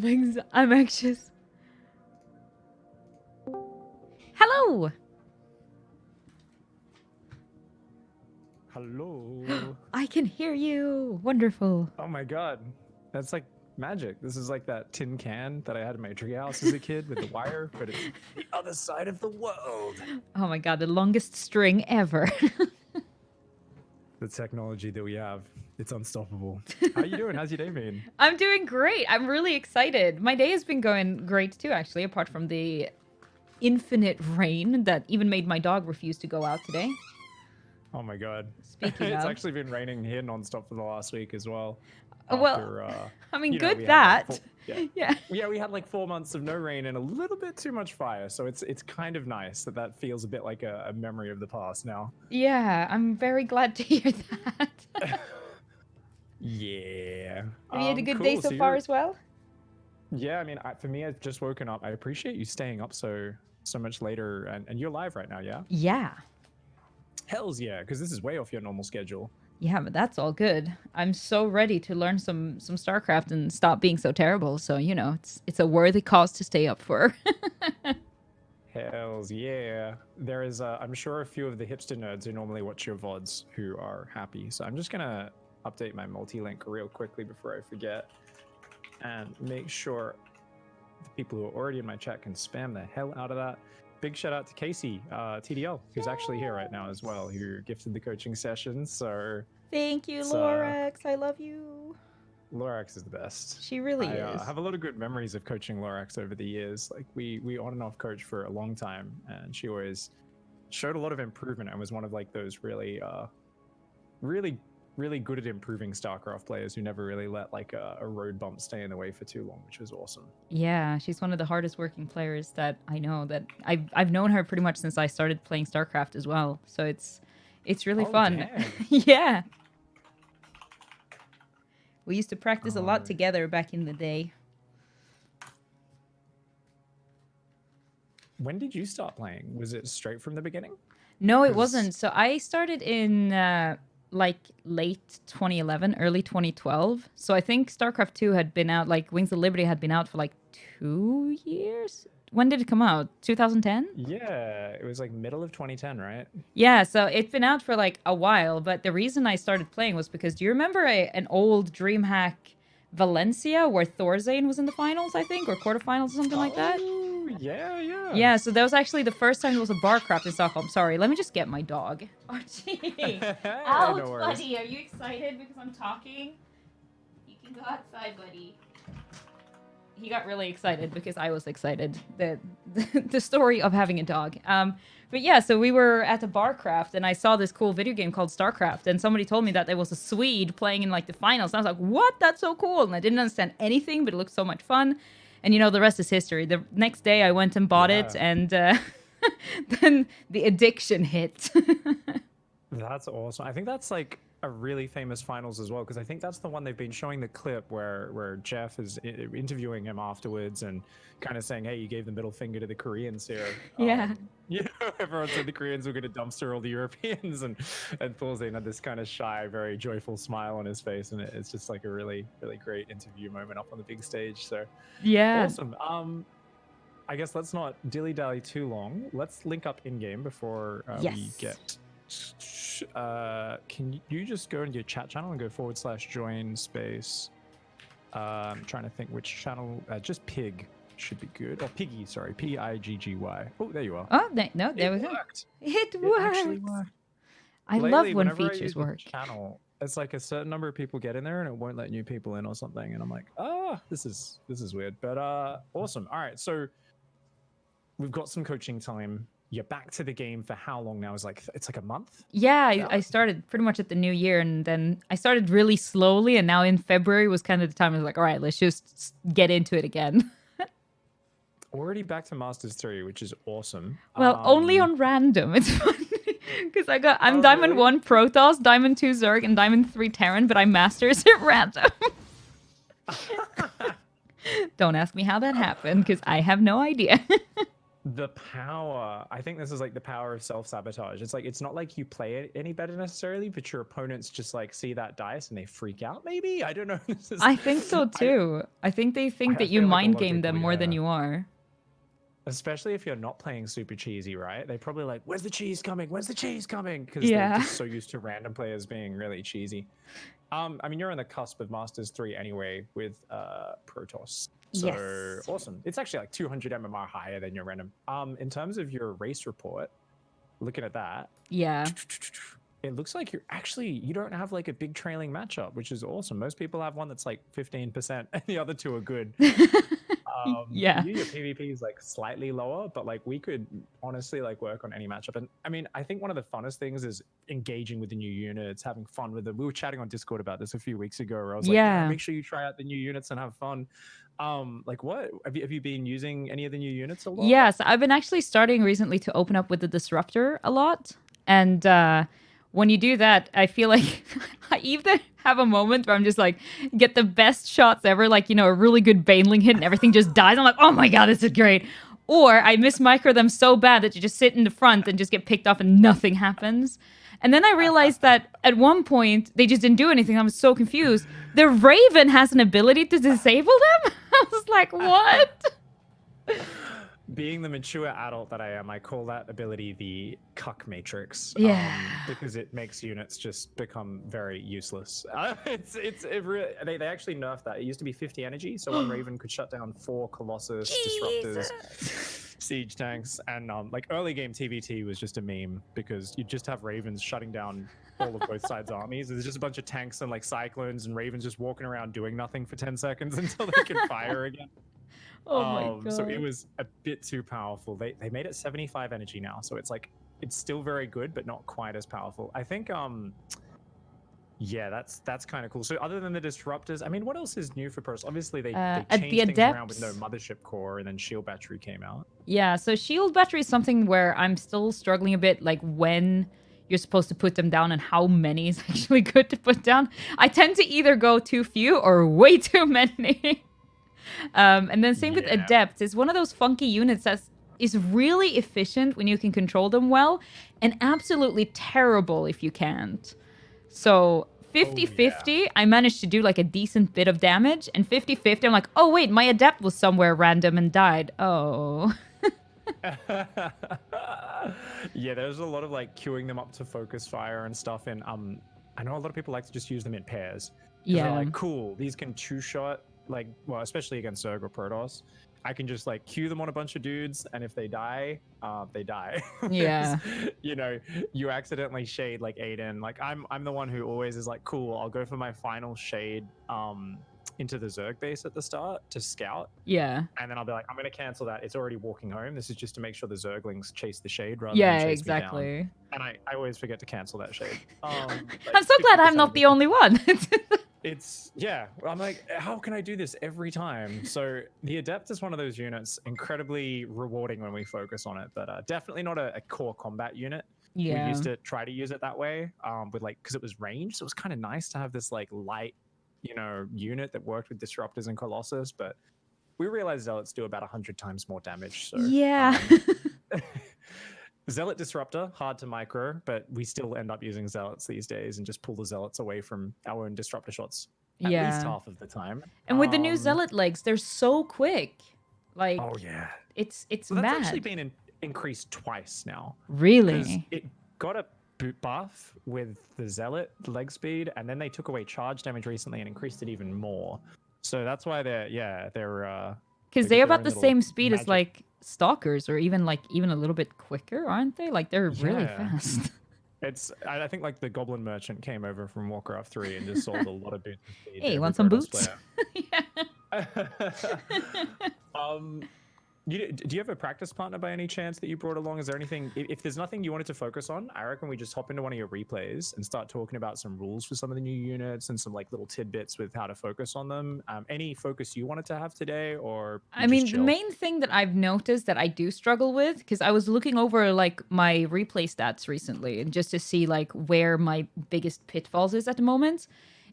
I'm anxious. Hello. Hello. I can hear you. Wonderful. Oh my god. That's like magic. This is like that tin can that I had in my treehouse as a kid with the wire, but it's the other side of the world. Oh my god, the longest string ever. The technology that we have, it's unstoppable. How you doing? How's your day been? I'm doing great. I'm really excited. My day has been going great too, actually, apart from the infinite rain that even made my dog refuse to go out today. Oh my god. Speaking It's of. actually been raining here nonstop for the last week as well. Well, I mean, you know, good we had, that. like, Yeah. Yeah, we had like 4 months of no rain and a little bit too much fire, so it's kind of nice that feels a bit like a memory of the past now. Yeah, I'm very glad to hear that. Yeah. Have you had a good Cool. day so far as well? Yeah, I mean, for me, I've just woken up. I appreciate you staying up so much later, and you're live right now, yeah? Yeah. Hells yeah, because this is way off your normal schedule. Yeah, but that's all good. I'm so ready to learn some StarCraft and stop being so terrible. So, you know, it's a worthy cause to stay up for. Hells yeah. There is, I'm sure, a few of the hipster nerds who normally watch your VODs who are happy. So I'm just going to update my multi-link real quickly before I forget and make sure the people who are already in my chat can spam the hell out of that. Big shout out to Casey, TDL, who's actually here right now as well, who gifted the coaching session. So Thank you, Lorax. I love you. Lorax is the best. She really is. I have a lot of good memories of coaching Lorax over the years. Like we on and off coach for a long time, and she always showed a lot of improvement and was one of like those really good at improving StarCraft players who never really let like a road bump stay in the way for too long, which was awesome. Yeah, she's one of the hardest working players that I know. That I've known her pretty much since I started playing StarCraft as well. So it's really fun. Yeah. We used to practice a lot together back in the day. When did you start playing? Was it straight from the beginning? No, it wasn't. So I started in like late 2011, early 2012. So I think StarCraft 2 had been out, like Wings of Liberty had been out for like 2 years. When did it come out? 2010? Yeah, it was like middle of 2010, right? Yeah, so it's been out for like a while, but the reason I started playing was because, do you remember an old DreamHack Valencia where Thorzane was in the finals, I think, or quarterfinals or something like that? Yeah. Yeah, so that was actually the first time there was a Barcraft in Stockholm. Sorry, let me just get my dog. Oh, gee. Ouch, No worries. buddy. Are you excited because I'm talking? You can go outside, buddy. He got really excited because I was excited. The story of having a dog. But yeah, so we were at the Barcraft and I saw this cool video game called StarCraft, and somebody told me that there was a Swede playing in like the finals. And I was like, what? That's so cool. And I didn't understand anything, but it looked so much fun. And you know, the rest is history. The next day I went and bought it, and then the addiction hit. That's awesome. I think that's like a really famous finals as well, because I think that's the one they've been showing the clip where Jeff is interviewing him afterwards and kind of saying, hey, you gave the middle finger to the Koreans here. Yeah. You know, everyone said the Koreans were going to dumpster all the Europeans, and Thorzane had this kind of shy, very joyful smile on his face, and it's just like a really, really great interview moment up on the big stage. So Yeah. awesome. I guess let's not dilly-dally too long. Let's link up in-game before we get... can you just go into your chat channel and go /join space? I'm trying to think which channel. Just Pig should be good. Or Piggy, sorry. Piggy. Oh, there you are. Oh, no, there we go. It actually worked. worked. I Lately, love when whenever I features use the work. channel, it's like a certain number of people get in there and it won't let new people in or something. And I'm like, this is weird. But awesome. All right, so we've got some coaching time. You're back to the game for how long now? It's like a month? Yeah, I started pretty much at the new year, and then I started really slowly, and now in February was kind of the time I was like, all right, let's just get into it again. Already back to Masters 3, which is awesome. Well, only on random. It's funny because I'm Diamond 1 Protoss, Diamond 2 Zerg, and Diamond 3 Terran, but I Masters at random. Don't ask me how that happened because I have no idea. the power, I think this is like the power of self-sabotage. It's like, it's not like you play it any better necessarily, but your opponents just like see that dice and they freak out maybe. I don't know. I think so too. I think they think that you feel like a mind lot of game them people, more than yeah. you are. Especially if you're not playing super cheesy, right? They probably like, where's the cheese coming? Where's the cheese coming? Because Yeah. they're just so used to random players being really cheesy. I mean, you're on the cusp of Masters 3 anyway with Protoss. So Yes. awesome. It's actually like 200 MMR higher than your random. In terms of your race report, looking at that, Yeah. it looks like you don't have like a big trailing matchup, which is awesome. Most people have one that's like 15% and the other two are good. Yeah. Your PvP is like slightly lower, but like we could honestly like work on any matchup. And I mean, I think one of the funnest things is engaging with the new units, having fun with them. We were chatting on Discord about this a few weeks ago where I was like, yeah, make sure you try out the new units and have fun. Like what? Have you been using any of the new units a lot? Yes, I've been actually starting recently to open up with the Disruptor a lot. And when you do that, I feel like I either have a moment where I'm just like, get the best shots ever, like, you know, a really good Baneling hit and everything just dies. I'm like, oh my god, this is great. Or I mismicro them so bad that you just sit in the front and just get picked off and nothing happens. And then I realized that at one point, they just didn't do anything. I was so confused. The Raven has an ability to disable them? I was like, what? Being the mature adult that I am, I call that ability the cuck matrix. Yeah. Because it makes units just become very useless. They actually nerfed that. It used to be 50 energy, so one Raven could shut down 4 Colossus disruptors, siege tanks, and like early game TVT was just a meme because you just have Ravens shutting down all of both sides' armies. There's just a bunch of tanks and like cyclones and Ravens just walking around doing nothing for 10 seconds until they can fire again. Oh my god. So it was a bit too powerful. They made it 75 energy now, so it's like it's still very good, but not quite as powerful. I think yeah, that's kind of cool. So other than the disruptors, I mean, what else is new for Protoss? Obviously they changed things around with no mothership core, and then shield battery came out. Yeah, so shield battery is something where I'm still struggling a bit, like when you're supposed to put them down and how many is actually good to put down. I tend to either go too few or way too many. And then same with Adepts. It's one of those funky units that is really efficient when you can control them well, and absolutely terrible if you can't. So 50-50, I managed to do like a decent bit of damage, and 50-50, I'm like, oh wait, my Adept was somewhere random and died. Oh. Yeah, there's a lot of like queuing them up to focus fire and stuff, and I know a lot of people like to just use them in pairs. Yeah. They're like, cool, these can two-shot, like, well, especially against Zerg or Protoss. I can just like queue them on a bunch of dudes, and if they die, they die. Yeah. You know, you accidentally shade like Aiden. Like I'm the one who always is like, cool, I'll go for my final shade into the Zerg base at the start to scout. Yeah. And then I'll be like, I'm gonna cancel that. It's already walking home. This is just to make sure the Zerglings chase the shade rather than chase exactly. me down. And I always forget to cancel that shade. I'm so glad I'm not the only one. It's, yeah, I'm like, how can I do this every time? So the Adept is one of those units, incredibly rewarding when we focus on it, but definitely not a core combat unit. Yeah. We used to try to use it that way with like, because it was ranged, so it was kind of nice to have this like light, you know, unit that worked with Disruptors and Colossus, but we realized Zealots do about 100 times more damage. So yeah. Zealot Disruptor, hard to micro, but we still end up using Zealots these days and just pull the Zealots away from our own Disruptor shots at least half of the time. And with the new Zealot legs, they're so quick. Like, oh yeah, it's well, mad. that's actually been increased twice now. Really? It got a boot buff with the Zealot leg speed, and then they took away charge damage recently and increased it even more. So that's why they're because they're about the same speed as like Stalkers, or even a little bit quicker, aren't they? Like they're really fast. It's I think like the Goblin Merchant came over from Warcraft 3 and just sold a lot of boots. Hey, want some boots? Yeah. Do you have a practice partner by any chance that you brought along? Is there anything, if there's nothing you wanted to focus on, I reckon we just hop into one of your replays and start talking about some rules for some of the new units and some like little tidbits with how to focus on them. Any focus you wanted to have today, or I mean, the main thing that I've noticed that I do struggle with, because I was looking over like my replay stats recently and just to see like where my biggest pitfalls is at the moment.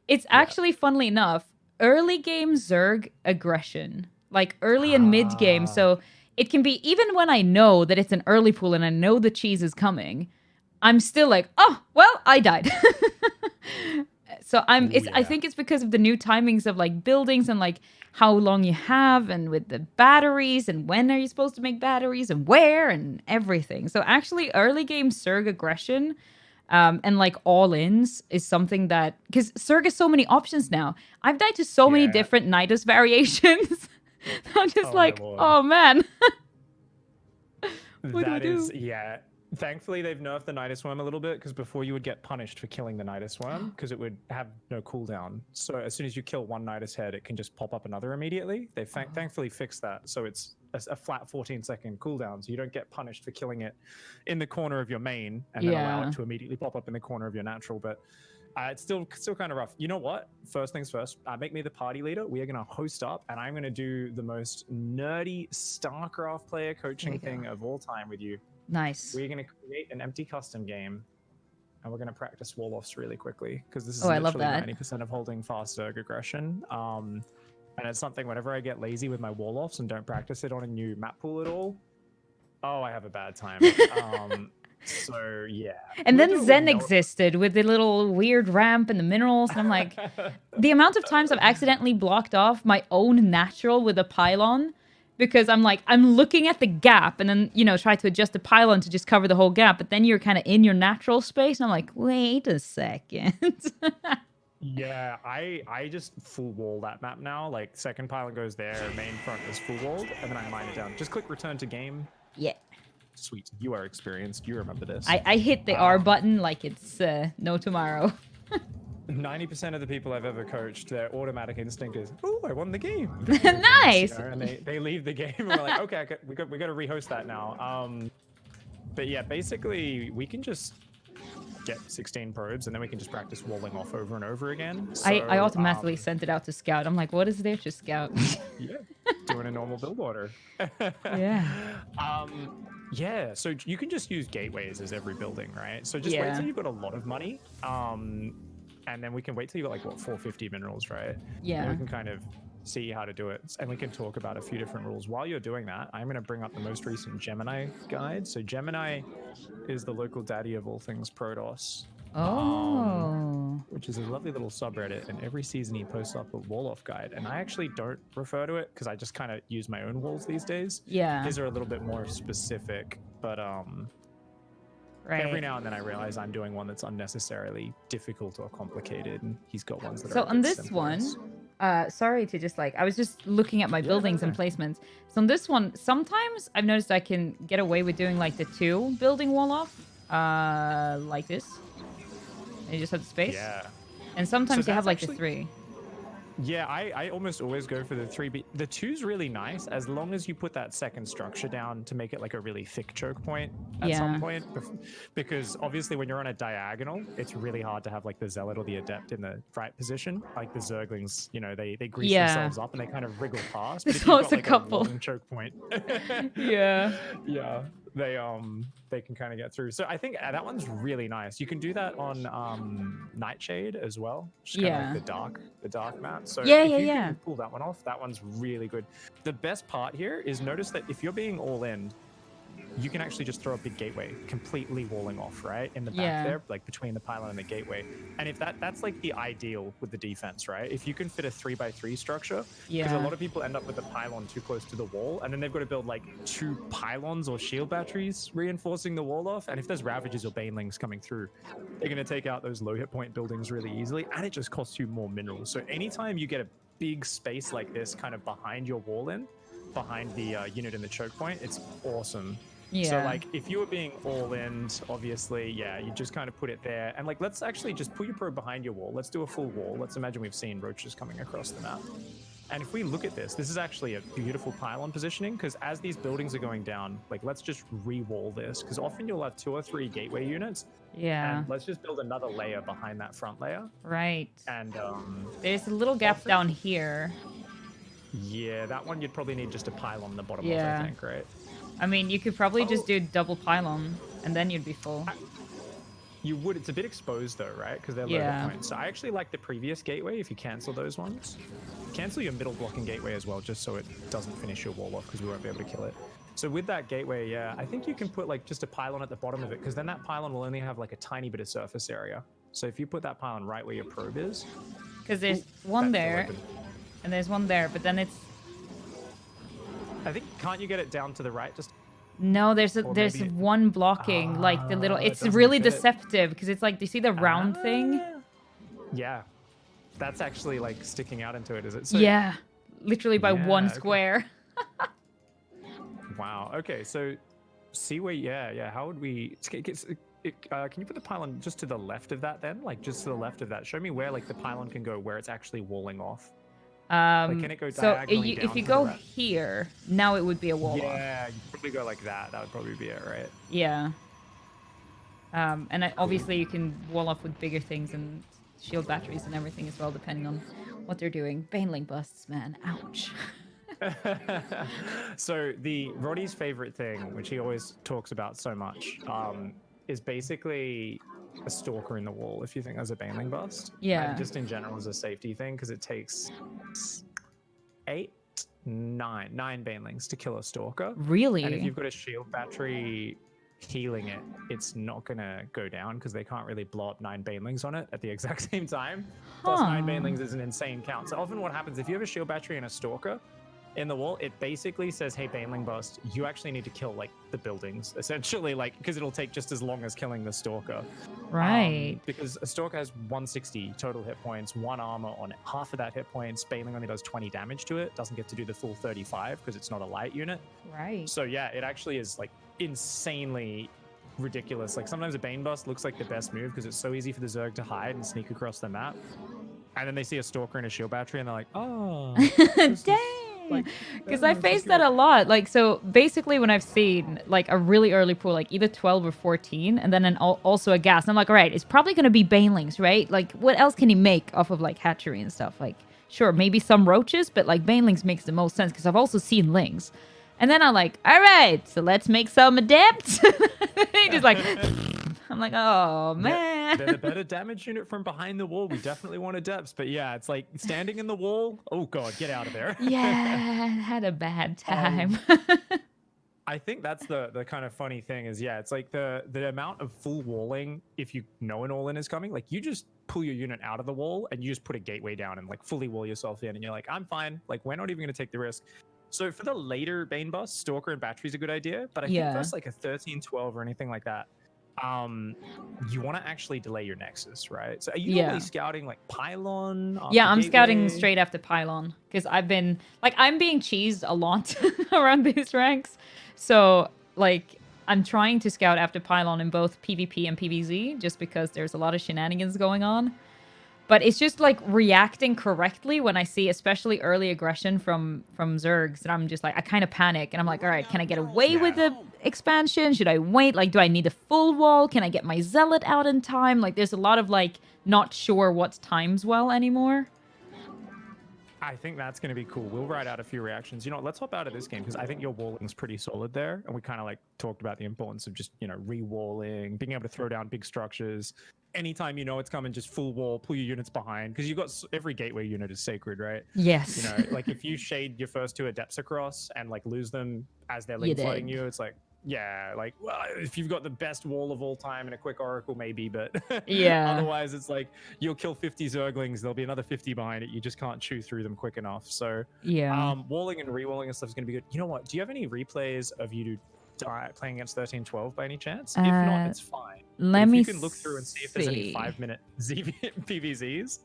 It's actually, funnily enough, early game Zerg aggression. Like early and mid game. So it can be, even when I know that it's an early pool and I know the cheese is coming, I'm still like, oh, well, I died. So I think it's because of the new timings of like buildings and like how long you have and with the batteries and when are you supposed to make batteries and where and everything. So actually early game Zerg aggression and like all-ins is something that, because Zerg has so many options now. I've died to so many different Nidus variations. I'm just like, oh man. What do I do? Yeah. Thankfully, they've nerfed the Nidus Worm a little bit, because before you would get punished for killing the Nidus Worm because it would have no cooldown. So as soon as you kill one Nidus head, it can just pop up another immediately. They thankfully fixed that. So it's a flat 14-second cooldown. So you don't get punished for killing it in the corner of your main and then allow it to immediately pop up in the corner of your natural. But it's still kind of rough. You know what? First things first, make me the party leader. We are going to host up, and I'm going to do the most nerdy StarCraft player coaching thing of all time with you. Nice. We're going to create an empty custom game, and we're going to practice wall-offs really quickly, because this is literally 90% of holding fast Zerg aggression. And it's something, whenever I get lazy with my wall-offs and don't practice it on a new map pool at all, I have a bad time. So yeah. And then Zen existed with the little weird ramp and the minerals, and I'm like, the amount of times I've accidentally blocked off my own natural with a pylon, because I'm like, I'm looking at the gap and then, try to adjust the pylon to just cover the whole gap, but then you're kind of in your natural space and I'm like, wait a second. Yeah, I just full wall that map now. Like, second pylon goes there, main front is full walled, and then I mine it down. Just click return to game. Yeah. Sweet. You are experienced. You remember this. I hit the R button like it's no tomorrow. 90% of the people I've ever coached, their automatic instinct is, "Oh, I won the game." Nice. And they leave the game, and we're like, "Okay, we got to rehost that now." But yeah, basically, we can just get 16 probes, and then we can just practice walling off over and over again. So, I automatically sent it out to scout. I'm like, what is there to scout? Yeah, doing a normal build order. Yeah. Yeah, so you can just use gateways as every building, right? So just wait till you've got a lot of money. And then we can wait till you got 450 minerals, right? Yeah. And we can kind of see how to do it, and we can talk about a few different rules. While you're doing that, I'm going to bring up the most recent Gemini guide. So Gemini is the local daddy of all things Protoss. Which is a lovely little subreddit, and every season he posts up a wall-off guide, and I actually don't refer to it because I just kind of use my own walls these days. Yeah. His are a little bit more specific, but every now and then I realize I'm doing one that's unnecessarily difficult or complicated, and he's got ones that are. So on this one, sorry to just I was just looking at my buildings and placements. So on this one, sometimes I've noticed I can get away with doing the 2 building wall off, like this. And you just have the space. Yeah. And sometimes you have the 3. Yeah, I almost always go for the 3. But the 2's really nice as long as you put that second structure down to make it a really thick choke point at some point. Because obviously when you're on a diagonal, it's really hard to have the Zealot or the Adept in the right position. Like the Zerglings, they grease themselves up and they kind of wriggle past. But if you've got a couple. A long choke point. Yeah. Yeah. They can kind of get through. So I think that one's really nice. You can do that on Nightshade as well. Just the dark map. So if you can pull that one off, that one's really good. The best part here is notice that if you're being all in, you can actually just throw a big gateway, completely walling off, right? In the back there, between the pylon and the gateway. And if that's the ideal with the defense, right? If you can fit a 3x3 structure, because a lot of people end up with the pylon too close to the wall, and then they've got to build 2 pylons or shield batteries reinforcing the wall off. And if there's Ravages or Banelings coming through, they're going to take out those low hit point buildings really easily, and it just costs you more minerals. So anytime you get a big space like this kind of behind your wall behind the unit in the choke point, it's awesome. Yeah. So if you were being all in, obviously, you just kind of put it there. And let's actually just put your probe behind your wall. Let's do a full wall. Let's imagine we've seen roaches coming across the map. And if we look at this is actually a beautiful pylon positioning, because as these buildings are going down, let's just re-wall this, because often you'll have 2 or 3 gateway units. Yeah. And let's just build another layer behind that front layer. Right. And there's a little gap down here. Yeah, that one you'd probably need just a pylon on the bottom of, I think, right? I mean, you could probably just do double pylon, and then you'd be full. You would. It's a bit exposed, though, right? Because they're low hit points. So I actually like the previous gateway if you cancel those ones. cancel your middle blocking gateway as well, just so it doesn't finish your wall off, because we won't be able to kill it. So with that gateway, yeah, I think you can put like just a pylon at the bottom of it, because then that pylon will only have like a tiny bit of surface area. So if you put that pylon right where your probe is, because there's one there, and there's one there, but then it's. I think, can't you get it down to the right? Just no, there's one blocking, like the little. It's really deceptive because it's like, do you see the round thing? Yeah, that's actually like sticking out into it, is it? So, yeah, literally by one square. Wow. Okay, so see where? Yeah. How would we? Can you put the pylon just to the left of that then? Like just to the left of that. Show me where like the pylon can go, where it's actually walling off. Like, can it go diagonally down if you to go the right? here, now it would be a wall off. Yeah, you probably go like that. That would probably be it, right? Yeah. And obviously you can wall off with bigger things and shield batteries and everything as well, depending on what they're doing. Baneling busts, man. Ouch. So Roddy's favorite thing, which he always talks about so much, is basically a stalker in the wall, if you think there's a baneling bust. Yeah. And just in general as a safety thing, because it takes 9 banelings to kill a stalker. Really? And if you've got a shield battery healing it, it's not gonna go down because they can't really blow up 9 banelings on it at the exact same time. Plus 9 banelings is an insane count. So often what happens, if you have a shield battery and a stalker in the wall, it basically says, hey, baneling bust, you actually need to kill like the buildings, essentially, like, because it'll take just as long as killing the stalker. Right. Because a stalker has 160 total hit points, 1 armor on half of that hit points. Baneling only does 20 damage to it, doesn't get to do the full 35 because it's not a light unit. Right. So yeah, it actually is like insanely ridiculous. Like sometimes a Bane bust looks like the best move because it's so easy for the Zerg to hide and sneak across the map. And then they see a stalker and a shield battery and they're like, oh, dang. Because I faced that a lot. Like, so basically when I've seen like a really early pool, like either 12 or 14, and then also a gas, I'm like, all right, it's probably going to be banelings, right? Like, what else can he make off of like hatchery and stuff? Like, sure, maybe some roaches, but like banelings makes the most sense because I've also seen lings. And then I'm like, all right, so let's make some adepts. He just like, I'm like, oh, man. They're the better damage unit from behind the wall. We definitely want adepts. But yeah, it's like standing in the wall. Oh, God, get out of there. Yeah, had a bad time. I think that's the kind of funny thing is, yeah, it's like the amount of full walling, if you know an all-in is coming, like you just pull your unit out of the wall and you just put a gateway down and like fully wall yourself in. And you're like, I'm fine. Like, we're not even going to take the risk. So for the later Bane bust, Stalker and Battery is a good idea. But I think that's like a 13-12 or anything like that. You want to actually delay your Nexus, right? So are you normally scouting like Pylon? Yeah, I'm scouting straight after Pylon because I'm being cheesed a lot around these ranks. So like I'm trying to scout after Pylon in both PvP and PvZ just because there's a lot of shenanigans going on. But it's just like reacting correctly when I see especially early aggression from Zergs. And I'm just like, I kind of panic. And I'm like, all right, can I get away with the expansion? Should I wait? Like, do I need a full wall? Can I get my Zealot out in time? Like, there's a lot of like, not sure what's times well anymore. I think that's going to be cool. We'll write out a few reactions. You know, let's hop out of this game because I think your walling's pretty solid there. And we kind of like talked about the importance of just, you know, re-walling, being able to throw down big structures. Anytime you know it's coming, just full wall, pull your units behind because you've got every gateway unit is sacred, right? Yes. You know, like if you shade your first 2 adepts across and like lose them as they're link flooding you, it's like, yeah, like, well, if you've got the best wall of all time and a quick oracle, maybe, but yeah, otherwise it's like you'll kill 50 Zerglings, there'll be another 50 behind it. You just can't chew through them quick enough. So yeah, walling and re-walling and stuff is going to be good. You know what? Do you have any replays of you playing against 13-12 by any chance? If not, it's fine. Let me you can look through and see if there's any 5-minute PVZs.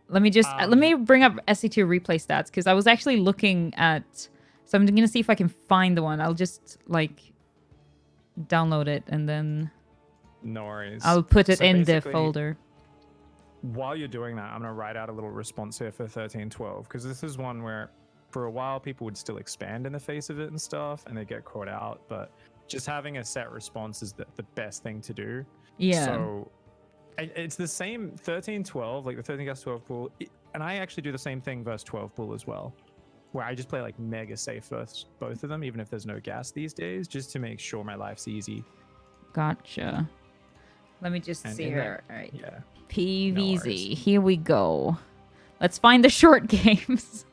Let me just let me bring up SC2 replay stats because I was actually looking at. So I'm gonna see if I can find the one. I'll just like download it and then. No worries. I'll put it in the folder. While you're doing that, I'm gonna write out a little response here for 13-12 because this is one where, for a while, people would still expand in the face of it and stuff, and they get caught out. But just having a set response is the best thing to do. Yeah. So it's the same 13-12, like the 13-12 pool, and I actually do the same thing versus 12 pool as well, where I just play like mega safe versus both of them, even if there's no gas these days, just to make sure my life's easy. Gotcha. Let me just see here. All right. Yeah. PVZ. Here we go. Let's find the short games.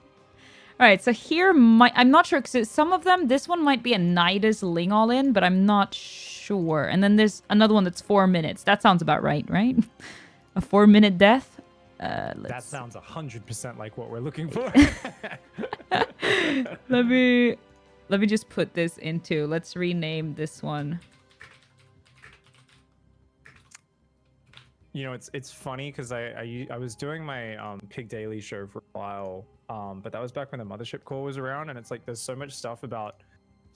All right, so here I'm not sure because some of them, this one might be a Nidus Ling all in, but I'm not sure. And then there's another one that's 4 minutes. That sounds about right? A 4-minute death. That sounds 100% like what we're looking for. Let me just put this into. Let's rename this one. You know, it's funny because I was doing my Pig Daily show for a while, but that was back when the Mothership Core was around, and it's like there's so much stuff about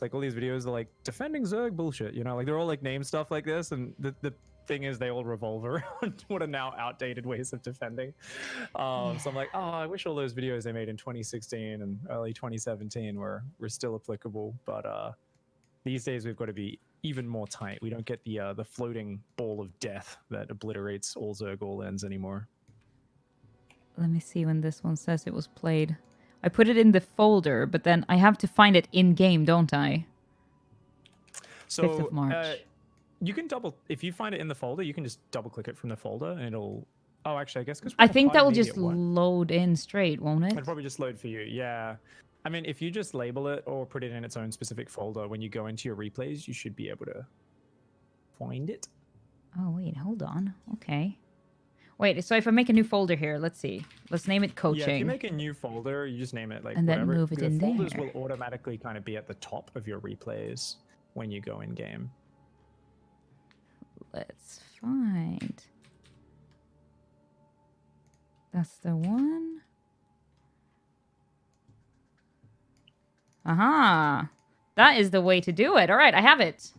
like all these videos are like defending Zerg bullshit, you know, like they're all like name stuff like this, and the thing is they all revolve around what are now outdated ways of defending. So I'm like, oh, I wish all those videos they made in 2016 and early 2017 were still applicable, but these days we've got to be even more tight. We don't get the floating ball of death that obliterates all Zerg all-ins anymore. Let me see when this one says it was played. I put it in the folder, but then I have to find it in-game, don't I? So, 5th of March. You can if you find it in the folder, you can just double-click it from the folder, and it'll... Oh, actually, I guess because... I think that will just load in straight, won't it? It'll probably just load for you, yeah. I mean, if you just label it or put it in its own specific folder, when you go into your replays, you should be able to find it. Oh, wait, hold on. Okay. Wait, so if I make a new folder here, let's see. Let's name it coaching. Yeah, if you make a new folder, you just name it like and then whatever. Move it in the there. folders will automatically kind of be at the top of your replays when you go in game. Let's find. That's the one. Aha! That is the way to do it. All right, I have it.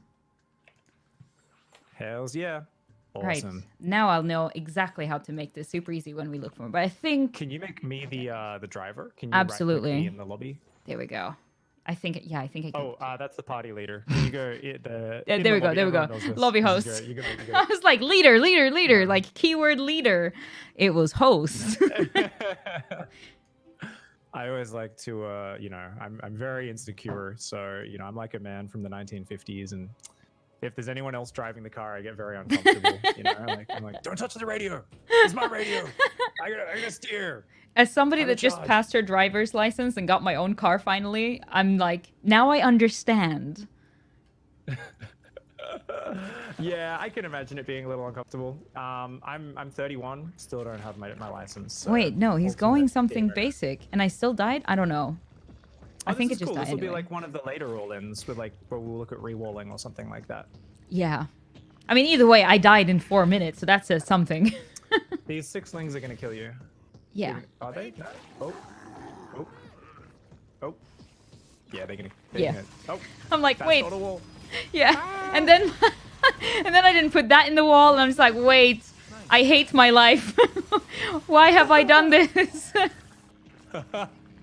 Hells yeah. Awesome. Right. Now I'll know exactly how to make this super easy when we look for it. But I think... Can you make me the driver? Can you absolutely right-click me in the lobby? There we go. I think I can. Oh, that's the party leader. You go there we go. There we go. Lobby host. You go. I was like leader, yeah. Like keyword leader. It was host. I always like to, you know, I'm very insecure, so you know, I'm like a man from the 1950s, and if there's anyone else driving the car, I get very uncomfortable. You know, I'm like, don't touch the radio. It's my radio. I gotta steer. As somebody that just passed her driver's license and got my own car finally, I'm like, now I understand. Yeah, I can imagine it being a little uncomfortable. I'm 31, still don't have my license. So wait, no, he's going something basic, and I still died? I don't know. I think it just cool. died This will anyway. be like one of the later roll-ins with like where we'll look at rewalling or something like that. Yeah. I mean, either way, I died in 4 minutes, so that says something. These 6 lings are gonna kill you. Yeah. Are they? No. Oh. Yeah, they're gonna. Oh. I'm like, wait. On a wall. Yeah. And then I didn't put that in the wall, and I'm just like, wait. I hate my life. Why have I done this?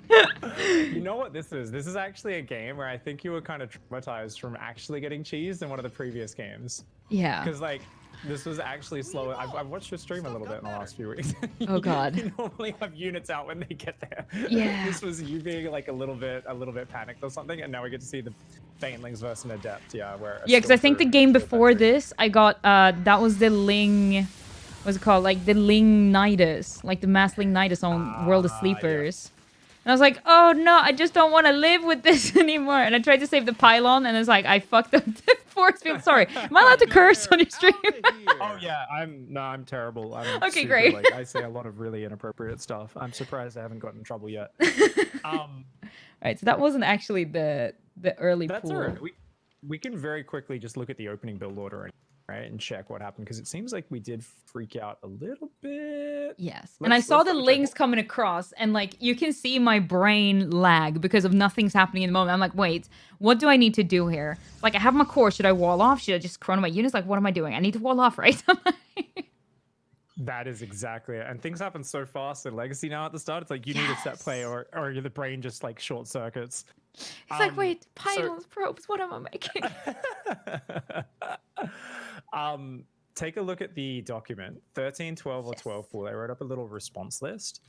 You know what this is? This is actually a game where I think you were kind of traumatized from actually getting cheesed in one of the previous games. Yeah. Because like, this was actually slow. I've watched your stream a little bit in the last few weeks. Oh God. You normally have units out when they get there. Yeah. This was you being like a little bit panicked or something, and now we get to see the Faintlings versus an Adept. Yeah, where. Yeah, because I think the game before this, I got that was the Ling. What's it called? Like the Ling Nidus, like the Mass Ling Nidus on World of Sleepers. Yeah. And I was like, oh no, I just don't want to live with this anymore. And I tried to save the pylon, and it's like, I fucked up the force field. Sorry. Am I allowed to curse on your stream? Oh yeah, I'm terrible. I'm okay, super, great. Like, I say a lot of really inappropriate stuff. I'm surprised I haven't gotten in trouble yet. Alright, so that wasn't actually the early pool. That's alright. We can very quickly just look at the opening build order, right, and check what happened, because it seems like we did freak out a little bit. Yes. And I saw the links coming across, and like you can see my brain lag because of nothing's happening in the moment. I'm like, wait, what do I need to do here? Like, I have my core. Should I wall off? Should I just chrono my units? Like, what am I doing? I need to wall off, right? That is exactly it. And things happen so fast in Legacy now at the start. It's like you need a set play, or the brain just like short circuits. It's like, wait, pylons, probes, what am I making? Take a look at the document 13, 12, or 12 pool. They wrote up a little response list,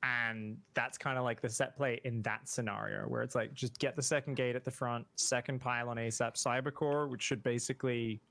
and that's kind of like the set play in that scenario, where it's like just get the second gate at the front, second pylon ASAP cybercore, which should basically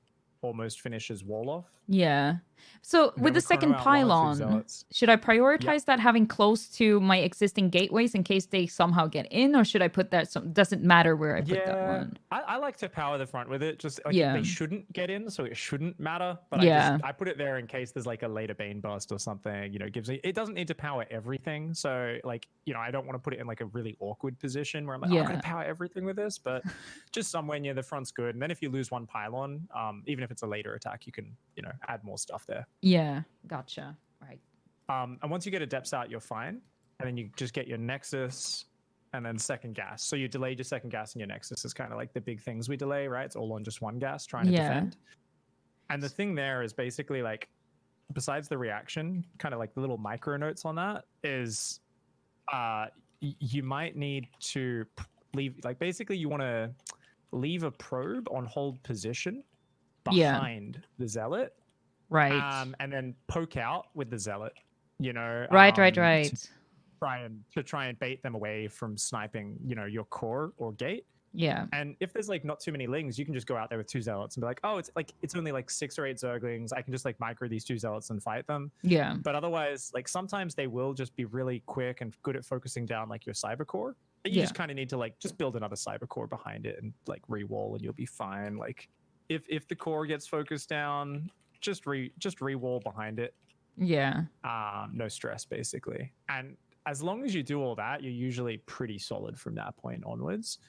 almost finish his wall off. Yeah. So And with then the we chrono second out one or two pylon, zealots. should I prioritize that having close to my existing gateways in case they somehow get in, or should I put that? Doesn't matter where I put that one. I like to power the front with it. Just like Yeah. they shouldn't get in, so it shouldn't matter. But Yeah. I put it there in case there's like a later Bane bust or something. You know, it doesn't need to power everything. So like, you know, I don't want to put it in like a really awkward position where I'm like, oh, I'm gonna power everything with this, but just somewhere near the front's good. And then if you lose one pylon, even if it's a later attack, you can, you know, add more stuff there. Yeah, gotcha. Right. And once you get Adepts out, you're fine. And then you just get your Nexus and then second gas. So you delayed your second gas and your Nexus is kind of like the big things we delay, right? It's all on just one gas trying to defend. And the thing there is basically like, besides the reaction, kind of like the little micro notes on that is you might need to leave, like basically you want to leave a probe on hold position behind the Zealot. Right. And then poke out with the Zealot, you know. Right. To try and bait them away from sniping, you know, your core or gate. Yeah. And if there's like not too many lings, you can just go out there with 2 zealots and be like, oh, it's only like 6 or 8 zerglings. I can just like micro these 2 zealots and fight them. Yeah. But otherwise, like sometimes they will just be really quick and good at focusing down like your cyber core. But you just kind of need to like just build another cyber core behind it and like re-wall and you'll be fine. Like if the core gets focused down, just re-wall behind it. Yeah. No stress basically. And as long as you do all that, you're usually pretty solid from that point onwards.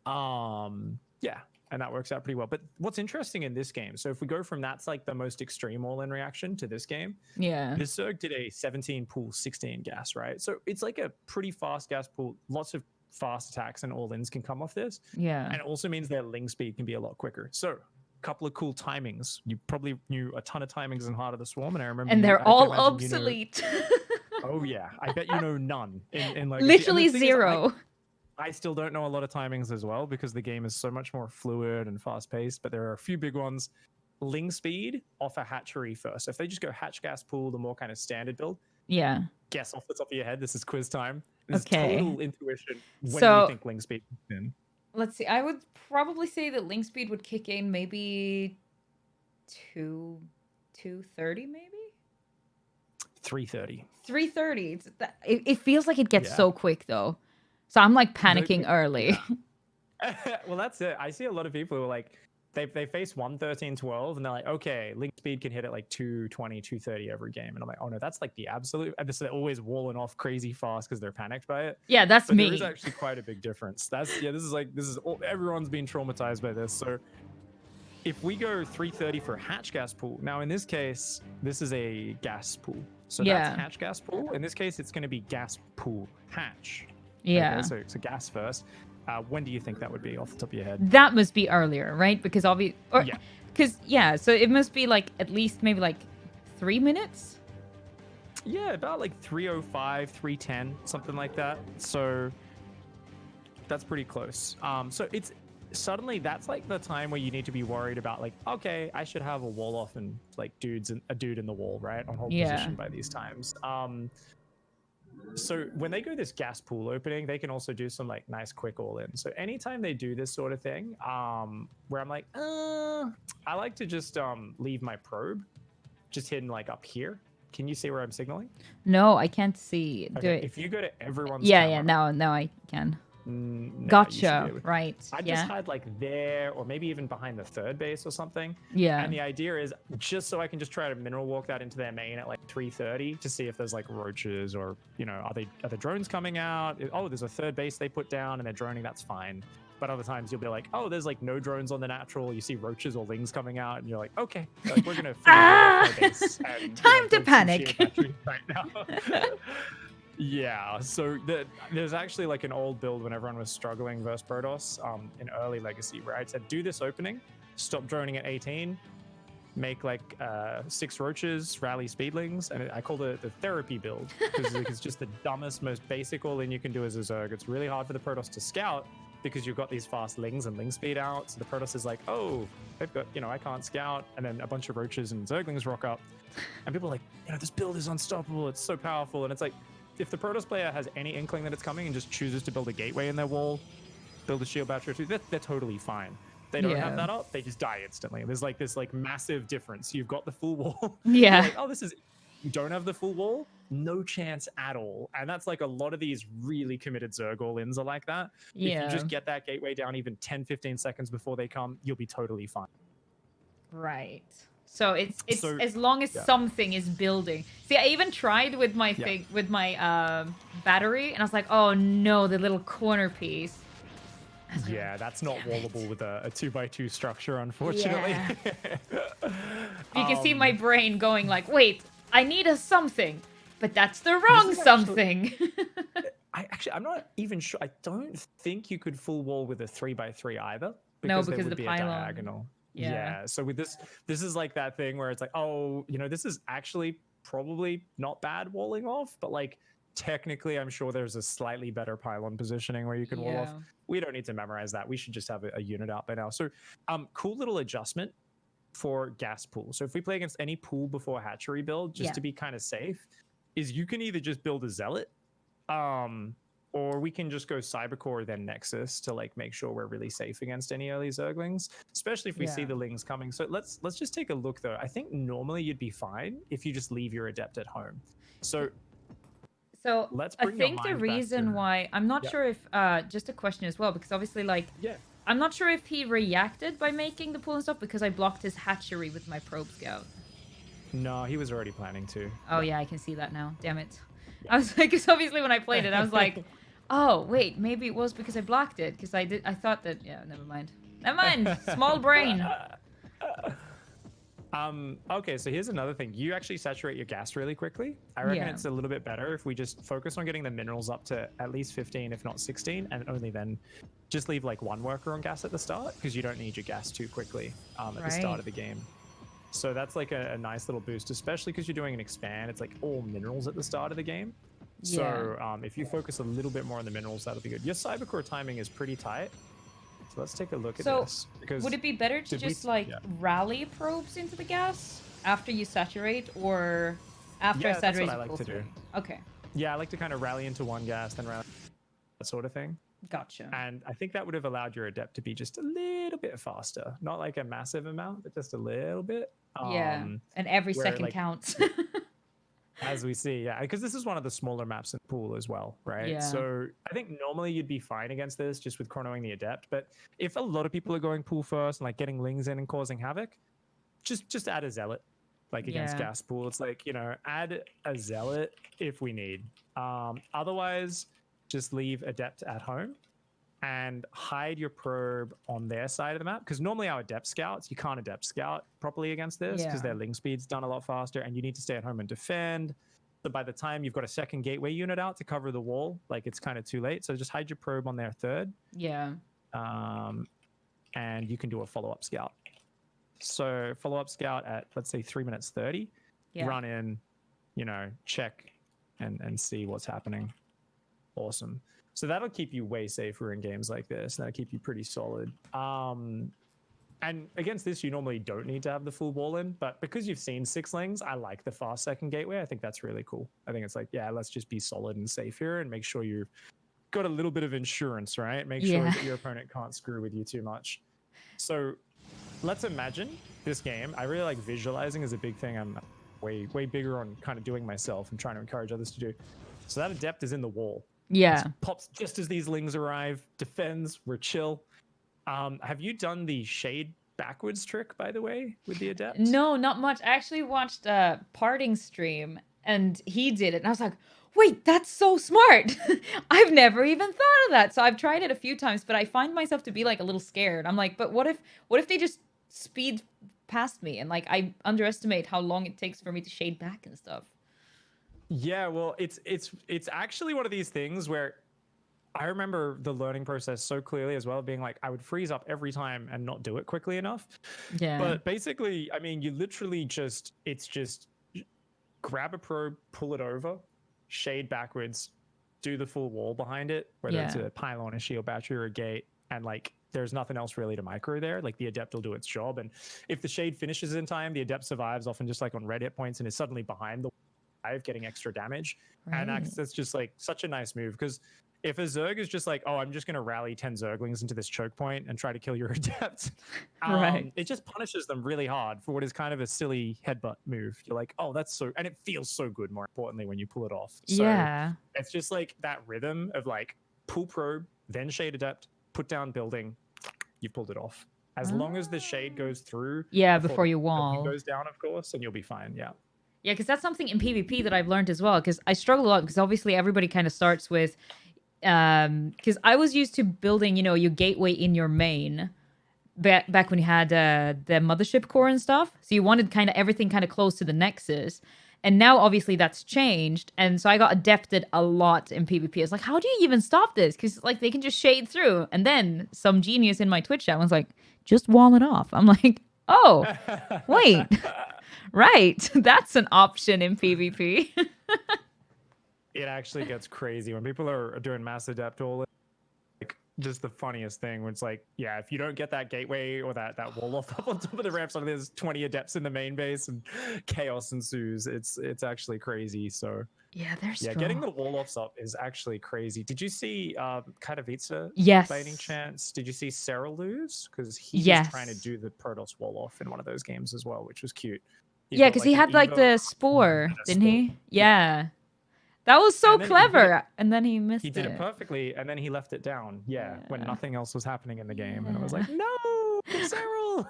Yeah, and that works out pretty well. But what's interesting in this game, so if we go from that's like the most extreme all-in reaction to this game, this Zerg did a 17 pool 16 gas, right? So it's like a pretty fast gas pool. Lots of fast attacks and all-ins can come off this. Yeah. And it also means their ling speed can be a lot quicker. So couple of cool timings. You probably knew a ton of timings in Heart of the Swarm, and I remember. And they're all obsolete. Oh yeah, I bet you know none. In like literally zero. I still don't know a lot of timings as well because the game is so much more fluid and fast paced. But there are a few big ones. Ling speed off a hatchery first. So if they just go hatch gas pool, the more kind of standard build. Yeah. Guess off the top of your head. This is quiz time. This is total intuition. When do you think ling speed kicks in? Let's see. I would probably say that ling speed would kick in maybe 230, maybe 330. 330. It feels like it gets so quick though. So I'm like panicking early. Yeah. Well, that's it. I see a lot of people who are like, they face 113.12 and they're like, okay, link speed can hit at like 220, 230 every game. And I'm like, oh no, that's like the absolute. And they're always walling off crazy fast because they're panicked by it. Yeah, that's me. There is actually quite a big difference. This is everyone's been traumatized by this. So if we go 330 for hatch gas pool, now in this case, this is a gas pool. So that's hatch gas pool. In this case, it's going to be gas pool hatch. Yeah. Okay, so gas first. When do you think that would be off the top of your head? That must be earlier, right? Because so it must be like at least maybe like 3 minutes. Yeah, about like 3:05, 3:10, something like that. So that's pretty close. So it's suddenly that's like the time where you need to be worried about like, okay, I should have a wall off and like a dude in the wall, right, on hold position by these times. So when they go this gas pool opening, they can also do some like nice quick all in. So anytime they do this sort of thing, where I'm like, I like to just leave my probe just hidden like up here. Can you see where I'm signaling? No, I can't see. Okay, if you go to everyone's camera, now I can. No, gotcha. Right. I just hide like there, or maybe even behind the third base or something. Yeah. And the idea is just so I can just try to mineral walk that into their main at like 3:30 to see if there's like roaches or are the drones coming out? Oh, there's a third base they put down and they're droning. That's fine. But other times you'll be like, oh, there's like no drones on the natural. You see roaches or lings coming out, and you're like, okay, like we're gonna base and, time to panic right now. Yeah, so there's actually like an old build when everyone was struggling versus Protoss in early Legacy where I said, do this opening, stop droning at 18, make like 6 roaches, rally speedlings, and I called it the therapy build because it's just the dumbest, most basic all-in you can do as a Zerg. It's really hard for the Protoss to scout because you've got these fast lings and ling speed out, so the Protoss is like, oh, they've got, I can't scout, and then a bunch of roaches and Zerglings rock up, and people are like, this build is unstoppable, it's so powerful, and it's like, if the Protoss player has any inkling that it's coming and just chooses to build a gateway in their wall, build a shield battery or two, they're totally fine. They don't have that up, they just die instantly. There's like this like massive difference. You've got the full wall. Yeah. You're like, oh, this is, you don't have the full wall, no chance at all. And that's like a lot of these really committed Zerg all-ins are like that. Yeah. If you just get that gateway down even 10, 15 seconds before they come, you'll be totally fine. Right. So it's So, as long as something is building. See, I even tried with my thing with my battery, and I was like, oh no, the little corner piece. Yeah, that's not wallable with a 2x2 structure, unfortunately. Yeah. You can see my brain going like, wait, I need a something, but that's the wrong something. I'm not even sure. I don't think you could full wall with a 3x3 either. No, because there would the be pylon. a diagonal. Yeah. So with this is like that thing where it's like, oh, you know, this is actually probably not bad walling off, but like technically I'm sure there's a slightly better pylon positioning where you can wall off. We don't need to memorize that. We should just have a unit out by now. So cool little adjustment for gas pool. So if we play against any pool before hatchery build, just to be kind of safe, is you can either just build a zealot, or we can just go Cybercore then Nexus to like make sure we're really safe against any early Zerglings, especially if we see the Lings coming. So let's just take a look though. I think normally you'd be fine if you just leave your Adept at home. So let's bring I think the reason why I'm not sure if just a question as well, because obviously like I'm not sure if he reacted by making the pool and stuff because I blocked his hatchery with my probe scout. No, he was already planning to. Oh yeah, I can see that now. Damn it. I was like, because obviously when I played it, I was like, oh wait, maybe it was because I blocked it because I thought that never mind. Never mind. Small brain. Okay, so here's another thing. You actually saturate your gas really quickly. I reckon it's a little bit better if we just focus on getting the minerals up to at least 15, if not 16, and only then just leave like one worker on gas at the start because you don't need your gas too quickly at the start of the game. So that's like a nice little boost, especially because you're doing an expand. It's like all minerals at the start of the game. So if you focus a little bit more on the minerals, that'll be good. Your Cybercore timing is pretty tight. So let's take a look at this. Because would it be better to just rally probes into the gas after you saturate, or after I saturate? That's what I like to do. Okay. Yeah, I like to kind of rally into one gas, then rally, that sort of thing. Gotcha. And I think that would have allowed your Adept to be just a little bit faster. Not like a massive amount, but just a little bit. And every second counts. As we see, because this is one of the smaller maps in the pool as well, right? Yeah. So I think normally you'd be fine against this just with chronoing the Adept, but if a lot of people are going pool first and like getting Lings in and causing havoc, just add a Zealot, like against gas pool. It's like, you know, add a Zealot if we need. Otherwise, just leave Adept at home and hide your probe on their side of the map, because normally our Adept scouts, you can't Adept scout properly against this because their Ling speed's done a lot faster and you need to stay at home and defend. So by the time you've got a second gateway unit out to cover the wall, like it's kind of too late. So just hide your probe on their third. And you can do a follow-up scout. So follow-up scout at, let's say 3 minutes 30, run in, you know, check and see what's happening. Awesome. So that'll keep you way safer in games like this. That'll keep you pretty solid. And against this, you normally don't need to have the full wall in, but because you've seen 6 Lings, I like the fast second gateway. I think that's really cool. I think it's like, let's just be solid and safe here and make sure you've got a little bit of insurance, right? Make sure that your opponent can't screw with you too much. So let's imagine this game. I really like visualizing is a big thing. I'm way bigger on kind of doing myself and trying to encourage others to do. So that Adept is in the wall. Pops just as these Lings arrive, defends, we're chill. Have you done the shade backwards trick, by the way, with the Adept? No, not much. I actually watched a Parting stream and he did it. And I was like, wait, that's so smart. I've never even thought of that. So I've tried it a few times, but I find myself to be like a little scared. I'm like, but what if they just speed past me and like I underestimate how long it takes for me to shade back and stuff? Yeah, well, it's actually one of these things where I remember the learning process so clearly as well, being like, I would freeze up every time and not do it quickly enough. But basically, I mean, you literally it's just grab a probe, pull it over, shade backwards, do the full wall behind it, whether it's a pylon, a shield battery, or a gate, and like there's nothing else really to micro there. Like the Adept will do its job, and if the shade finishes in time, the Adept survives often just like on red hit points and is suddenly behind the getting extra damage. And that's just like such a nice move, because If a Zerg is just like, oh, I'm just going to rally 10 Zerglings into this choke point and try to kill your Adept, Right. it just punishes them really hard for what is kind of a silly headbutt move. You're like, oh, that's so... And it feels so good, more importantly, when you pull it off. So Yeah. it's just like that rhythm of like, pull probe, then shade Adept, put down building, you pulled it off. As long as the shade goes through... Yeah, before you the building wall. goes down, of course, and you'll be fine, yeah. Yeah, because that's something in PvP that I've learned as well. Because I struggle a lot. Because obviously everybody kind of starts with, because I was used to building, you know, your gateway in your main, back when you had the mothership core and stuff. So you wanted kind of everything kind of close to the nexus. And now obviously that's changed. And so I got adepted a lot in PvP. It's like, how do you even stop this? Because like they can just shade through. And then some genius in my Twitch chat was like, just wall it off. I'm like, oh, wait. Right. That's an option in PvP. It actually gets crazy when people are doing mass adept all like just the funniest thing when it's like, yeah, if you don't get that gateway or that wall off up on top of the ramp, so there's 20 adepts in the main base and chaos ensues. It's actually crazy. So Yeah, they're strong. yeah, getting the wall offs up is actually crazy. Did you see Katowice Yes. by any chance? Did you see Sarah lose? Because he Yes. was trying to do the Protoss wall off in one of those games as well, which was cute. Yeah, because he had like the spore, and a didn't spore. he? Yeah. That was so And then he did clever. And then he missed He did it perfectly, and then he left it down. Yeah, when Yeah. nothing else was happening in the game, and it was Yeah. like, no, Cyril.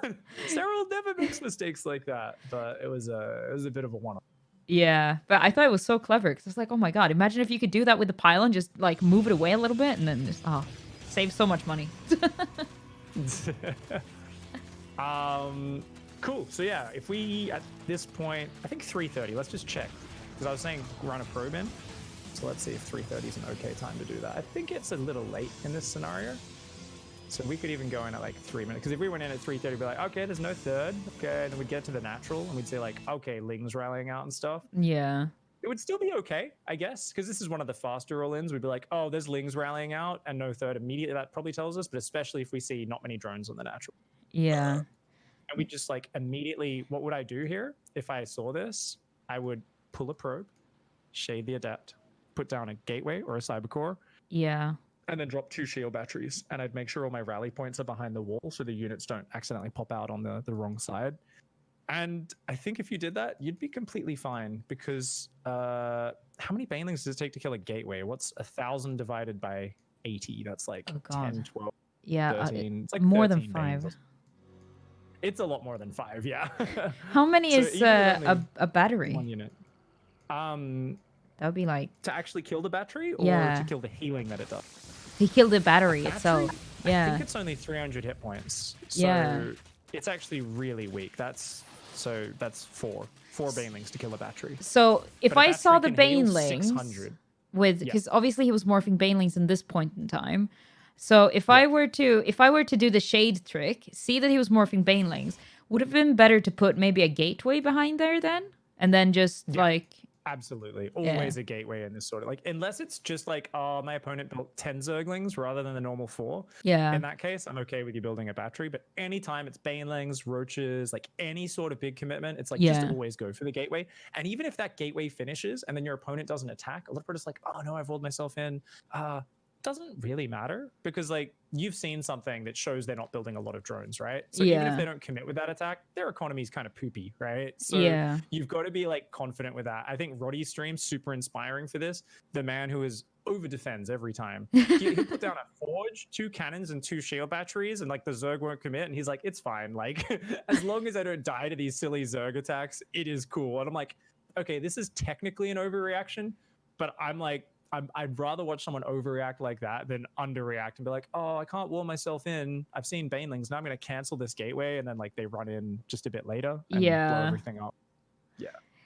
Cyril never makes mistakes like that. But it was a bit of a one-off. Yeah, but I thought it was so clever because it's like, oh my god, imagine if you could do that with the pylon, just like move it away a little bit and then just save so much money. Cool. So yeah, if we at this point, I think 3:30. Let's just check because I was saying run a probe in. So let's see if 3:30 is an okay time to do that. I think it's a little late in this scenario. So we could even go in at like 3 minutes. Because if we went in at 3:30, we'd be like, okay, there's no third. Okay, and then we'd get to the natural and we'd say like, okay, Ling's rallying out and stuff. Yeah. It would still be okay, I guess, because this is one of the faster roll-ins. We'd be like, oh, there's Ling's rallying out and no third immediately. That probably tells us, but especially if we see not many drones on the natural. Yeah. And we just like immediately, what would I do here? If I saw this, I would pull a probe, shade the adept, put down a gateway or a cyber core, Yeah. and then drop 2 shield batteries. And I'd make sure all my rally points are behind the wall so the units don't accidentally pop out on the wrong side. And I think if you did that, you'd be completely fine because how many banelings does it take to kill a gateway? What's 1,000 divided by 80? That's like Oh, God. 10, 12, Yeah. 13. It's like more than 13 5. banelings. It's a lot more than 5, yeah. How many So is even only a battery? 1 unit. That would be like, To actually kill the battery or Yeah. to kill the healing that it does? he killed the battery Battery? itself. I Yeah. think it's only 300 hit points. So Yeah. it's actually really weak. That's 4 banelings to kill a battery. So if But a I saw the battery can heal banelings 600. with, Yeah. because obviously he was morphing banelings in this point in time. So if I were to do the shade trick, see that he was morphing banelings, would it have been better to put maybe a gateway behind there then, and then just Yeah. like, Absolutely. Always a gateway in this sort of like, unless it's just like, oh, my opponent built 10 Zerglings rather than the normal 4. yeah, In that case, I'm okay with you building a battery. But anytime it's banelings, roaches, like any sort of big commitment, it's like just Yeah. always go for the gateway. And even if that gateway finishes and then your opponent doesn't attack, a lot of people are just like, oh no, I've rolled myself in. Doesn't really matter because like you've seen something that shows they're not building a lot of drones, right? So even Yeah. if they don't commit with that attack, their economy's kind of poopy, right? So yeah, you've got to be like confident with that. I think Roddy's stream super inspiring for this. The man who is over defends every time. He put down a forge, 2 cannons, and 2 shield batteries, and like the Zerg won't commit, and he's like, it's fine. Like as long as I don't die to these silly Zerg attacks, it is cool. And I'm like, okay, this is technically an overreaction, but I'm like, I'd rather watch someone overreact like that than underreact and be like, oh, I can't wall myself in. I've seen banelings. Now I'm going to cancel this gateway. And then like they run in just a bit later and blow Yeah. everything up.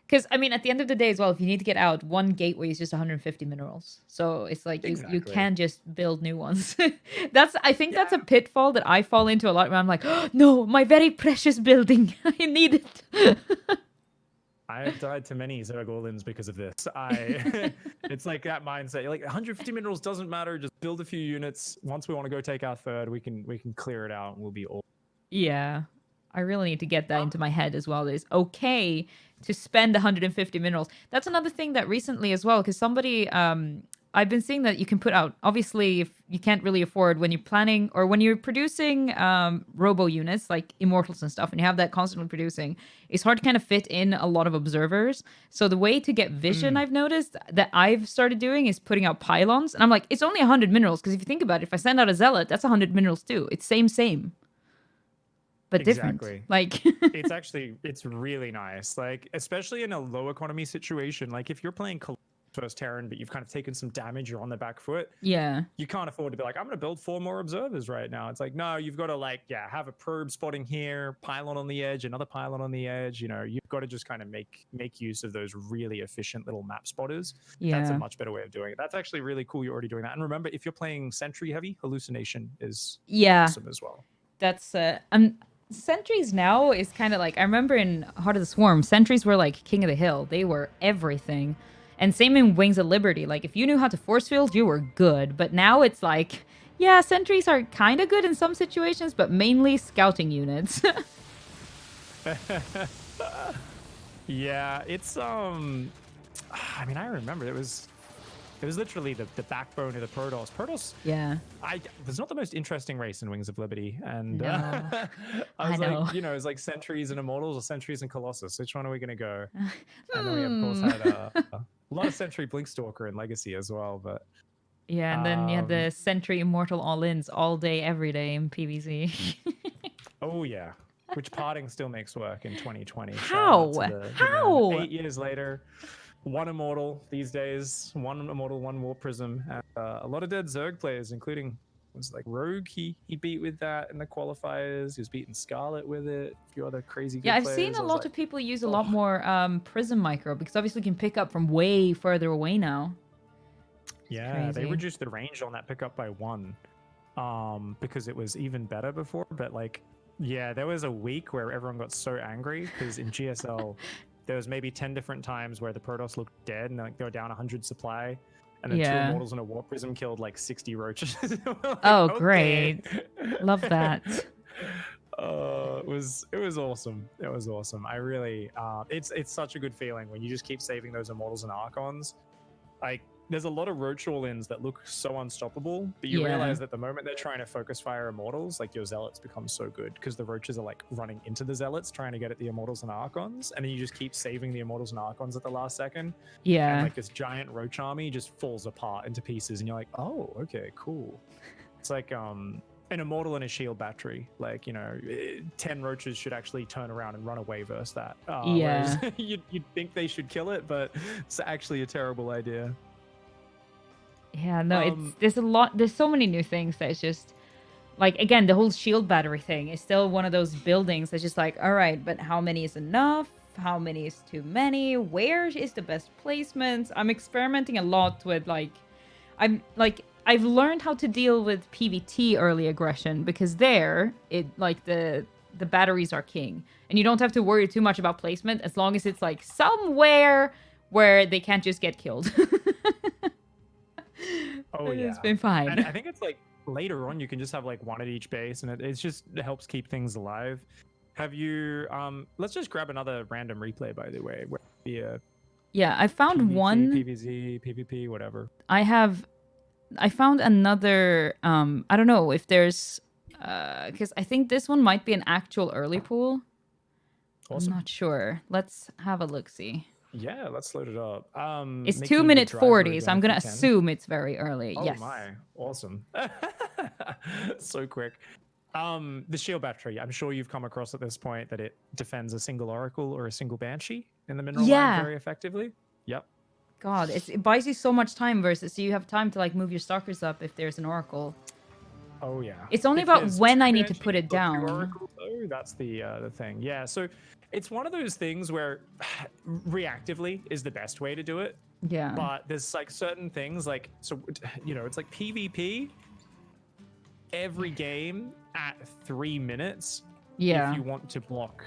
because I mean, at the end of the day as well, if you need to get out, one gateway is just 150 minerals. So it's like you Exactly. can't just build new ones. I think that's a pitfall that I fall into a lot where I'm like, oh, no, my very precious building, I need it. I have died to many Zerg all-ins because of this. It's like that mindset. You're like 150 minerals doesn't matter. Just build a few units. Once we want to go take our third, we can clear it out and we'll be all. Yeah. I really need to get that into my head as well. That it's okay to spend 150 minerals. That's another thing that recently as well, because somebody I've been seeing that you can put out, obviously, if you can't really afford when you're planning or when you're producing robo units like immortals and stuff, and you have that constantly producing, it's hard to kind of fit in a lot of observers. So the way to get vision, I've noticed that I've started doing is putting out pylons. And I'm like, it's only 100 minerals. Because if you think about it, if I send out a zealot, that's 100 minerals too. It's same. But different. Like it's really nice. Like, especially in a low economy situation, like if you're playing first Terran, but you've kind of taken some damage, you're on the back foot. Yeah. You can't afford to be like, I'm going to build 4 more observers right now. It's like, no, you've got to like, have a probe spotting here, pylon on the edge, another pylon on the edge. You know, you've got to just kind of make use of those really efficient little map spotters. Yeah. That's a much better way of doing it. That's actually really cool. You're already doing that. And remember, if you're playing sentry heavy, hallucination is awesome as well. That's sentries now is kind of like, I remember in Heart of the Swarm, sentries were like king of the hill. They were everything. And same in Wings of Liberty. Like, if you knew how to force field, you were good. But now it's like, yeah, sentries are kind of good in some situations, but mainly scouting units. Yeah, it's I mean, I remember it was literally the backbone of the Protoss. Protoss, yeah, was not the most interesting race in Wings of Liberty, and no. I was know. like, you know, it's like sentries and immortals or sentries and Colossus. Which one are we gonna go? And then we of course had a lot of sentry Blinkstalker in Legacy as well, but yeah, and then you had the sentry immortal all-ins all day, every day in PvZ. Oh yeah, which parting still makes work in 2020. How? How? 8 years later. 1 immortal these days, 1 immortal, 1 war prism, and a lot of dead Zerg players, including was like Rogue. He beat with that in the qualifiers. He was beating Scarlet with it. A few other crazy. Yeah, I've seen a lot of people use a lot more prism micro because obviously you can pick up from way further away now. Yeah, they reduced the range on that pickup by 1, because it was even better before. But like, yeah, there was a week where everyone got so angry because in GSL. There was maybe 10 different times where the Protoss looked dead and like they were down 100 supply, and then 2 immortals and a war prism killed like 60 roaches. Like, oh, great! Love that. It was awesome. It was awesome. I really, it's such a good feeling when you just keep saving those immortals and archons. Like, there's a lot of roach all-ins that look so unstoppable, but you realize that the moment they're trying to focus fire immortals, like your zealots become so good because the roaches are like running into the zealots trying to get at the immortals and archons, and then you just keep saving the immortals and archons at the last second. Yeah. And like this giant roach army just falls apart into pieces, and you're like, oh, okay, cool. It's like an immortal and a shield battery. Like, you know, 10 roaches should actually turn around and run away versus that. Yeah. You'd think they should kill it, but it's actually a terrible idea. Yeah, no, there's so many new things that it's just like, again, the whole shield battery thing is still one of those buildings that's just like, all right, but how many is enough? How many is too many? Where is the best placements? I'm experimenting a lot with I've learned how to deal with PvT early aggression because the batteries are king and you don't have to worry too much about placement as long as it's like somewhere where they can't just get killed. Oh yeah, it's been fine. And I think it's like later on you can just have like 1 at each base, and it helps keep things alive. Have you? Let's just grab another random replay, by the way. Yeah, I found PvP, one. PvZ, PvP, whatever. I found another. I don't know if there's, because I think this one might be an actual early pool. Awesome. I'm not sure. Let's have a look. See. Yeah, let's load it up. It's 2 minute 40, so I'm gonna assume it's very early. Oh yes. my, awesome. So quick. The shield battery, I'm sure you've come across at this point that it defends a single oracle or a single banshee in the mineral line very effectively. Yep. God, it buys you so much time versus so you have time to like move your stalkers up if there's an oracle. Oh yeah. It's only about when I need to put it down. Oracle, though, that's the thing. Yeah, so it's one of those things where reactively is the best way to do it. Yeah. But there's like certain things like, so, you know, it's like PvP every game at 3 minutes. Yeah. If you want to block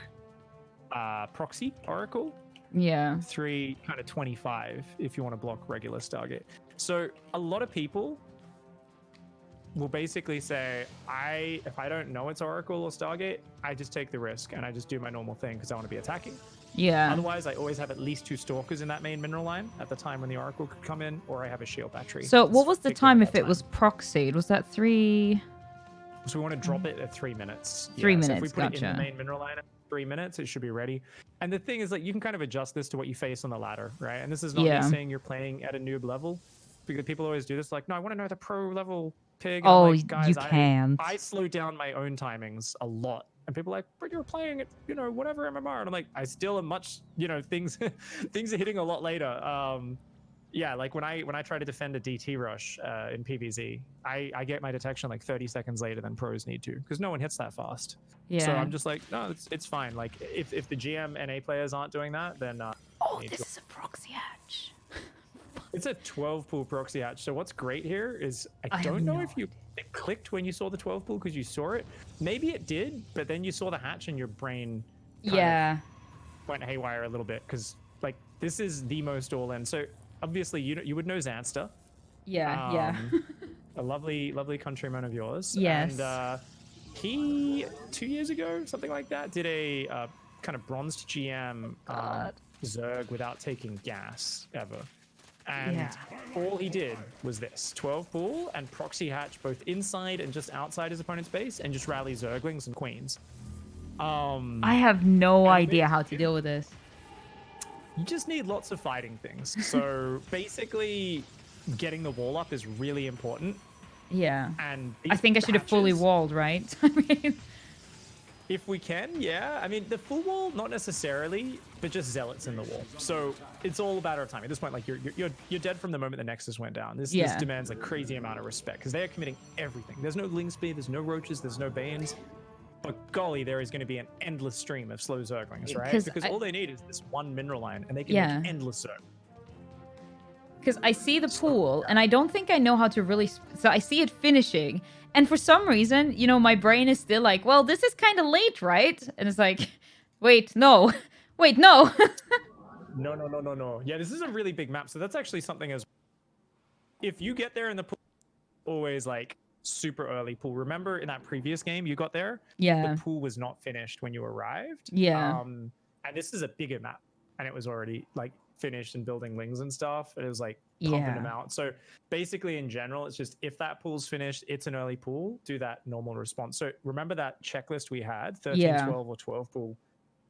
proxy oracle. Yeah. 3 kind of 25 if you want to block regular Stargate. So a lot of people will basically say, if I don't know it's Oracle or Stargate, I just take the risk and I just do my normal thing because I want to be attacking. Yeah. Otherwise, I always have at least 2 stalkers in that main mineral line at the time when the Oracle could come in, or I have a shield battery. So what was the time if it was proxied? Was that 3? So we want to drop it at 3 minutes. 3 So minutes, if we put it in the gotcha. main mineral line at 3 minutes, it should be ready. And the thing is, like, you can kind of adjust this to what you face on the ladder, right? And this is not me saying you're playing at a noob level, because people always do this, like, no, I want to know the pro level pig. And I'm like, guys, you can't. I slow down my own timings a lot. And people are like, but you're playing it, you know, whatever MMR. And I'm like, I still am much, you know, things things are hitting a lot later. Yeah, like when I try to defend a DT rush in PvZ, I get my detection like 30 seconds later than pros need to, because no one hits that fast. Yeah. So I'm just like, no, it's fine. Like if the GM NA players aren't doing that, then This is a proxy hatch. it's a 12 pool proxy hatch. So what's great here is I don't know if it clicked when you saw the 12 pool because you saw it. Maybe it did, but then you saw the hatch and your brain kind of went haywire a little bit, because like this is the most all in. So obviously you would know Zanster. Yeah. A lovely countryman of yours. Yes. And he 2 years ago, something like that, did a kind of bronzed GM Zerg without taking gas ever. And all he did was this 12 pool and proxy hatch both inside and just outside his opponent's base, and just rally Zerglings and Queens. I have no idea how to deal with this. You just need lots of fighting things. So basically, getting the wall up is really important. Yeah. And I think I should have fully walled, right? I mean, if we can, yeah. I mean, the full wall, not necessarily, but just zealots in the wall. So it's all about our time. At this point, like you're dead from the moment the Nexus went down. This demands a crazy amount of respect, because they are committing everything. There's no Ling Speed, there's no Roaches, there's no Banes. But golly, there is going to be an endless stream of slow Zerglings, right? Because all they need is this one mineral line, and they can make endless Zerg. Because I see the pool, and I don't think I know how to really... So I see it finishing, and for some reason, you know, my brain is still like, well, this is kind of late, right? And it's like, wait, no. Wait, no. No. Yeah, this is a really big map, so that's actually something as... If you get there in the pool, always, like, super early pool. Remember in that previous game you got there? Yeah. The pool was not finished when you arrived. Yeah. And this is a bigger map, and it was already, like, finished and building wings and stuff. It was like pumping them out. So basically in general, it's just if that pool's finished, it's an early pool, do that normal response. So remember that checklist we had, 13, 12 or 12 pool.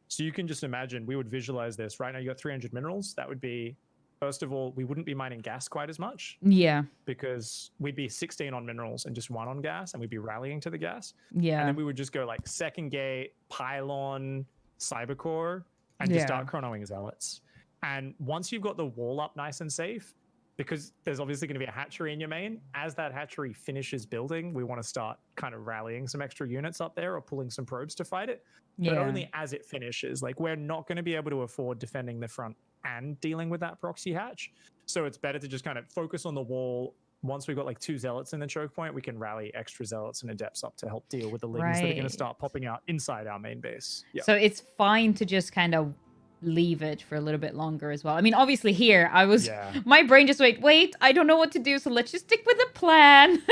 So you can just imagine, we would visualize this. Right now you got 300 minerals. That would be, first of all, we wouldn't be mining gas quite as much. Yeah. Because we'd be 16 on minerals and just 1 on gas, and we'd be rallying to the gas. Yeah. And then we would just go like second gate, pylon, cybercore, and just start chronoing zealots. And once you've got the wall up nice and safe, because there's obviously going to be a hatchery in your main, as that hatchery finishes building, we want to start kind of rallying some extra units up there or pulling some probes to fight it. But only as it finishes. Like, we're not going to be able to afford defending the front and dealing with that proxy hatch. So it's better to just kind of focus on the wall. Once we've got like 2 zealots in the choke point, we can rally extra zealots and adepts up to help deal with the lings that are going to start popping out inside our main base. So it's fine to just kind of leave it for a little bit longer as well. I mean, obviously here I was my brain just wait, I don't know what to do, so let's just stick with the plan.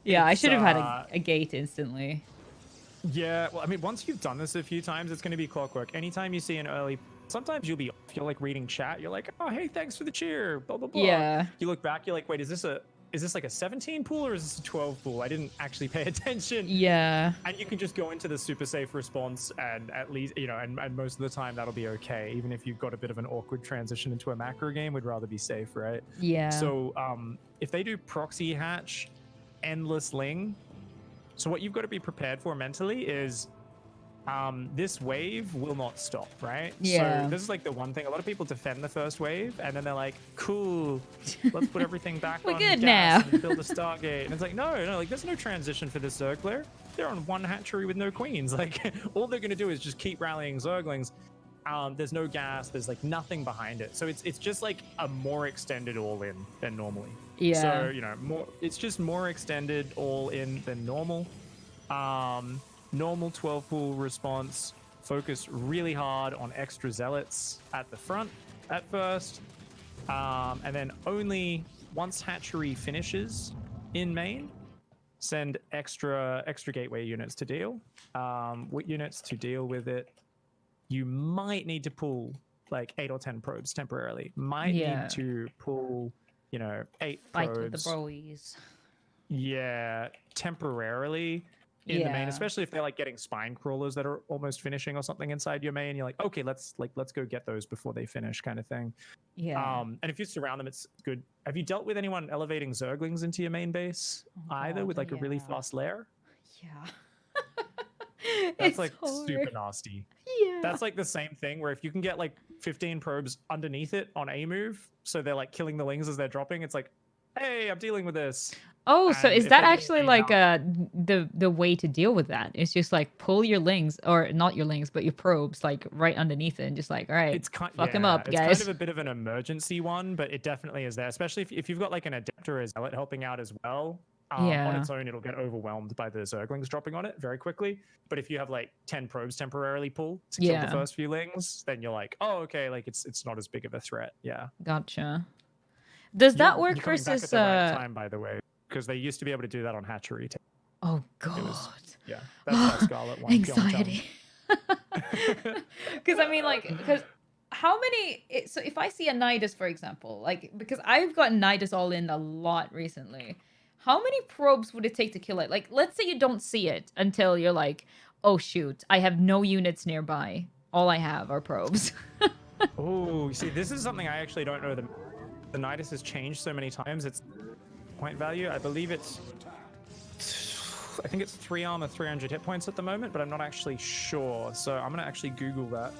I should have had a gate instantly. Yeah, well, I mean, once you've done this a few times, it's going to be clockwork. Anytime you see an early, sometimes you'll be off, you're like reading chat, you're like, oh hey, thanks for the cheer, blah blah blah. Yeah, you look back, you're like, wait, is this like a 17 pool or is this a 12 pool? I didn't actually pay attention. Yeah. And you can just go into the super safe response, and at least, you know, and most of the time that'll be okay. Even if you've got a bit of an awkward transition into a macro game, we'd rather be safe, right? Yeah. So if they do proxy hatch, endless ling, so what you've got to be prepared for mentally is this wave will not stop, right? Yeah. So this is like the one thing. A lot of people defend the first wave, and then they're like, cool, let's put everything back on good gas now. and build a Stargate. And it's like, no, like there's no transition for this Zerg player. They're on one hatchery with no queens. Like, all they're going to do is just keep rallying Zerglings. There's no gas. There's like nothing behind it. So it's just like a more extended all-in than normally. Yeah. So, you know, it's just more extended all-in than normal. Normal 12 pool response, focus really hard on extra zealots at the front at first, and then only once hatchery finishes, in main, send extra gateway units to deal. With units to deal with it, you might need to pull like 8 or 10 probes temporarily. Might need to pull, 8 Fight probes. with the broies. Yeah, temporarily in the main, especially if they're like getting spine crawlers that are almost finishing or something inside your main. You're like, okay, let's go get those before they finish, kind of thing. Yeah. And if you surround them, it's good. Have you dealt with anyone elevating zerglings into your main base either with like a really fast lair? Yeah. That's like super nasty. Yeah. That's like the same thing where if you can get like 15 probes underneath it on a move, so they're like killing the lings as they're dropping, it's like, hey, I'm dealing with this. Oh, And so is if that they're actually getting like out- the way to deal with that? It's just like pull your lings, or not your lings, but your probes like right underneath it, and just like, all right, It's kind, fuck him up, it's guys. kind of a bit of an emergency one, but it definitely is there, especially if you've got like an adept or a zealot helping out as well. On its own, it'll get overwhelmed by the zerglings dropping on it very quickly. But if you have like 10 probes temporarily pull to kill the first few lings, then you're like, oh, okay, like it's not as big of a threat. Yeah. Gotcha. Does that work you're coming back versus at the right time, by the way, because they used to be able to do that on hatchery. Oh god. Yeah, that's how Scarlet won. Anxiety. Because I mean, because how many? So if I see a Nidus, for example, like because I've gotten Nidus all in a lot recently. How many probes would it take to kill it? Like, let's say you don't see it until you're like, oh shoot, I have no units nearby. All I have are probes. Oh, see, this is something I actually don't know. The Nidus has changed so many times. Its point value, I believe I think it's 3 armor, 300 hit points at the moment, but I'm not actually sure. So I'm gonna actually Google that.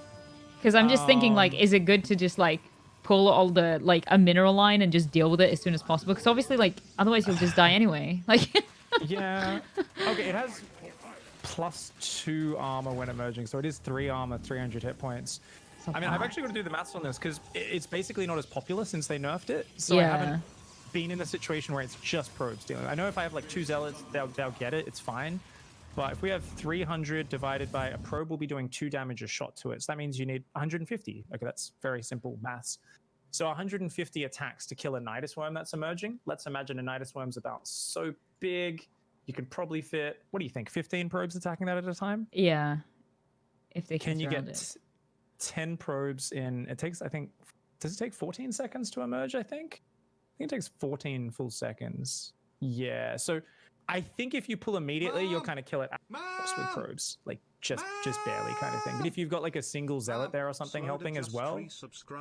Because I'm just thinking, like, is it good to just like pull all the like a mineral line and just deal with it as soon as possible? Because obviously, like, otherwise you'll just die anyway. Like. Yeah. Okay, it has +2 armor when emerging, so it is 3 armor, 300 hit points. I mean, I've actually got to do the maths on this because it's basically not as popular since they nerfed it. So I haven't been in the situation where it's just probes dealing. I know if I have like 2 zealots, they'll get it. It's fine. But if we have 300 divided by a probe, will be doing 2 damage a shot to it. So that means you need 150. Okay, that's very simple maths. So 150 attacks to kill a Nidus worm that's emerging. Let's imagine a Nidus worm's about so big. You could probably fit, what do you think, 15 probes attacking that at a time? Yeah. If they can you get 10 probes in, it takes, I think, does it take 14 seconds to emerge, I think it takes 14 full seconds. Yeah, so I think if you pull immediately, you'll kind of kill it with probes, like just barely kind of thing. But if you've got like a single zealot there or something helping as well,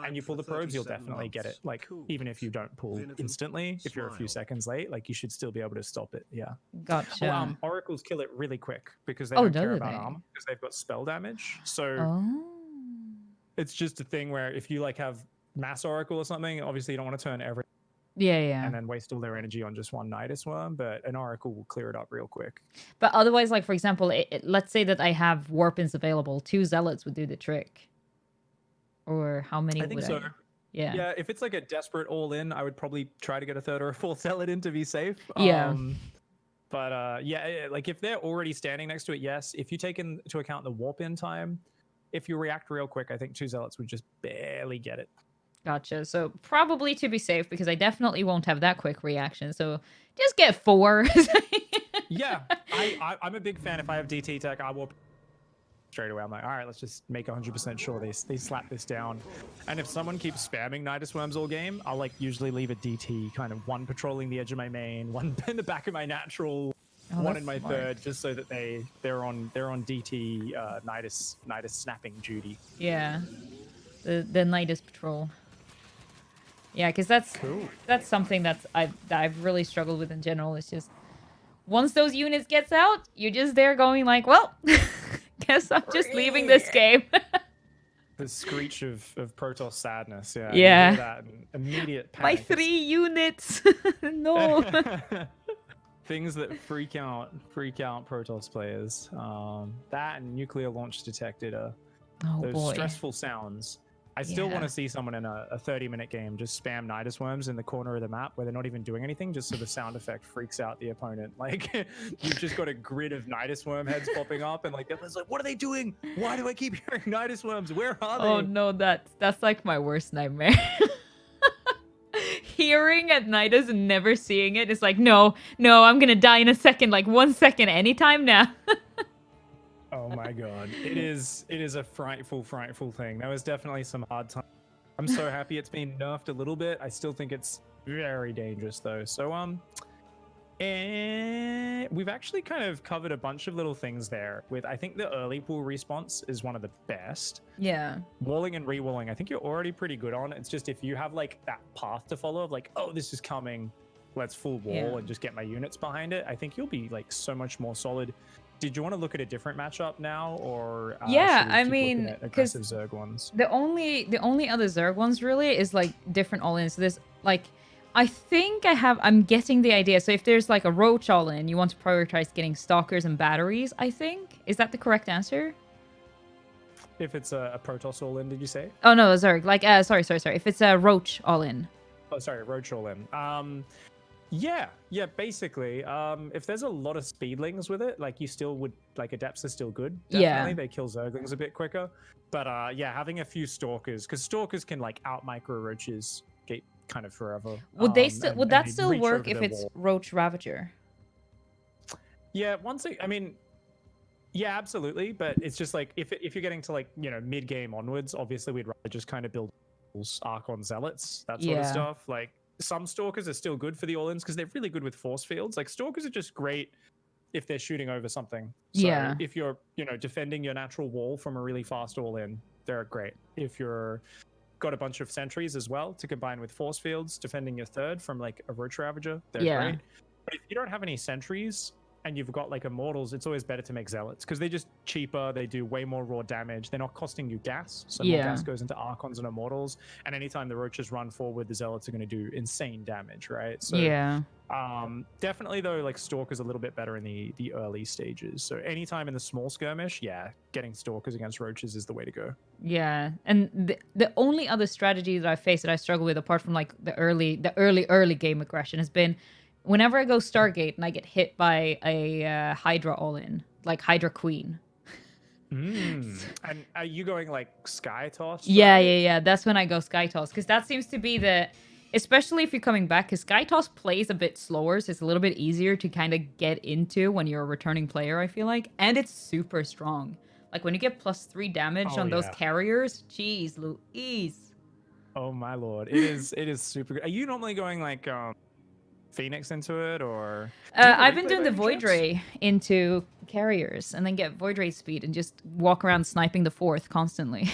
and you pull the probes, you'll definitely get it. Like even if you don't pull instantly, if you're a few seconds late, like you should still be able to stop it. Yeah. Gotcha. Oracles kill it really quick because they don't care about armor because they've got spell damage. So it's just a thing where if you like have mass oracle or something, obviously you don't want to turn every and then waste all their energy on just one Nidus worm, but an oracle will clear it up real quick. But otherwise, like for example, let's say that I have warpins available, 2 zealots would do the trick. Or how many I think would so. I? Yeah. Yeah, if it's like a desperate all-in, I would probably try to get a 3rd or a 4th zealot in to be safe. Yeah. But yeah, like if they're already standing next to it, yes. If you take into account the warp-in time, if you react real quick, I think 2 zealots would just barely get it. Gotcha. So probably to be safe, because I definitely won't have that quick reaction. So just get 4. Yeah, I'm a big fan. If I have DT tech, I will straight away. I'm like, all right, let's just make 100% sure they slap this down. And if someone keeps spamming Nidus worms all game, I'll like usually leave a DT, kind of one patrolling the edge of my main, one in the back of my natural, one in my third, just so that they're on DT Nidus snapping duty. Yeah, the Nidus patrol. Yeah, because that's something that I've really struggled with in general. It's just once those units gets out, you're just there going like, well, guess I'm just leaving this game. The screech of Protoss sadness. Yeah. Yeah. You hear that immediate panic. My 3 units. No. Things that freak out Protoss players. That and nuclear launch detected are those stressful sounds. I still want to see someone in a 30-minute game just spam Nidus worms in the corner of the map where they're not even doing anything, just so the sound effect freaks out the opponent. Like you've just got a grid of Nidus worm heads popping up, and like everyone's like, "What are they doing? Why do I keep hearing Nidus worms? Where are they?" Oh no, that's like my worst nightmare. hearing at night is never seeing it. It's like, no, I'm gonna die in a second, like 1 second, anytime now. Oh my god. It is a frightful thing. There was definitely some hard time. I'm so happy it's been nerfed a little bit. I still think it's very dangerous though. So and we've actually kind of covered a bunch of little things there with, I think the early pool response is one of the best. Yeah. Walling and re-walling, I think you're already pretty good on. It's just if you have like that path to follow of like, oh, this is coming, let's full wall and just get my units behind it, I think you'll be like so much more solid. Did you want to look at a different matchup now, or yeah, I mean, aggressive Zerg ones? The only other Zerg ones really is like different all-ins. So there's like, I think I'm getting the idea. So if there's like a Roach all-in, you want to prioritize getting Stalkers and Batteries, I think. Is that the correct answer? If it's a Protoss all-in, did you say? Oh no, Zerg. Like, sorry. If it's a Roach all-in. Oh, sorry, Roach all-in. Yeah, basically. If there's a lot of speedlings with it, like you still would, like Adepts are still good. Definitely, they kill Zerglings a bit quicker. But yeah, having a few Stalkers, because Stalkers can like out-micro Roaches kind of forever. Would that still work if it's Roach Ravager? Yeah, yeah, absolutely. But it's just like if you're getting to like, you know, mid-game onwards, obviously we'd rather just kind of build Archon Zealots, that sort of stuff. Like some Stalkers are still good for the all-ins because they're really good with force fields. Like Stalkers are just great if they're shooting over something. So if you're, you know, defending your natural wall from a really fast all-in, they're great. If you're got a bunch of sentries as well to combine with force fields, defending your third from like a Roach Ravager, they're great. But if you don't have any sentries and you've got like Immortals, it's always better to make Zealots because they're just cheaper, they do way more raw damage, they're not costing you gas, so more gas goes into Archons and Immortals, and anytime the Roaches run forward, the Zealots are going to do insane damage, right? So definitely though, like Stalker's a little bit better in the early stages, so anytime in the small skirmish, getting Stalkers against Roaches is the way to go. Yeah, and the only other strategy that I face that I struggle with, apart from like the early game aggression, has been whenever I go Stargate and I get hit by a Hydra all-in, like Hydra Queen. And are you going like Sky Toss? Yeah. That's when I go Sky Toss, because that seems to be especially if you're coming back, because Sky Toss plays a bit slower, so it's a little bit easier to kind of get into when you're a returning player, I feel like. And it's super strong. Like when you get +3 damage on those carriers, jeez Louise. Oh my lord. It is super good. Are you normally going like Phoenix into it, or I've been doing the Void Ray into carriers and then get Void Ray speed and just walk around sniping the 4th constantly.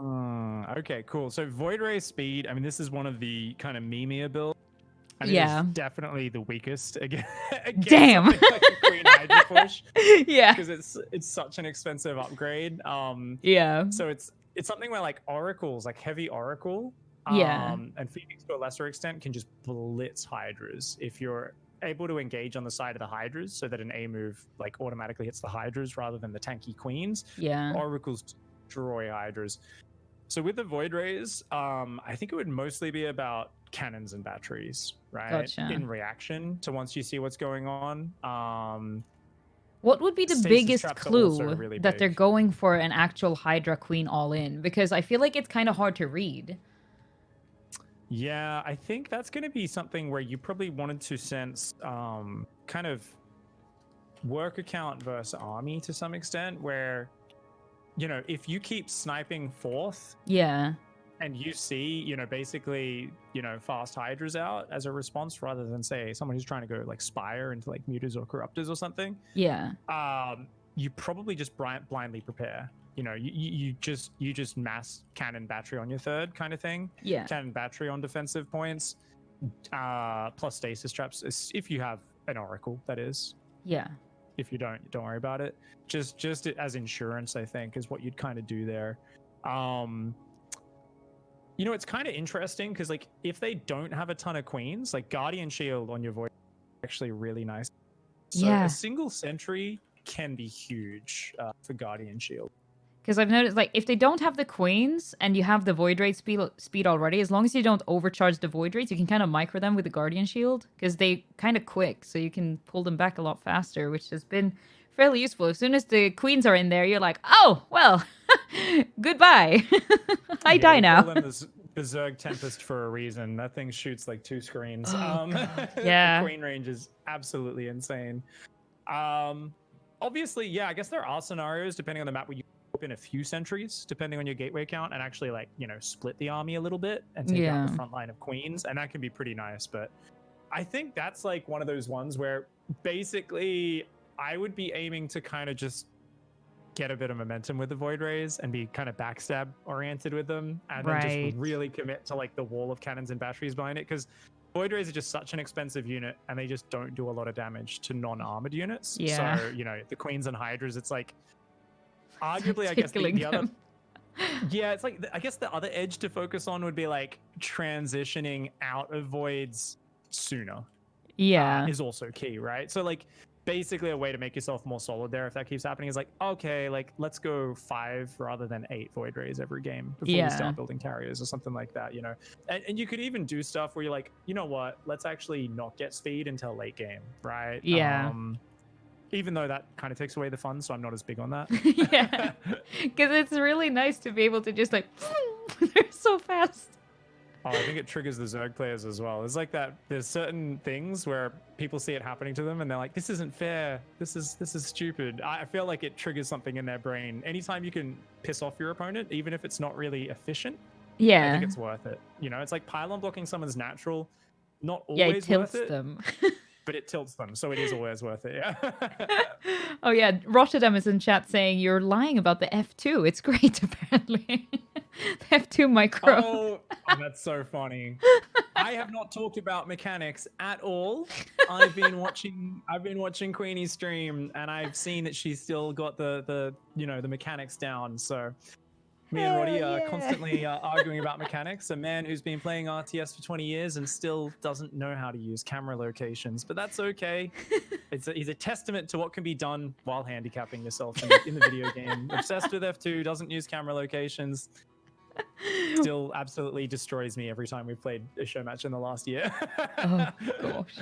Okay, cool. So Void Ray speed, I mean, this is one of the kind of memeier builds. I mean, it's definitely the weakest against Damn. Like a Queen Hydra push. Yeah, because it's such an expensive upgrade. So it's something where like oracles, like heavy oracle, and Phoenix to a lesser extent can just blitz Hydras if you're able to engage on the side of the Hydras, so that an A move like automatically hits the Hydras rather than the tanky Queens. Oracles destroy Hydras. So with the Void Rays, I think it would mostly be about cannons and batteries, right? Gotcha. In reaction to once you see what's going on. What would be the biggest clue really that they're going for an actual Hydra Queen all-in? Because I feel like it's kind of hard to read. Yeah, I think that's going to be something where you probably wanted to sense kind of work account versus army to some extent, where, you know, if you keep sniping 4th, and you see, you know, basically, you know, fast Hydras out as a response rather than say someone who's trying to go like Spire into like Mutas or Corruptors or something. You probably just blindly prepare. You know, you just mass cannon battery on your 3rd kind of thing. Cannon battery on defensive points, plus stasis traps if you have an oracle, that is. If you don't worry about it. Just as insurance, I think, is what you'd kind of do there. You know, it's kind of interesting because like if they don't have a ton of Queens, like Guardian Shield on your Void is actually really nice. So a single sentry can be huge for Guardian Shield. Because I've noticed, like, if they don't have the Queens and you have the Void Rate speed already, as long as you don't overcharge the Void Rates, you can kind of micro them with the Guardian Shield. Because they kind of quick, so you can pull them back a lot faster, which has been fairly useful. As soon as the Queens are in there, you're like, oh, well, Goodbye. I die we now. call them this Berserk Tempest for a reason. That thing shoots like 2 screens. Yeah. The Queen range is absolutely insane. Obviously, yeah, I guess there are scenarios depending on the map where you open a few sentries, depending on your gateway count, and actually like, you know, split the army a little bit and take out the front line of queens, and that can be pretty nice. But I think that's like one of those ones where basically I would be aiming to kind of just get a bit of momentum with the Void Rays and be kind of backstab oriented with them, and then just really commit to like the wall of cannons and batteries behind it, because Void Rays are just such an expensive unit and they just don't do a lot of damage to non-armored units. Yeah. So, you know, the Queens and Hydras, it's like arguably, I guess the other... Yeah, it's like, I guess the other edge to focus on would be like transitioning out of Voids sooner. Yeah. Is also key, right? So like basically a way to make yourself more solid there if that keeps happening is like, okay, like let's go 5 rather than 8 Void Rays every game before we start building carriers or something like that, you know. And you could even do stuff where you're like, you know what, let's actually not get speed until late game, right? Yeah. Even though that kind of takes away the fun, so I'm not as big on that. Yeah, because it's really nice to be able to just like they're so fast. Oh, I think it triggers the Zerg players as well. It's like that. There's certain things where people see it happening to them and they're like, "This isn't fair. This is stupid." I feel like it triggers something in their brain. Anytime you can piss off your opponent, even if it's not really efficient, I think it's worth it. You know, it's like pylon blocking someone's natural, not always it tilts worth it, them. but it tilts them, so it is always worth it. Yeah. Oh yeah, Rotterdam is in chat saying you're lying about the F2. It's great, apparently. The F2 micro. Oh, that's so funny. I have not talked about mechanics at all. I've been watching QueenE's stream, and I've seen that she's still got the you know, the mechanics down. So me and Roddy are constantly arguing about mechanics. A man who's been playing RTS for 20 years and still doesn't know how to use camera locations, but that's okay. He's a testament to what can be done while handicapping yourself in the video game. Obsessed with F2, doesn't use camera locations. Still absolutely destroys me every time we've played a show match in the last year. Oh gosh.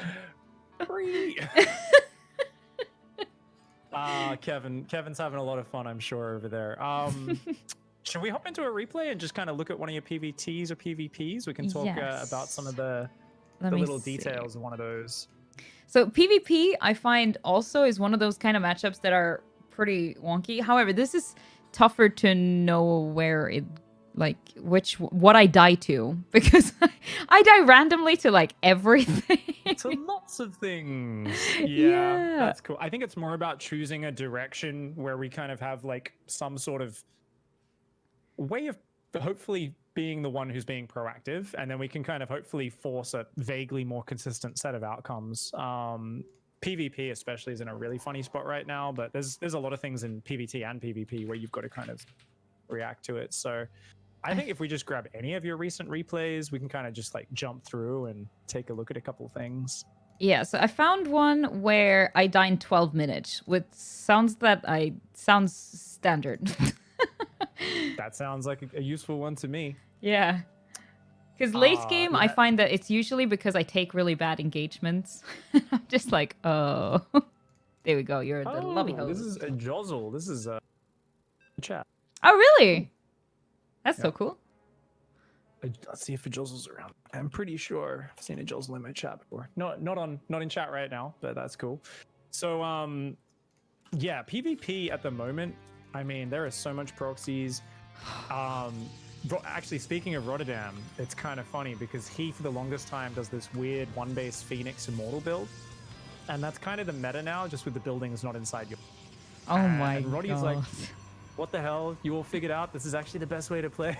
Kevin's having a lot of fun, I'm sure, over there. Should we hop into a replay and just kind of look at one of your PVTs or PvPs? We can talk about some of the little details of one of those. So PvP, I find also is one of those kind of matchups that are pretty wonky. However, this is tougher to know where it, like, what I die to, because I die randomly to like everything. To lots of things. Yeah, that's cool. I think it's more about choosing a direction where we kind of have like some sort of way of hopefully being the one who's being proactive, and then we can kind of hopefully force a vaguely more consistent set of outcomes. PvP especially is in a really funny spot right now, but there's a lot of things in PvT and PvP where you've got to kind of react to it. So I think if we just grab any of your recent replays, we can kind of just like jump through and take a look at a couple things. Yeah, so I found one where I die in 12 minutes, which sounds standard. That sounds like a useful one to me. Yeah. Because late game, I find that it's usually because I take really bad engagements. I'm just like, oh. There we go, you're the lovey host. This is a Jozzle. This is a chat. Oh, really? That's so cool. Let's see if a Jozzle's around. I'm pretty sure I've seen a Jozzle in my chat before. Not in chat right now, but that's cool. So, yeah, PvP at the moment, I mean, there is so much proxies. Actually, speaking of Rotterdam, it's kind of funny because he, for the longest time, does this weird one-base Phoenix Immortal build. And that's kind of the meta now, just with the buildings not inside your... Oh my god. Roddy's like, what the hell? You all figured out this is actually the best way to play?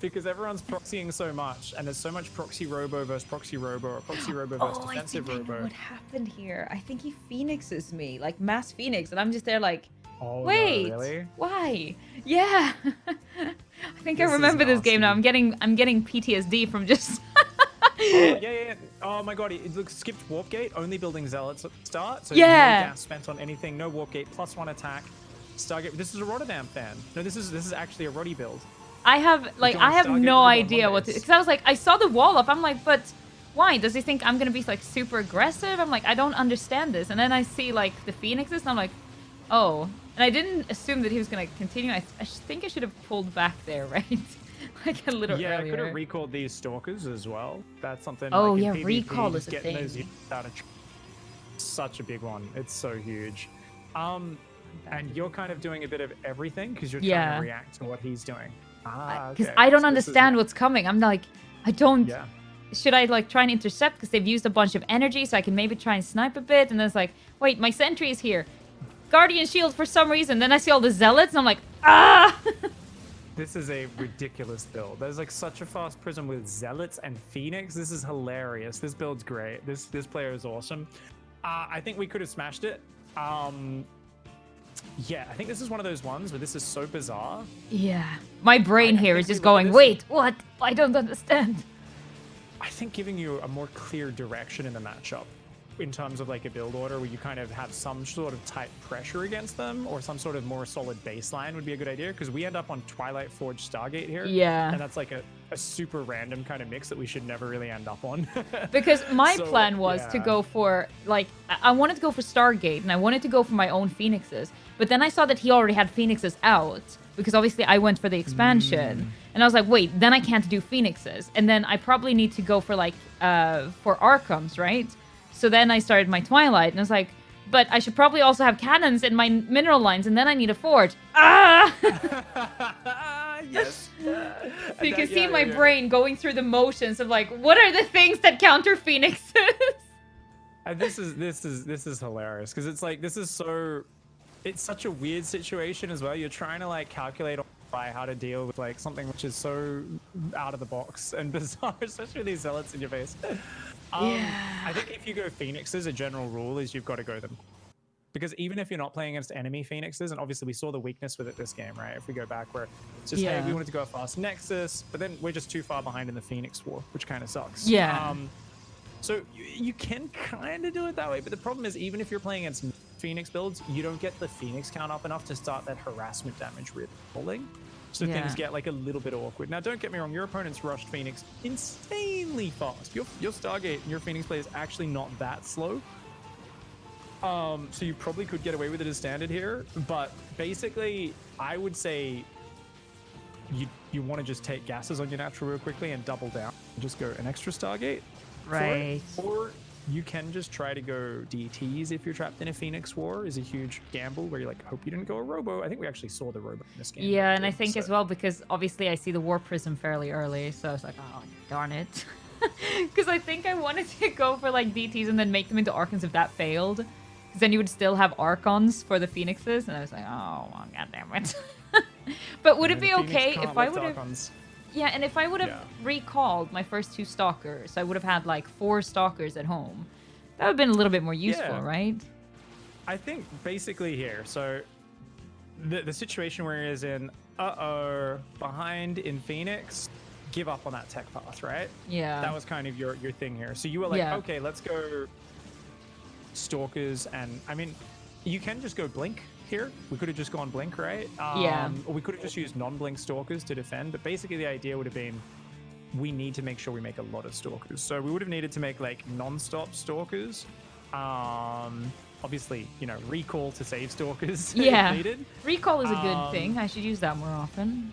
Because everyone's proxying so much, and there's so much proxy robo versus proxy robo, or proxy robo versus defensive robo. I know what happened here. I think he phoenixes me, like mass phoenix, and I'm just there like, oh, wait, no, really? Why? Yeah. I think I remember this game now. I'm getting PTSD from just... yeah. Oh my god, it looks skipped warp gate, only building zealots at the start. So no gas spent on anything, no warp gate, +1 attack. Stargate. This is a Rotterdam fan. No, this is actually a Roddy build. I have no idea what to, because I was like, I saw the wall up. I'm like, but why? Does he think I'm gonna be like super aggressive? I'm like, I don't understand this. And then I see like the phoenixes, and I'm like, Oh, and I didn't assume that he was going to continue. I think I should have pulled back there, right? Like a little Yeah, I could earlier. have recalled these stalkers as well. That's something. Oh, like in yeah, PvP, recall just is a getting those thing. units out of such a big one. It's so huge. And you're kind of doing a bit of everything because you're trying Yeah. to react to what he's doing. Because Okay. I don't So this is- understand what's coming. I'm like, I don't. Yeah. Should I like try and intercept because they've used a bunch of energy, so I can maybe try and snipe a bit? And then it's like, wait, my sentry is here. Guardian shield for some reason. Then I see all the zealots, and I'm like, ah! This is a ridiculous build. There's like such a fast prism with zealots and phoenix. This is hilarious. This build's great. This player is awesome. I think we could have smashed it. Yeah, I think this is one of those ones where this is so bizarre. Yeah. My brain I here think is we just look at going, this wait, what? I don't understand. I think giving you a more clear direction in the matchup in terms of like a build order where you kind of have some sort of tight pressure against them or some sort of more solid baseline would be a good idea because we end up on Twilight Forge Stargate here. Yeah. And that's like a super random kind of mix that we should never really end up on. Because my So, plan was to yeah. go for, like, I wanted to go for Stargate, and I wanted to go for my own Phoenixes. But then I saw that he already had Phoenixes out, because obviously I went for the expansion. And I was like, wait, then I can't do Phoenixes. And then I probably need to go for, like, for Archons, right? So then I started my Twilight, and I was like, but I should probably also have cannons in my mineral lines, and then I need a forge. Ah! Yes. So you can see my brain going through the motions of like, what are the things that counter Phoenixes? And this is hilarious because it's like it's such a weird situation as well. You're trying to like calculate by how to deal with like something which is so out of the box and bizarre, especially with these zealots in your face. I think if you go Phoenixes, a general rule is you've got to go them. Because even if you're not playing against enemy Phoenixes, and obviously we saw the weakness with it this game, right? If we go back where it's just, hey, we wanted to go a fast Nexus, but then we're just too far behind in the Phoenix War, which kind of sucks. Yeah. So you can kind of do it that way, but the problem is even if you're playing against Phoenix builds, you don't get the Phoenix count up enough to start that harassment damage really rolling. So things get like a little bit awkward. Now, don't get me wrong, your opponent's rushed Phoenix insanely fast. Your Stargate and your Phoenix play is actually not that slow. So you probably could get away with it as standard here, but basically, I would say you want to just take gases on your natural real quickly and double down. Just go an extra Stargate. Right. Or you can just try to go DTs if you're trapped in a Phoenix War. Is a huge gamble where you like hope you didn't go a Robo. I think we actually saw the Robo in this game. Yeah, and I think as well because obviously I see the War Prism fairly early, so I was like, oh darn it. Because I think I wanted to go for like DTs and then make them into Archons if that failed. Because then you would still have Archons for the Phoenixes, and I was like, oh, well, god damn it. But would it be okay if I would have... Yeah, and if I would have recalled my first 2 Stalkers, I would have had like 4 Stalkers at home. That would have been a little bit more useful, right? I think basically here, so the situation where he is in, behind in Phoenix, give up on that tech path, right? Yeah. That was kind of your thing here. So you were like, okay, let's go Stalkers, and I mean, you can just go Blink here. We could have just gone Blink, right? Or we could have just used non-Blink Stalkers to defend, but basically the idea would have been we need to make sure we make a lot of Stalkers. So we would have needed to make like non-stop Stalkers. Obviously, you know, recall to save Stalkers if needed. Recall is a good thing. I should use that more often.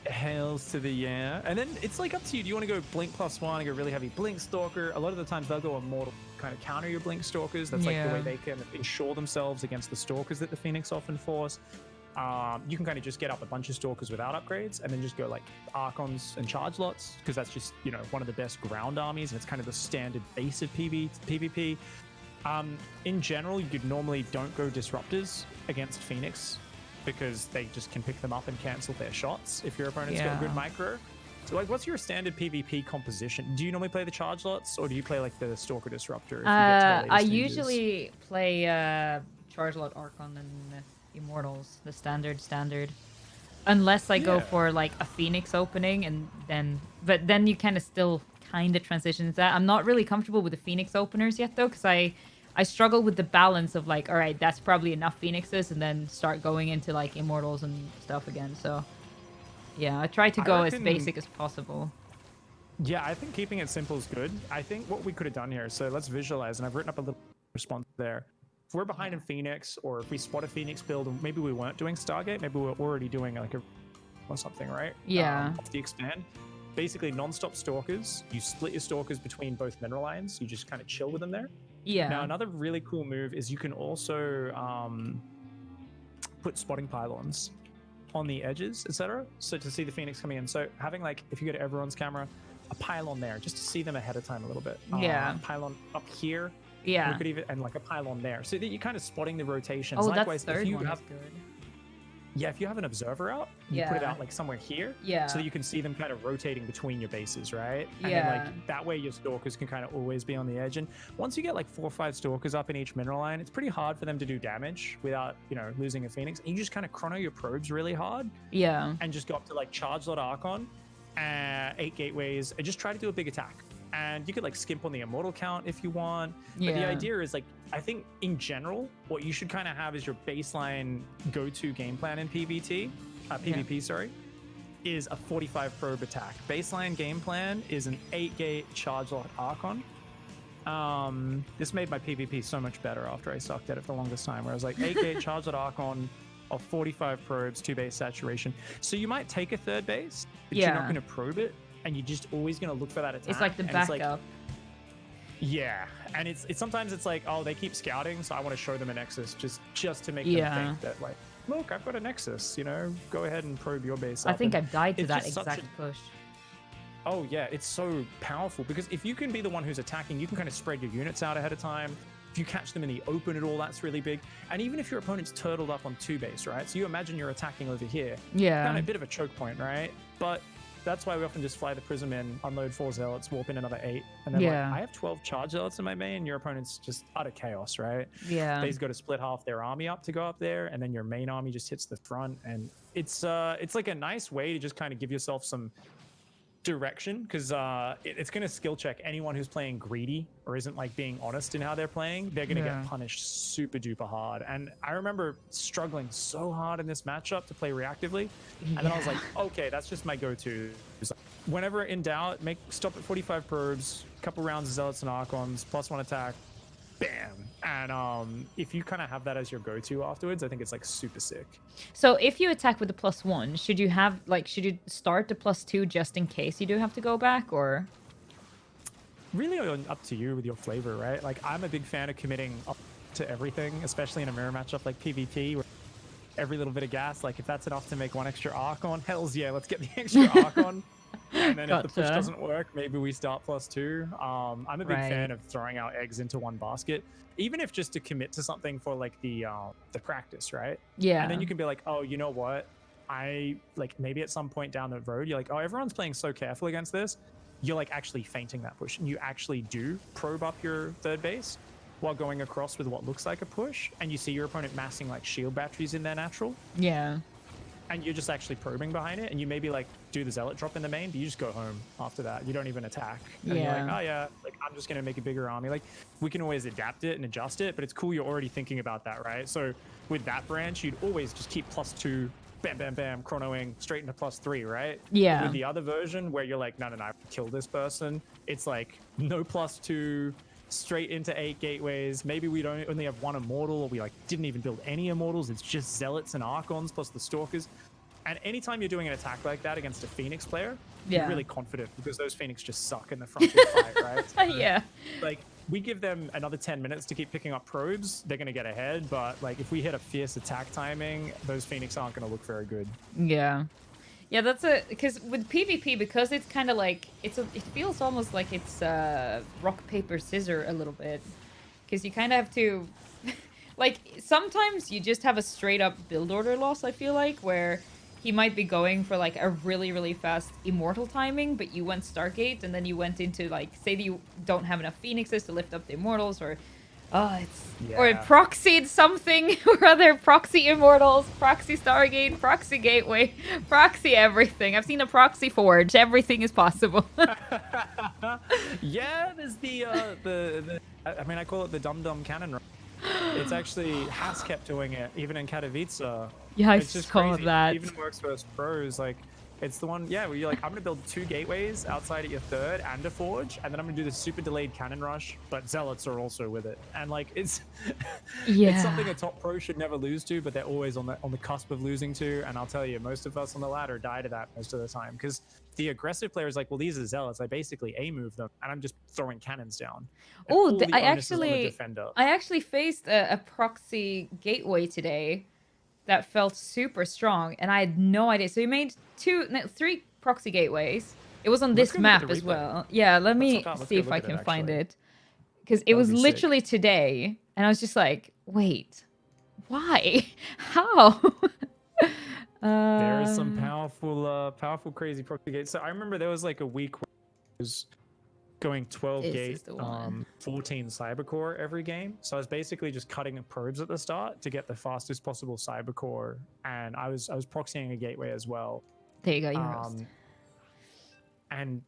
Hails to the and then it's like up to you. Do you want to go Blink +1 and go really heavy Blink Stalker? A lot of the times they'll go Immortal, kind of counter your Blink Stalkers. That's like the way they can ensure themselves against the Stalkers that the Phoenix often force. You can kind of just get up a bunch of Stalkers without upgrades and then just go like Archons and Charge Lots, because that's just, you know, one of the best ground armies and it's kind of the standard base of PvP. In general, you normally don't go Disruptors against Phoenix, because they just can pick them up and cancel their shots if your opponent's got good micro. So, like, what's your standard PvP composition? Do you normally play the Charge Lots, or do you play, like, the Stalker Disruptor? If you get to the later I stages? usually play Charge Lot Archon and Immortals, the standard. Unless I go for, like, a Phoenix opening, and then... But then you kind of still kind of transition into that. I'm not really comfortable with the Phoenix openers yet, though, because I struggle with the balance of like, all right, that's probably enough Phoenixes, and then start going into like Immortals and stuff again. So yeah, I try to go as basic as possible. Yeah, I think keeping it simple is good. I think what we could have done here, so let's visualize, and I've written up a little response there. if we're behind in Phoenix, or if we spot a Phoenix build and maybe we weren't doing Stargate, maybe we were already doing like a or something, right? Yeah. Off the expand. Basically, non-stop stalkers. You split your stalkers between both mineral lines. You just kind of chill with them there. Yeah. Now, another really cool move is you can also put spotting pylons on the edges, etc. So to see the Phoenix coming in. So having like, if you go to everyone's camera, a pylon there, just to see them ahead of time a little bit. Yeah. Pylon up here. Yeah. You could even, and like a pylon there, so that you're kind of spotting the rotations. Oh, Likewise, that third if you one have, is good. yeah, if you have an observer out, you put it out like somewhere here, Yeah. so that you can see them kind of rotating between your bases, right? And Yeah. then like that way your stalkers can kind of always be on the edge. And once you get like 4 or 5 stalkers up in each mineral line, it's pretty hard for them to do damage without, you know, losing a Phoenix. And you just kind of chrono your probes really hard. Yeah. And just go up to like charge lot Archon, 8 gateways, and just try to do a big attack. And you could like skimp on the immortal count if you want. But the Yeah. idea is like, I think in general, what you should kind of have is your baseline go-to game plan in PvP, sorry, is a 45 probe attack. Baseline game plan is an 8 gate charge lot Archon. This made my PvP so much better after I sucked at it for the longest time, where I was like 8 gate charge lot Archon of 45 probes, 2 base saturation. So you might take a third base, but you're not going to probe it. And you're just always going to look for that attack. It's like the backup. Yeah, and it's sometimes it's like, oh, they keep scouting, so I want to show them a nexus just to make them think that, like, look, I've got a nexus, you know, go ahead and probe your base. I think and I've died to it's that just exact push. Oh yeah, it's so powerful because if you can be the one who's attacking, you can kind of spread your units out ahead of time. If you catch them in the open at all, that's really big. And even if your opponent's turtled up on 2 base, right? So you imagine you're attacking over here. Yeah. Kind of a bit of a choke point, right? But that's why we often just fly the Prism in, unload 4 Zealots, warp in another 8, and then like, I have 12 charge Zealots in my main, your opponent's just utter chaos, right? Yeah. They've got to split half their army up to go up there, and then your main army just hits the front, and it's like a nice way to just kind of give yourself some direction, because it's going to skill check anyone who's playing greedy or isn't like being honest in how they're playing. They're going to get punished super duper hard. And I remember struggling so hard in this matchup to play reactively, and then I was like, okay, that's just my go-to. Whenever in doubt, stop at 45 probes, couple rounds of Zealots and Archons, +1 attack, bam. And if you kind of have that as your go-to afterwards, I think it's like super sick. So if you attack with the +1, should you start the +2 just in case you do have to go back, or? Really up to you with your flavor, right? Like, I'm a big fan of committing up to everything, especially in a mirror matchup like PvP, where every little bit of gas, like if that's enough to make 1 extra Archon, hells yeah, let's get the extra Archon. And then if the push doesn't work, maybe we start +2. I'm a big fan of throwing our eggs into one basket, even if just to commit to something for like the practice, right? Yeah. And then you can be like, oh, you know what? I like maybe at some point down the road, you're like, oh, everyone's playing so careful against this. You're like actually feinting that push, and you actually do probe up your third base while going across with what looks like a push, and you see your opponent massing like shield batteries in their natural. Yeah. And you're just actually probing behind it, and you maybe like do the Zealot drop in the main, but you just go home after that. You don't even attack. And you're like, oh yeah, like I'm just gonna make a bigger army. Like we can always adapt it and adjust it, but it's cool you're already thinking about that, right? So with that branch, you'd always just keep +2, bam, bam, bam, chronoing straight into +3, right? Yeah. But with the other version where you're like, no, kill this person, it's like no +2, straight into 8 gateways. Maybe we don't only have 1 immortal, or we like didn't even build any immortals. It's just Zealots and Archons plus the Stalkers. And anytime you're doing an attack like that against a Phoenix player, you're really confident, because those Phoenix just suck in the frontal fight, right? So, yeah. Like, we give them another 10 minutes to keep picking up probes, they're going to get ahead. But like, if we hit a fierce attack timing, those Phoenix aren't going to look very good. Yeah. Yeah, because with PvP, because it's kind of like, it feels almost like it's rock, paper, scissor a little bit. Because you kind of have to, like, sometimes you just have a straight up build order loss, I feel like, where he might be going for like a really, really fast immortal timing, but you went Stargate, and then you went into like, say that you don't have enough Phoenixes to lift up the immortals, or or it proxied something or other, proxy immortals, proxy Stargate, proxy gateway, proxy everything. I've seen a proxy forge. Everything is possible. Yeah, there's the I mean, I call it the dum-dum cannon run. It's actually, Haas kept doing it, even in Katowice. Yeah, it's just saw crazy. that. It even works versus pros. Like, It's the one, yeah, where you're like, I'm gonna build 2 gateways outside at your 3rd and a forge, and then I'm gonna do the super delayed cannon rush, but zealots are also with it. And like it's it's something a top pro should never lose to, but they're always on the cusp of losing to. And I'll tell you, most of us on the ladder die to that most of the time, because the aggressive player is like, well, these are zealots. I basically A move them, and I'm just throwing cannons down. Oh, I actually faced a proxy gateway today that felt super strong, and I had no idea. So he made 3 proxy gateways. It was on this map as well. Yeah, let me see if I can find it, because it was literally today, and I was just like, wait, why? How? There is some powerful, crazy proxy gates. So I remember there was like a week where it was going 12 gate, 14 cybercore every game. So I was basically just cutting the probes at the start to get the fastest possible cybercore, and I was proxying a gateway as well. There you go, you're host. And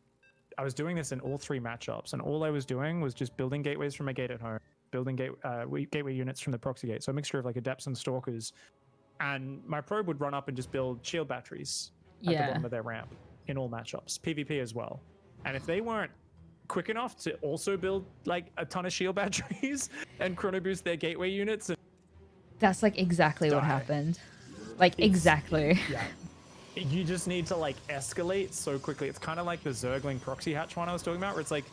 I was doing this in all 3 matchups, and all I was doing was just building gateways from my gate at home, building gateway units from the proxy gate. So a mixture of like adepts and stalkers. And my probe would run up and just build shield batteries at the bottom of their ramp in all matchups, PvP as well. And if they weren't quick enough to also build like a ton of shield batteries and chrono boost their gateway units, that's like exactly what happened. Like exactly. Yeah. You just need to like escalate so quickly. It's kind of like the Zergling proxy hatch one I was talking about, where it's like,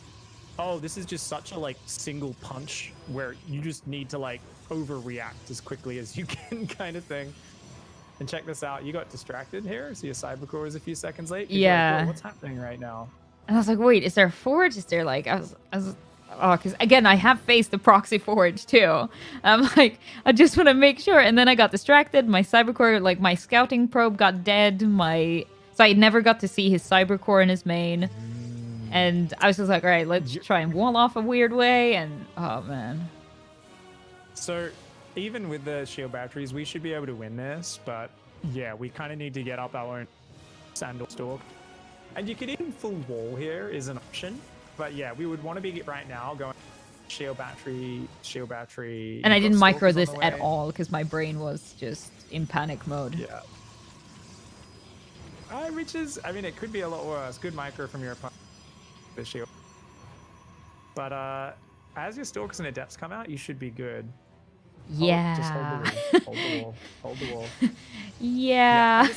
oh, this is just such a like single punch where you just need to like overreact as quickly as you can, kind of thing. And check this out, you got distracted here, so your cybercore is a few seconds late. Yeah. Like, what's happening right now? And I was like, wait, is there a forge? Is there like, because again, I have faced the proxy forge too. I'm like, I just want to make sure. And then I got distracted. My cybercore, like my scouting probe got dead. So I never got to see his cybercore in his main. And I was just like, all right, let's try and wall off a weird way. And oh man. So even with the shield batteries, we should be able to win this. But yeah, we kind of need to get up our own sandal stalk. And you could even full wall here is an option. But yeah, we would want to be right now going shield battery. And I didn't micro this at all because my brain was just in panic mode. Yeah. Which is, I mean, it could be a lot worse. Good micro from your opponent. The shield. But as your stalkers and adepts come out, you should be good. Yeah. Just hold the wall. Hold the wall. Yeah.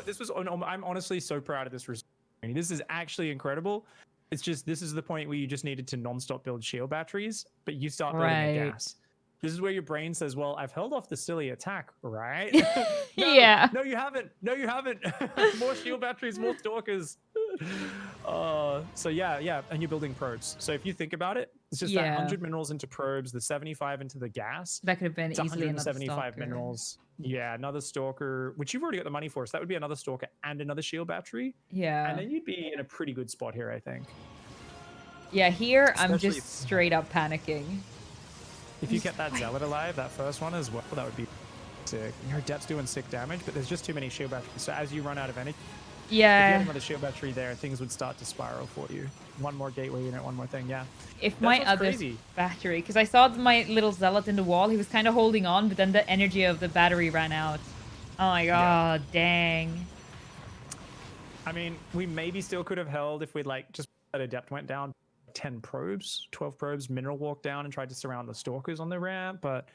This was. I'm honestly so proud of this. This is actually incredible. It's just, this is the point where you just needed to non-stop build shield batteries, but you start building a gas. This is where your brain says, well, I've held off the silly attack, right? Yeah. No, you haven't. No, you haven't. More shield batteries, more stalkers. So yeah. And you're building probes. So if you think about it, it's just that 100 minerals into probes, the 75 into the gas. That could have been easily another 175 minerals. Yeah, another stalker, which you've already got the money for. So that would be another stalker and another shield battery. Yeah. And then you'd be in a pretty good spot here, I think. Yeah, here I'm just straight up panicking. If you kept that zealot alive, that first one as well, that would be sick. Your adept's doing sick damage, but there's just too many shield batteries. So as you run out of energy, if you had another shield battery there, things would start to spiral for you. One more gateway unit, one more thing, yeah. If my other battery, because I saw my little zealot in the wall, he was kind of holding on, but then the energy of the battery ran out. Oh my god, dang. I mean, we maybe still could have held if we'd like just that adept went down 10 probes, 12 probes, mineral walk down and tried to surround the stalkers on the ramp, but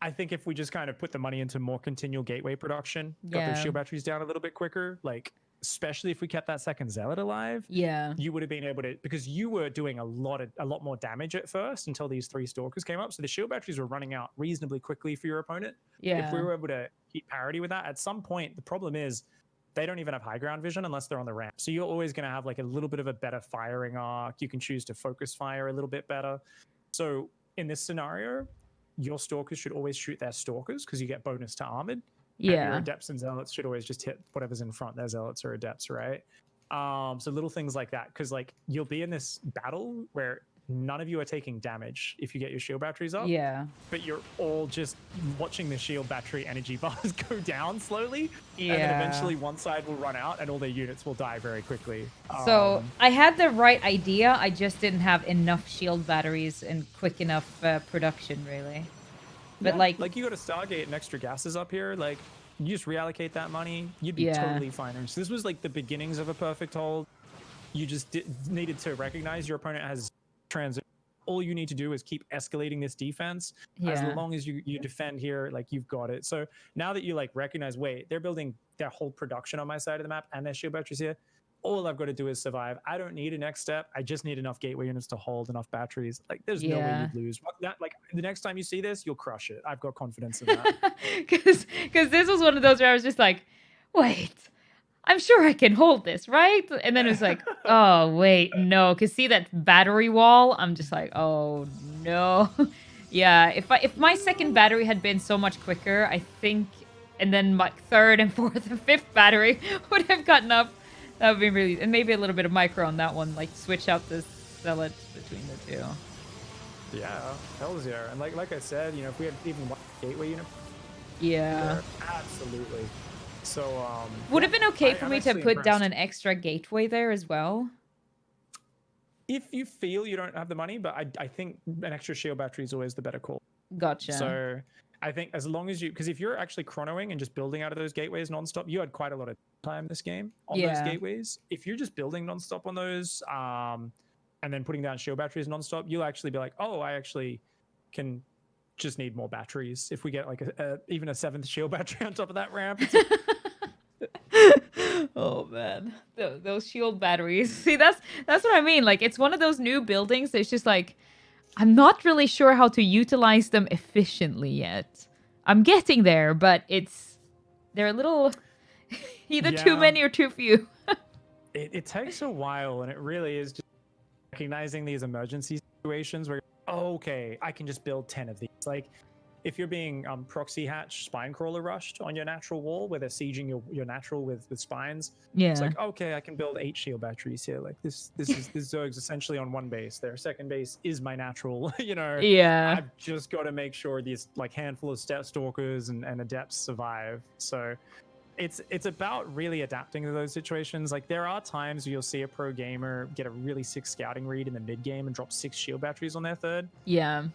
I think if we just kind of put the money into more continual gateway production, got those shield batteries down a little bit quicker, like especially if we kept that second zealot alive, you would have been able to, because you were doing a lot more damage at first until these 3 stalkers came up. So the shield batteries were running out reasonably quickly for your opponent. If we were able to keep parity with that, at some point, the problem is they don't even have high ground vision unless they're on the ramp. So you're always going to have like a little bit of a better firing arc. You can choose to focus fire a little bit better. So in this scenario, your stalkers should always shoot their stalkers because you get bonus to armored. And your adepts and zealots should always just hit whatever's in front, their zealots or adepts, right? So little things like that, because like you'll be in this battle where none of you are taking damage if you get your shield batteries up. But you're all just watching the shield battery energy bars go down slowly. And then eventually one side will run out and all their units will die very quickly. So I had the right idea. I just didn't have enough shield batteries and quick enough production, really. But like you got a Stargate and extra gases up here. Like you just reallocate that money, you'd be Yeah. totally fine. So this was like the beginnings of a perfect hold. You just needed to recognize your opponent has transit. All you need to do is keep escalating this defense. As Yeah. long as you defend here, like you've got it. So now that you like recognize, wait, they're building their whole production on my side of the map and their shield batteries here. All I've got to do is survive. I don't need a next step. I just need enough gateway units to hold enough batteries. Like there's no way Yeah. you'd lose. That, like the next time you see this, you'll crush it. I've got confidence in that. Because this was one of those where I was just like, wait, I'm sure I can hold this, right? And then it was like, oh, wait, no. Because see that battery wall? I'm just like, oh, no. Yeah, if my second battery had been so much quicker, I think, and then my third and fourth and fifth battery would have gotten up. That would be really, and maybe a little bit of micro on that one, like switch out the zealot between the two. Yeah, hell's yeah. And like I said, you know, if we had even one gateway unit, Yeah. absolutely. So Would it have been okay I'm for me to actually put down impressed. an extra gateway there as well? If you feel you don't have the money, but I think an extra shield battery is always the better call. Gotcha. So I think as long as you, because if you're actually chronoing and just building out of those gateways nonstop, you had quite a lot of time this game on those gateways. If you're just building nonstop on those, and then putting down shield batteries nonstop, you'll actually be like, oh, I actually can just need more batteries. If we get like even a 7th shield battery on top of that ramp, Oh man, those shield batteries. See, that's what I mean. Like, it's one of those new buildings. It's just like, I'm not really sure how to utilize them efficiently yet. I'm getting there, but they're a little either too many or too few. it takes a while, and it really is just recognizing these emergency situations where, oh, okay, I can just build 10 of these. Like, if you're being proxy hatch spine crawler rushed on your natural wall where they're sieging your natural with spines, it's like, okay, I can build 8 shield batteries here. Like this Zerg's essentially on one base. Their second base is my natural, you know. Yeah. I've just got to make sure these like handful of step stalkers and adepts survive. So it's about really adapting to those situations. Like there are times where you'll see a pro gamer get a really sick scouting read in the mid game and drop 6 shield batteries on their third. Yeah.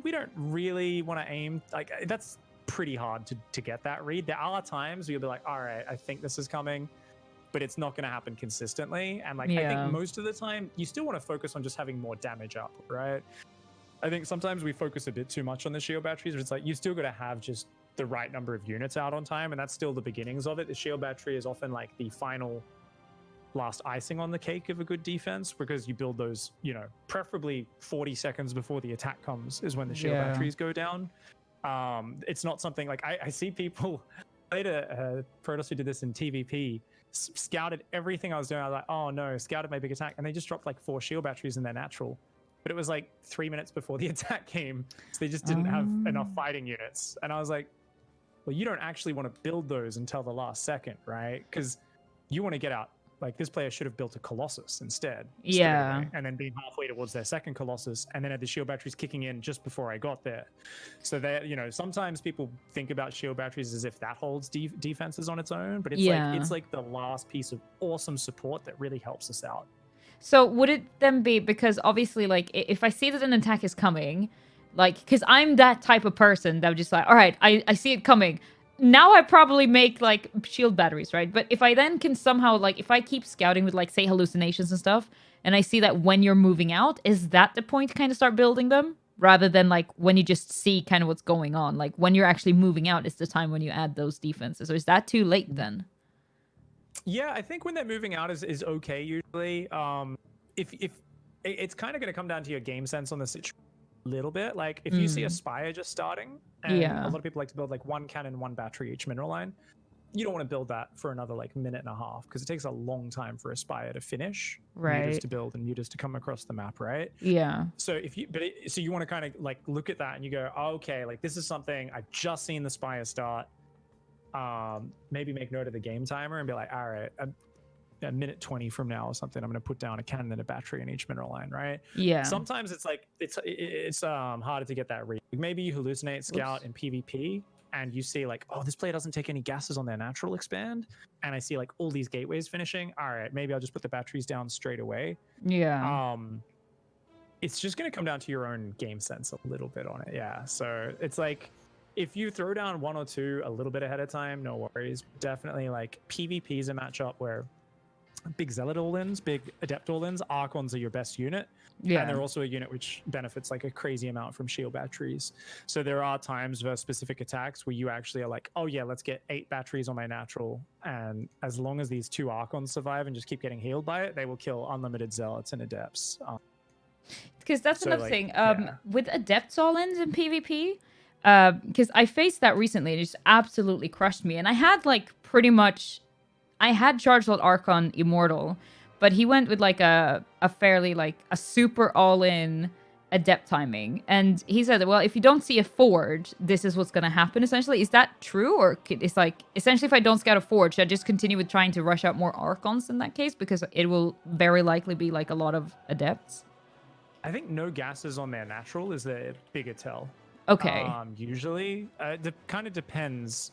We don't really want to aim, like that's pretty hard to get that read. There are times where you'll be like, all right, I think this is coming, but it's not going to happen consistently. And like I think most of the time you still want to focus on just having more damage up, right? I think sometimes we focus a bit too much on the shield batteries, but it's like you still got to have just the right number of units out on time, and that's still the beginnings of it. The shield battery is often like the final last icing on the cake of a good defense, because you build those, you know, preferably 40 seconds before the attack comes is when the shield batteries go down. It's not something like I see people later, Protoss who did this in TVP, scouted everything I was doing. I was like, oh no, scouted my big attack, and they just dropped like 4 shield batteries in their natural. But it was like 3 minutes before the attack came, so they just didn't have enough fighting units. And I was like, well, you don't actually want to build those until the last second, right? Because you want to get out. Like this player should have built a Colossus instead. Yeah. And then been halfway towards their second Colossus, and then had the shield batteries kicking in just before I got there. So that, you know, sometimes people think about shield batteries as if that holds defenses on its own, but it's like the last piece of awesome support that really helps us out. So would it then be, because obviously, like, if I see that an attack is coming, like, because I'm that type of person that would just like, all right, I see it coming. Now I probably make, like, shield batteries, right? But if I then can somehow, like, if I keep scouting with, like, say, hallucinations and stuff, and I see that when you're moving out, is that the point to kind of start building them? Rather than, like, when you just see kind of what's going on? Like, when you're actually moving out is the time when you add those defenses. Or is that too late then? Yeah, I think when they're moving out is okay usually. If it's kind of going to come down to your game sense on the situation a little bit. Like if you see a spire just starting, and a lot of people like to build like 1 cannon, 1 battery each mineral line, you don't want to build that for another like minute and a half, because it takes a long time for a spire to finish, mutas to build and mutas to come across the map, right? Yeah. So so you want to kind of like look at that and you go, oh, okay, like this is something I've just seen the spire start. Maybe make note of the game timer and be like, all right, a minute 20 from now or something, I'm going to put down a cannon and a battery in each mineral line, right? Yeah. Sometimes it's like it's harder to get that read. Maybe you hallucinate scout in PvP and you see like, oh, this player doesn't take any gases on their natural expand, and I see like all these gateways finishing. All right, maybe I'll just put the batteries down straight away. Yeah. It's just going to come down to your own game sense a little bit on it. Yeah. So it's like, if you throw down 1 or 2 a little bit ahead of time, no worries. Definitely like PvP is a matchup where big Zealot all-ins, big Adept all-ins, Archons are your best unit. Yeah. And they're also a unit which benefits like a crazy amount from shield batteries. So there are times for specific attacks where you actually are like, oh yeah, let's get 8 batteries on my natural. And as long as these 2 Archons survive and just keep getting healed by it, they will kill unlimited Zealots and Adepts. Because that's So, another like, thing. yeah. With Adepts all-ins in PvP, because I faced that recently and it just absolutely crushed me. And I had like pretty much... I had Chargelot Archon Immortal, but he went with like a fairly like a super all-in Adept timing. And he said, well, if you don't see a Forge, this is what's going to happen essentially. Is that true? Or it's like, essentially if I don't scout a Forge, should I just continue with trying to rush out more Archons in that case? Because it will very likely be like a lot of Adepts. I think no gases on their natural is the bigger tell. Okay. Usually, it kind of depends.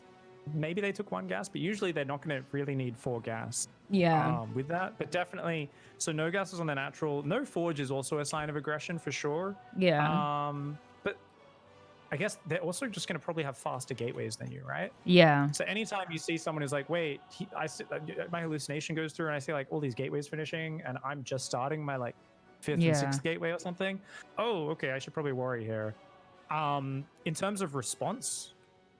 Maybe they took 1 gas, but usually they're not going to really need 4 gas. Yeah. With that, but definitely, so no gases on the natural. No Forge is also a sign of aggression for sure. Yeah. But I guess they're also just going to probably have faster gateways than you, right? Yeah. So anytime you see someone who's like, wait, my hallucination goes through and I see like all these gateways finishing and I'm just starting my like 5th and 6th gateway or something. Oh, okay, I should probably worry here. In terms of response,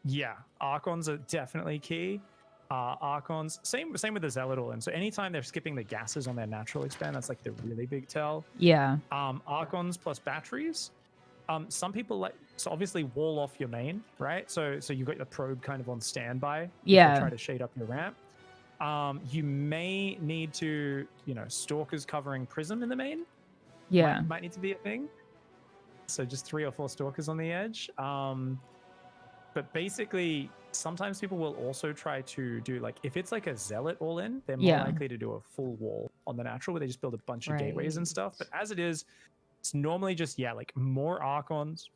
yeah, Archons are definitely key. Archons, same with the Zealot all-in. So anytime they're skipping the gases on their natural expand, that's like the really big tell. Yeah. Archons plus batteries. Some people like, so obviously wall off your main, right? So you've got the probe kind of on standby. Yeah. Try to shade up your ramp. You may need to, Stalkers covering Prism in the main. Yeah. Might need to be a thing. So just 3 or 4 Stalkers on the edge. But basically, sometimes people will also try to do like, if it's like a Zealot all-in, they're more likely to do a full wall on the natural where they just build a bunch of gateways and stuff. But as it is, it's normally just, like more Archons.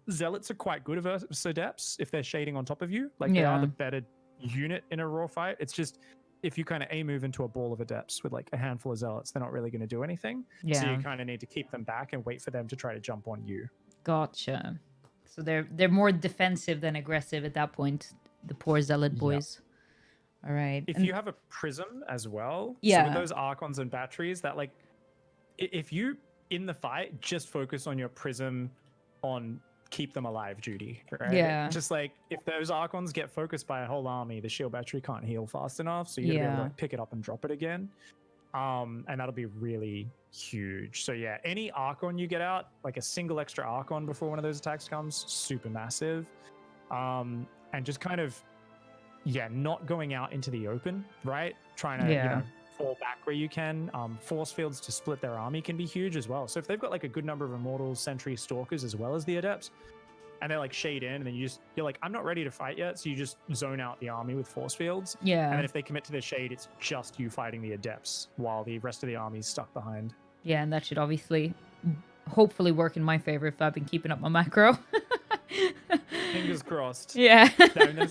Zealots are quite good versus Adepts if they're shading on top of you. Like they are the better unit in a raw fight. It's just, if you kind of move into a ball of Adepts with like a handful of Zealots, they're not really going to do anything. Yeah. So you kind of need to keep them back and wait for them to try to jump on you. Gotcha. So they're more defensive than aggressive at that point, the poor Zealot boys. Yep. All right. If you have a Prism as well, yeah. So with those Archons and batteries, that like, if you in the fight just focus on your Prism on keep them alive duty, right? Yeah. Just like if those Archons get focused by a whole army, the shield battery can't heal fast enough, so you're gonna be able to like, pick it up and drop it again. And that'll be really huge. So yeah, any Archon you get out, like a single extra Archon before one of those attacks comes, super massive. And just kind of, not going out into the open, right? Trying to, fall back where you can. Force fields to split their army can be huge as well. So if they've got like a good number of Immortals, Sentries, Stalkers, as well as the Adepts, and they like shade in, and then you're like, I'm not ready to fight yet, so you just zone out the army with force fields. Yeah. And then if they commit to the shade, it's just you fighting the Adepts while the rest of the army's stuck behind. Yeah, and that should obviously, hopefully work in my favor if I've been keeping up my macro. Fingers crossed. Yeah.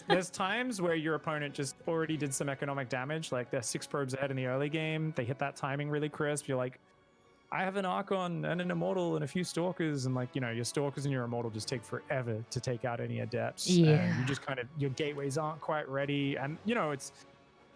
There's times where your opponent just already did some economic damage, like they're 6 probes ahead in the early game. They hit that timing really crisp. You're like, I have an Archon and an Immortal and a few Stalkers, and like, your Stalkers and your Immortal just take forever to take out any Adepts. Yeah. And you just kind of, your gateways aren't quite ready. And, it's,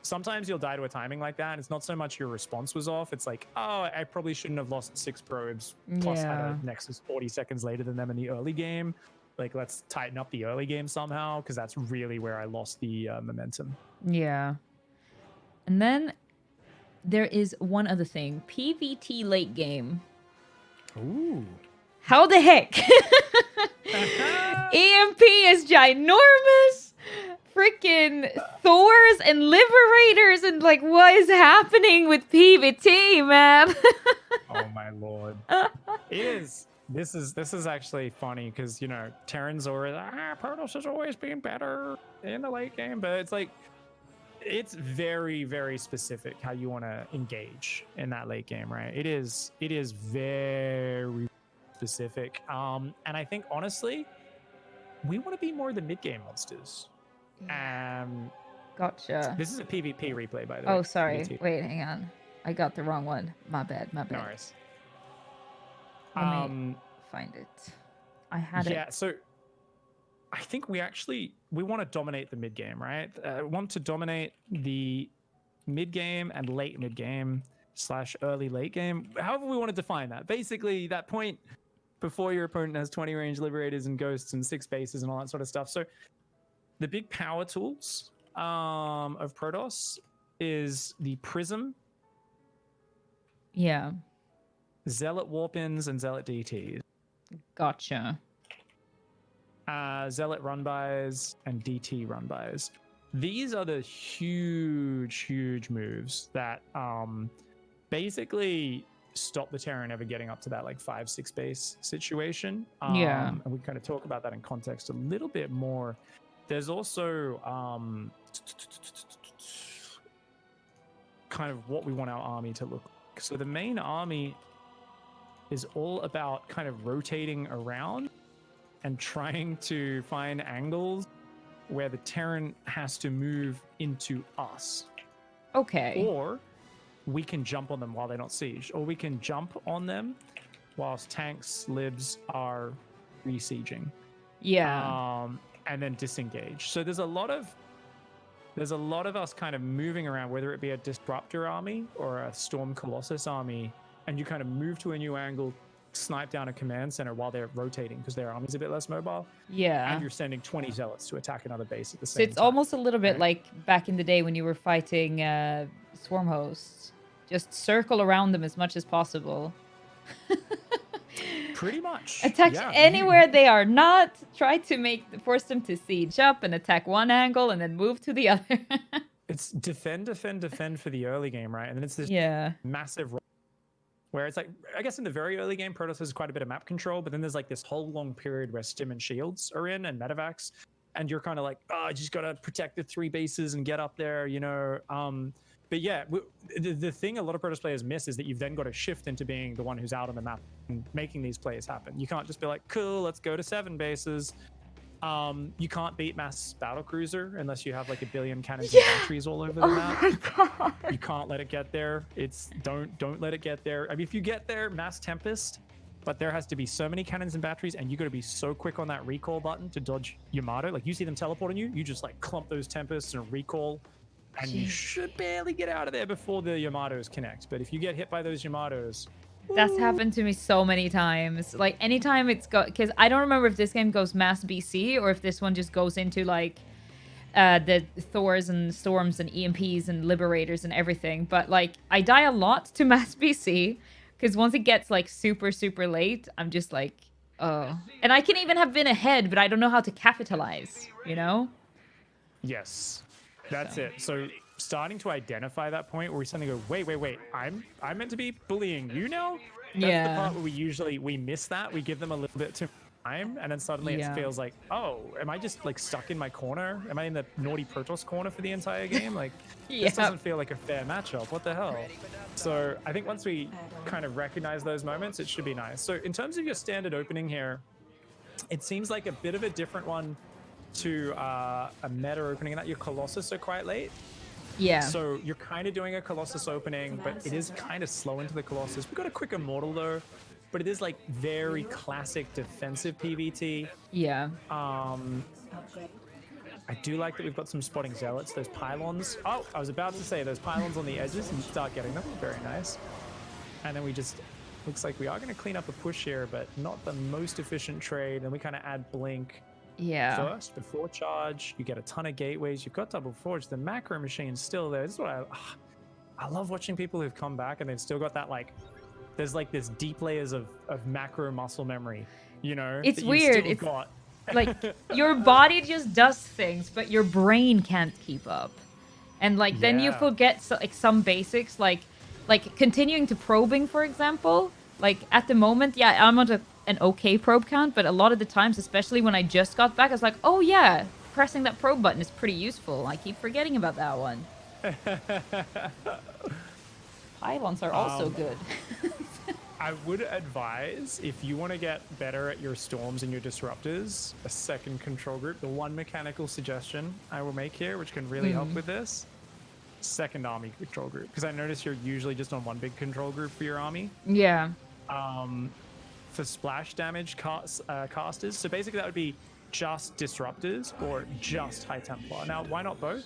sometimes you'll die to a timing like that, and it's not so much your response was off. It's like, oh, I probably shouldn't have lost 6 probes, plus had a Nexus 40 seconds later than them in the early game. Like, let's tighten up the early game somehow, because that's really where I lost the momentum. Yeah. And then there is one other thing. PvT late game. Ooh. How the heck? EMP is ginormous. Freaking Thors and Liberators, and like, what is happening with PvT, man? Oh my lord. It is. This is actually funny because, Terran's always Protoss has always been better in the late game, but it's like, it's very, very specific how you want to engage in that late game, right? It is very specific. And I think honestly, we want to be more the mid game monsters. Gotcha. This is a PvP replay, by the way. Oh, sorry. PvT. Wait, hang on. I got the wrong one. My bad. No worries. Let me find it. I had it. Yeah, so I think we want to dominate the mid game, right? Want to dominate the mid game and late mid game / early late game, however we want to define that. Basically, that point before your opponent has 20 range liberators and ghosts and 6 bases and all that sort of stuff. So the big power tools of Protoss is the Prism, Yeah. Zealot Warp-ins, and Zealot DTs. Gotcha. Zealot run-bys and DT run-bys. These are the huge moves that basically stop the Terran ever getting up to that like 5-6 base situation. Yeah. And we kind of talk about that in context a little bit more. There's also kind of what we want our army to look like. So the main army is all about kind of rotating around and trying to find angles where the Terran has to move into us. Okay. Or we can jump on them while they're not sieged. Or we can jump on them whilst tanks, libs are besieging. Yeah. And then disengage. So there's a lot of us kind of moving around, whether it be a disruptor army or a storm colossus army, and you kind of move to a new angle, snipe down a command center while they're rotating because their army's a bit less mobile. Yeah. And you're sending 20 zealots to attack another base at the So same it's time. almost a little bit right? like back in the day when you were fighting swarm hosts. Just circle around them as much as possible. Pretty much. Attack Yeah. anywhere they are not. Try to force them to siege up and attack one angle and then move to the other. It's defend for the early game, right? And then it's this Yeah. massive where it's like, I guess in the very early game, Protoss has quite a bit of map control, but then there's like this whole long period where Stim and Shields are in and Medivacs, and you're kind of like, oh, I just got to protect the 3 bases and get up there, you know? But yeah, the thing a lot of Protoss players miss is that you've then got to shift into being the one who's out on the map and making these plays happen. You can't just be like, cool, let's go to 7 bases. You can't beat mass battlecruiser unless you have like a billion cannons and batteries all over the map. My God. You can't let it get there. Don't let it get there. I mean, if you get there, mass tempest, but there has to be so many cannons and batteries, and you got to be so quick on that recall button to dodge Yamato. Like you see them teleport on you, you just like clump those tempests and recall, and you should barely get out of there before the Yamatos connect. But if you get hit by those Yamatos, That's happened to me so many times. Like anytime it's got, because I don't remember if this game goes mass BC or if this one just goes into like the Thors and Storms and EMPs and Liberators and everything. But like I die a lot to mass BC because once it gets like super late, I'm just like, oh. And I can even have been ahead, but I don't know how to capitalize, you know? yes, that's it. So starting to identify that point where we suddenly go, wait, I'm meant to be bullying you now? That's Yeah. the part where we miss that. We give them a little bit too much time, and then suddenly Yeah. it feels like, oh, am I just like stuck in my corner? Am I in the naughty Protoss corner for the entire game? Like, Yeah. this doesn't feel like a fair matchup. What the hell? So I think once we kind of recognize those moments, it should be nice. So in terms of your standard opening here, it seems like a bit of a different one to a meta opening in that your Colossus are quite late. Yeah. So you're kind of doing a Colossus opening, but it is kind of slow into the Colossus. We've got a quick Immortal though, but it is like very classic defensive PvT. Yeah. I do like that we've got some spotting zealots. Those pylons. Oh, I was about to say those pylons on the edges and start getting them. Very nice. And then we just, looks like we are going to clean up a push here, but not the most efficient trade. And we kind of add blink. Yeah. First, before charge, you get a ton of gateways. You've got double forge. The macro machine's still there. This is what I love watching people who've come back and they've still got that like. There's like this deep layers of macro muscle memory. You know, It's that you've weird. still It's got. like your body just does things, but your brain can't keep up. And like then you Yeah. forget like some basics, like continuing to probing, for example. Like at the moment, yeah, I'm on an okay probe count, but a lot of the times, especially when I just got back, I was like, oh yeah, pressing that probe button is pretty useful. I keep forgetting about that one. Pylons are also good. I would advise, if you want to get better at your storms and your disruptors, a second control group. The one mechanical suggestion I will make here, which can really help with this, second army control group. Because I notice you're usually just on one big control group for your army. Yeah. For splash damage casters. So basically that would be just disruptors or just High Templar. Now, why not both?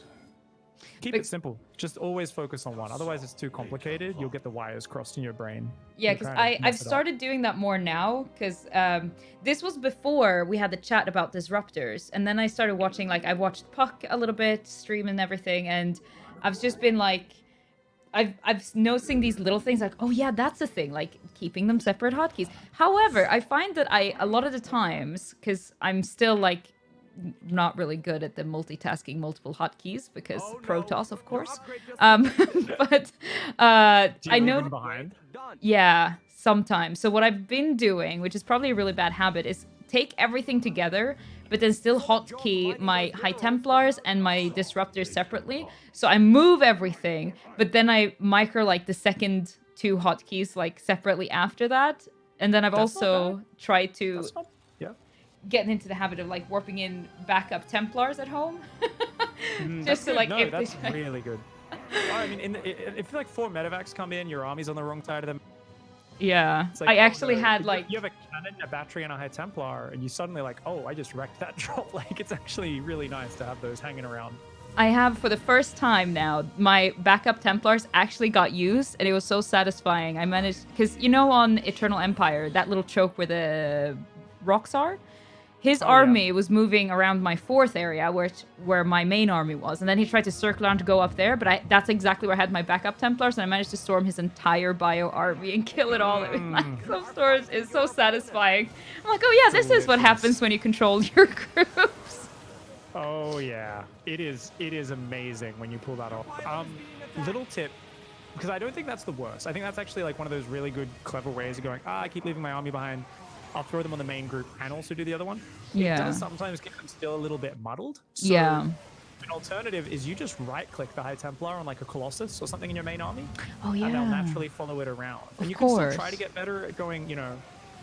Keep it simple. Just always focus on one. Otherwise, it's too complicated. You'll get the wires crossed in your brain. Yeah, because I've started doing that more now. Because this was before we had the chat about disruptors, and then I started watching. Like, I watched Puck a little bit, stream and everything, and I've just been like, I've noticing these little things like, oh yeah, that's the thing, like keeping them separate hotkeys. However, I find that a lot of the times, because I'm still like not really good at the multitasking multiple hotkeys because Protoss, of course. But I know behind. Yeah, sometimes. So what I've been doing, which is probably a really bad habit, is take everything together, but then still hotkey my High Templars and my Disruptors separately. So I move everything, but then I micro like the second two hotkeys like separately after that. And then I've also tried to get into the habit of like warping in backup Templars at home. Just to like... No, that's really good. I mean, if like 4 medevacs come in, your army's on the wrong side of them. Yeah, like, I actually had like... You have a cannon, a battery, and a High Templar, and you suddenly like, oh, I just wrecked that drop. Like, it's actually really nice to have those hanging around. I have, for the first time now, my backup Templars actually got used, and it was so satisfying. I managed... Because, you know, on Eternal Empire, that little choke where the rocks are? His army was moving around my 4th area, where my main army was, and then he tried to circle around to go up there, but that's exactly where I had my backup Templars, and I managed to storm his entire bio army and kill it all. Some stores is so satisfying. I'm like, oh yeah, this is what happens when you control your groups. Oh yeah, it is amazing when you pull that off. Little tip, because I don't think that's the worst. I think that's actually like one of those really good, clever ways of going, I keep leaving my army behind. I'll throw them on the main group and also do the other one. Yeah. It does sometimes get them still a little bit muddled. So an alternative is you just right-click the High Templar on like a Colossus or something in your main army. Oh, yeah. And they'll naturally follow it around. And you can still try to get better at going, you know,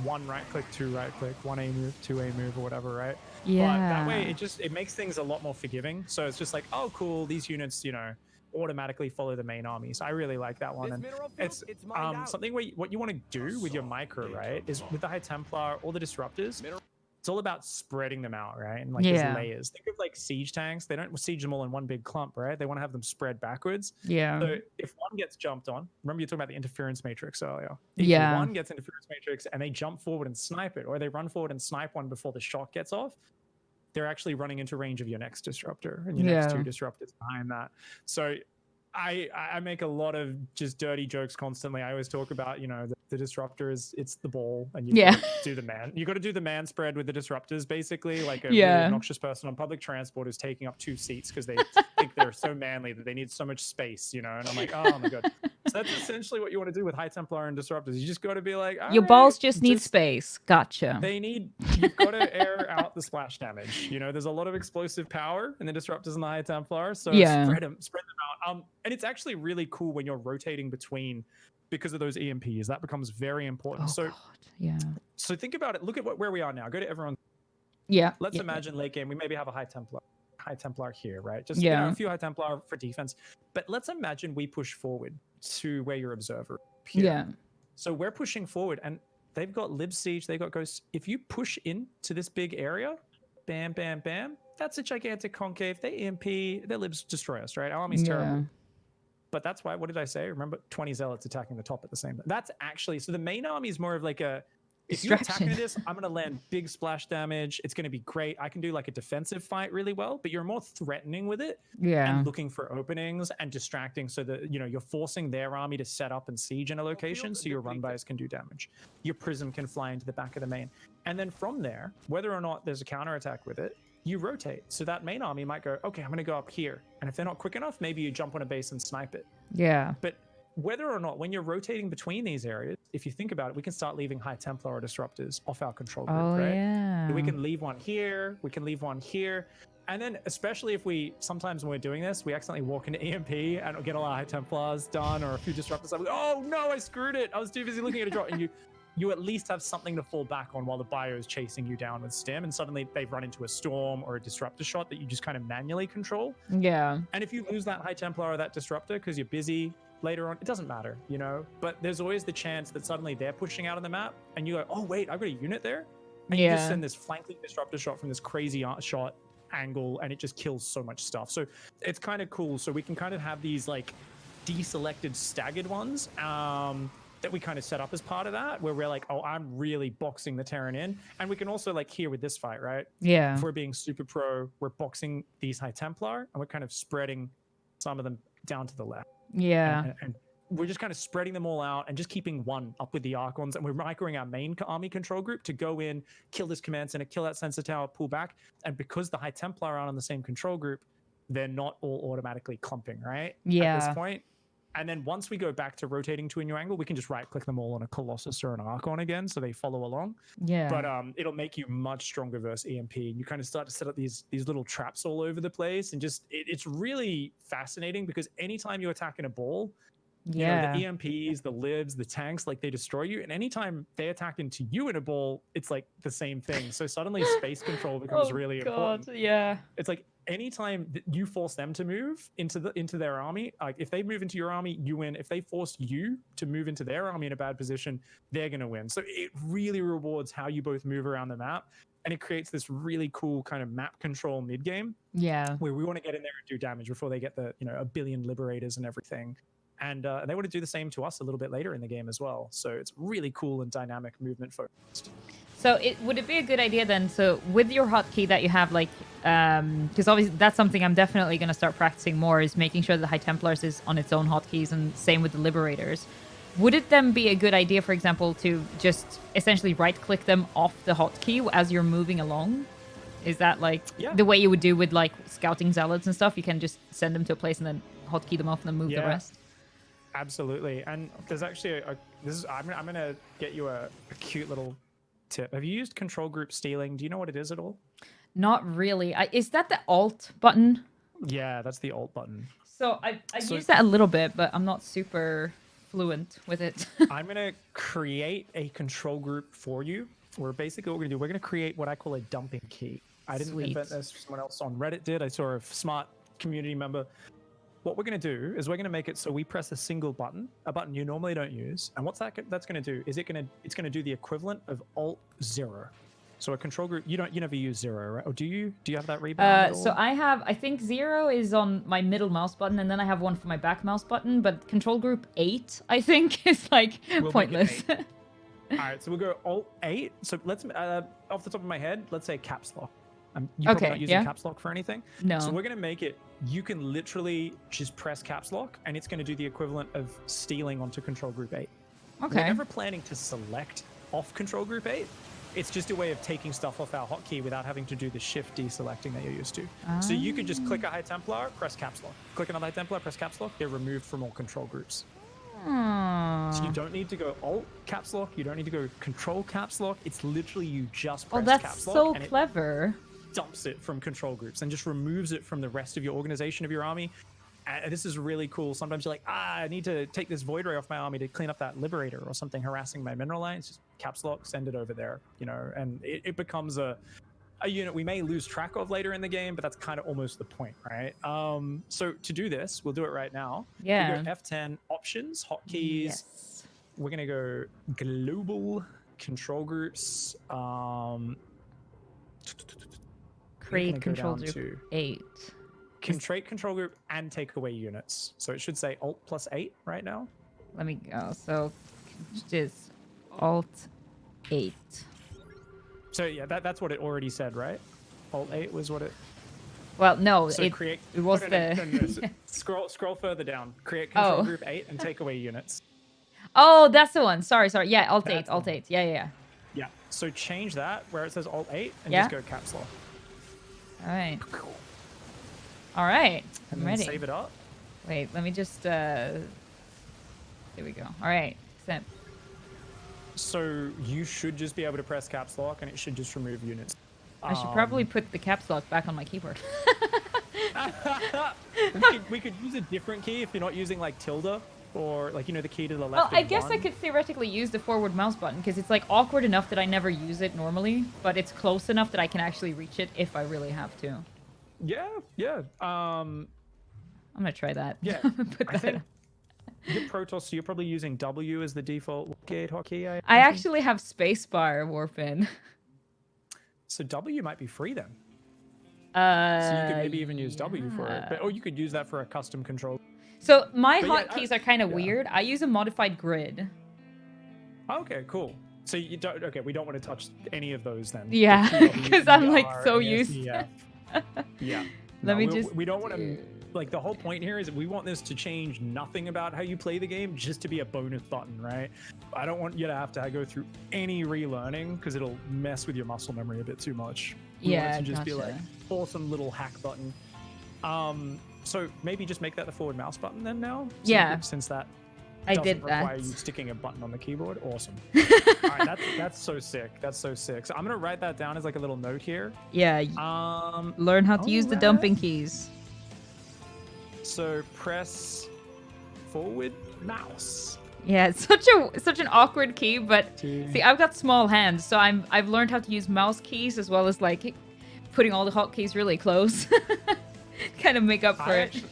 1 right-click, 2 right-click, 1 A move, 2 A move or whatever, right? Yeah. But that way, it makes things a lot more forgiving. So it's just like, oh, cool, these units, you know, automatically follow the main army. So I really like that one. And it's something where what you want to do with your micro, right, is with the High Templar or the Disruptors, it's all about spreading them out, right? And like there's layers. Think of like siege tanks. They don't siege them all in one big clump, right? They want to have them spread backwards. Yeah. So if one gets jumped on, remember you're talking about the interference matrix earlier. If one gets interference matrix and they jump forward and snipe it, or they run forward and snipe one before the shot gets off, they're actually running into range of your next disruptor and your next 2 disruptors behind that. So I make a lot of just dirty jokes constantly. I always talk about, you know, the disruptor it's the ball, and you do the man. You got to do the man spread with the disruptors, basically, like a really obnoxious person on public transport who's taking up 2 seats because they think they're so manly that they need so much space, you know. And I'm like, oh my god. So that's essentially what you want to do with High Templar and disruptors. You just got to be like, your balls just need space. Gotcha. You've got to air out the splash damage. You know, there's a lot of explosive power in the disruptors and the High Templar, so spread them out. And it's actually really cool when you're rotating between, because of those EMPs. That becomes very important. So think about it. Look at where we are now. Go to everyone. Yeah. Let's imagine late game. We maybe have a High Templar here, right? Just you know, a few High Templar for defense. But let's imagine we push forward to where your observer here. Yeah. So we're pushing forward, and they've got Lib Siege, they've got Ghosts. If you push into this big area, bam, bam, bam, that's a gigantic concave. They EMP, their Libs destroy us, right? Our army's terrible. But that's why, what did I say? Remember, 20 zealots attacking the top at the same time. That's actually, so the main army is more of like a, if you attack into this, I'm going to land big splash damage. It's going to be great. I can do like a defensive fight really well, but you're more threatening with it. And looking for openings and distracting so that, you know, you're forcing their army to set up and siege in a location so your run-bys can do damage. Your prism can fly into the back of the main. And then from there, whether or not there's a counterattack with it, you rotate. So that main army might go, okay, I'm going to go up here. And if they're not quick enough, maybe you jump on a base and snipe it. Yeah. But whether or not, when you're rotating between these areas, if you think about it, we can start leaving High Templar or Disruptors off our control group, right? Yeah. So we can leave one here, we can leave one here. And then, especially if sometimes when we're doing this, we accidentally walk into EMP and get a lot of High Templars done or a few Disruptors. I'm like, oh no, I screwed it. I was too busy looking at a drop. And you at least have something to fall back on while the bio is chasing you down with stim, and suddenly they've run into a storm or a disruptor shot that you just kind of manually control. Yeah. And if you lose that High Templar or that disruptor because you're busy later on, it doesn't matter, you know. But there's always the chance that suddenly they're pushing out on the map and you go, oh wait, I've got a unit there. And you just Yeah. send this flanking disruptor shot from this crazy shot angle, and it just kills so much stuff. So it's kind of cool. So we can kind of have these like deselected staggered ones that we kind of set up as part of that, where we're like, oh, I'm really boxing the Terran in. And we can also, like here with this fight, right? Yeah. If we're being super pro, we're boxing these High Templar, and we're kind of spreading some of them down to the left. Yeah. And we're just kind of spreading them all out and just keeping one up with the Archons. And we're microing our main army control group to go in, kill this command center, kill that sensor tower, pull back. And because the High Templar aren't on the same control group, they're not all automatically clumping, right? Yeah. At this point. And then once we go back to rotating to a new angle, we can just right click them all on a Colossus or an Archon again, so they follow along. Yeah. But it'll make you much stronger versus EMP. You kind of start to set up these little traps all over the place, and just it's really fascinating because anytime you attack in a ball, yeah. you know, the EMPs, the libs, the tanks, like they destroy you. And anytime they attack into you in a ball, it's like the same thing. So suddenly space control becomes really important. Yeah. It's like anytime that you force them to move into their army, like if they move into your army, you win. If they force you to move into their army in a bad position, they're going to win. So it really rewards how you both move around the map. And it creates this really cool kind of map control mid game. Yeah. Where we want to get in there and do damage before they get the, you know, 1 billion liberators and everything. And they want to do the same to us a little bit later in the game as well. So it's really cool and dynamic movement focused. So would it be a good idea then, so with your hotkey that you have, like, because obviously that's something I'm definitely going to start practicing more, is making sure that the High Templars is on its own hotkeys, and same with the Liberators. Would it then be a good idea, for example, to just essentially right-click them off the hotkey as you're moving along? Is that like the way you would do with like scouting zealots and stuff? You can just send them to a place and then hotkey them off and then move the rest? Absolutely. And there's actually I'm going to get you a cute little tip. Have you used control group stealing? Do you know what it is at all? Not really. Is that the alt button? Yeah, that's the alt button. So I've used that a little bit, but I'm not super fluent with it. I'm going to create a control group for you. Where basically what we're going to do, we're going to create what I call a dumping key. I didn't invent this. Someone else on Reddit did. I saw a smart community member. What we're going to do is we're going to make it so we press a single button, a button you normally don't use. And what's that's going to do is it's going to do the equivalent of Alt 0. So a control group, you never use 0, right? Or do you? Do you have that rebound? So I think 0 is on my middle mouse button, and then I have one for my back mouse button. But control group 8, I think, is like pointless. All right, so we'll go Alt 8. So let's off the top of my head, let's say caps lock. You're probably not using caps lock for anything. No. So we're going to make it, you can literally just press caps lock, and it's going to do the equivalent of stealing onto control group 8. Okay. We're never planning to select off control group 8. It's just a way of taking stuff off our hotkey without having to do the shift deselecting that you're used to. So you could just click a High Templar, press caps lock. Click another High Templar, press caps lock. They're removed from all control groups. So you don't need to go Alt caps lock. You don't need to go Control caps lock. It's literally you just press caps lock. Oh, that's so clever. Dumps it from control groups and just removes it from the rest of your organization of your army. And this is really cool. Sometimes you're like, I need to take this Void Ray off my army to clean up that Liberator or something harassing my mineral lines. Just caps lock, send it over there, you know, and it becomes a unit we may lose track of later in the game, but that's kind of almost the point, right? So to do this, we'll do it right now. Yeah. We go F10 options, hotkeys. Yes. We're gonna go global control groups. Create control group 8. Create control group and take away units. So it should say Alt plus 8 right now. Let me go. So just Alt 8. So yeah, that's what it already said, right? Alt 8 was what it. Well, no, so it was no. Scroll further down. Create control group 8 and take away units. Oh, that's the one. Sorry. Yeah, Alt 8. Alt 8. Yeah. Yeah. So change that where it says Alt 8 and just go caps lock. All right. All right. I'm ready. Save it up. Wait, let me just. There we go. All right. Sent. So you should just be able to press caps lock, and it should just remove units. I should probably put the caps lock back on my keyboard. we could use a different key if you're not using like tilde or like, you know, the key to the left. Well, I guess I could theoretically use the forward mouse button because it's like awkward enough that I never use it normally, but it's close enough that I can actually reach it if I really have to. Yeah. I'm gonna try that. Yeah. Put that in. You're Protoss, so you're probably using W as the default gate hotkey. I actually have spacebar warp in. So W might be free then. Uh, So you could maybe even use W for it. But, or you could use that for a custom control. So my But yeah, hotkeys are kind of weird. I use a modified grid. Okay, cool. So you don't. Okay, we don't want to touch any of those then. Yeah, The QW, because I'm like ER, so and used. SDF. Yeah. Let me we, just. We don't want to. Like the whole point here is that we want this to change nothing about how you play the game, just to be a bonus button, right? I don't want you to have to go through any relearning because it'll mess with your muscle memory a bit too much. We want it to just be like awesome little hack button. So maybe just make that the forward mouse button then now. Yeah. Since that I doesn't did require that. you sticking a button on the keyboard. Awesome. All right, that's so sick. That's so sick. So I'm gonna write that down as like a little note here. Yeah. Learn how to use the dumping keys. So press forward mouse. Yeah, it's such an awkward key, but see, I've got small hands, so I've learned how to use mouse keys as well as like putting all the hotkeys really close. Kind of make up for it.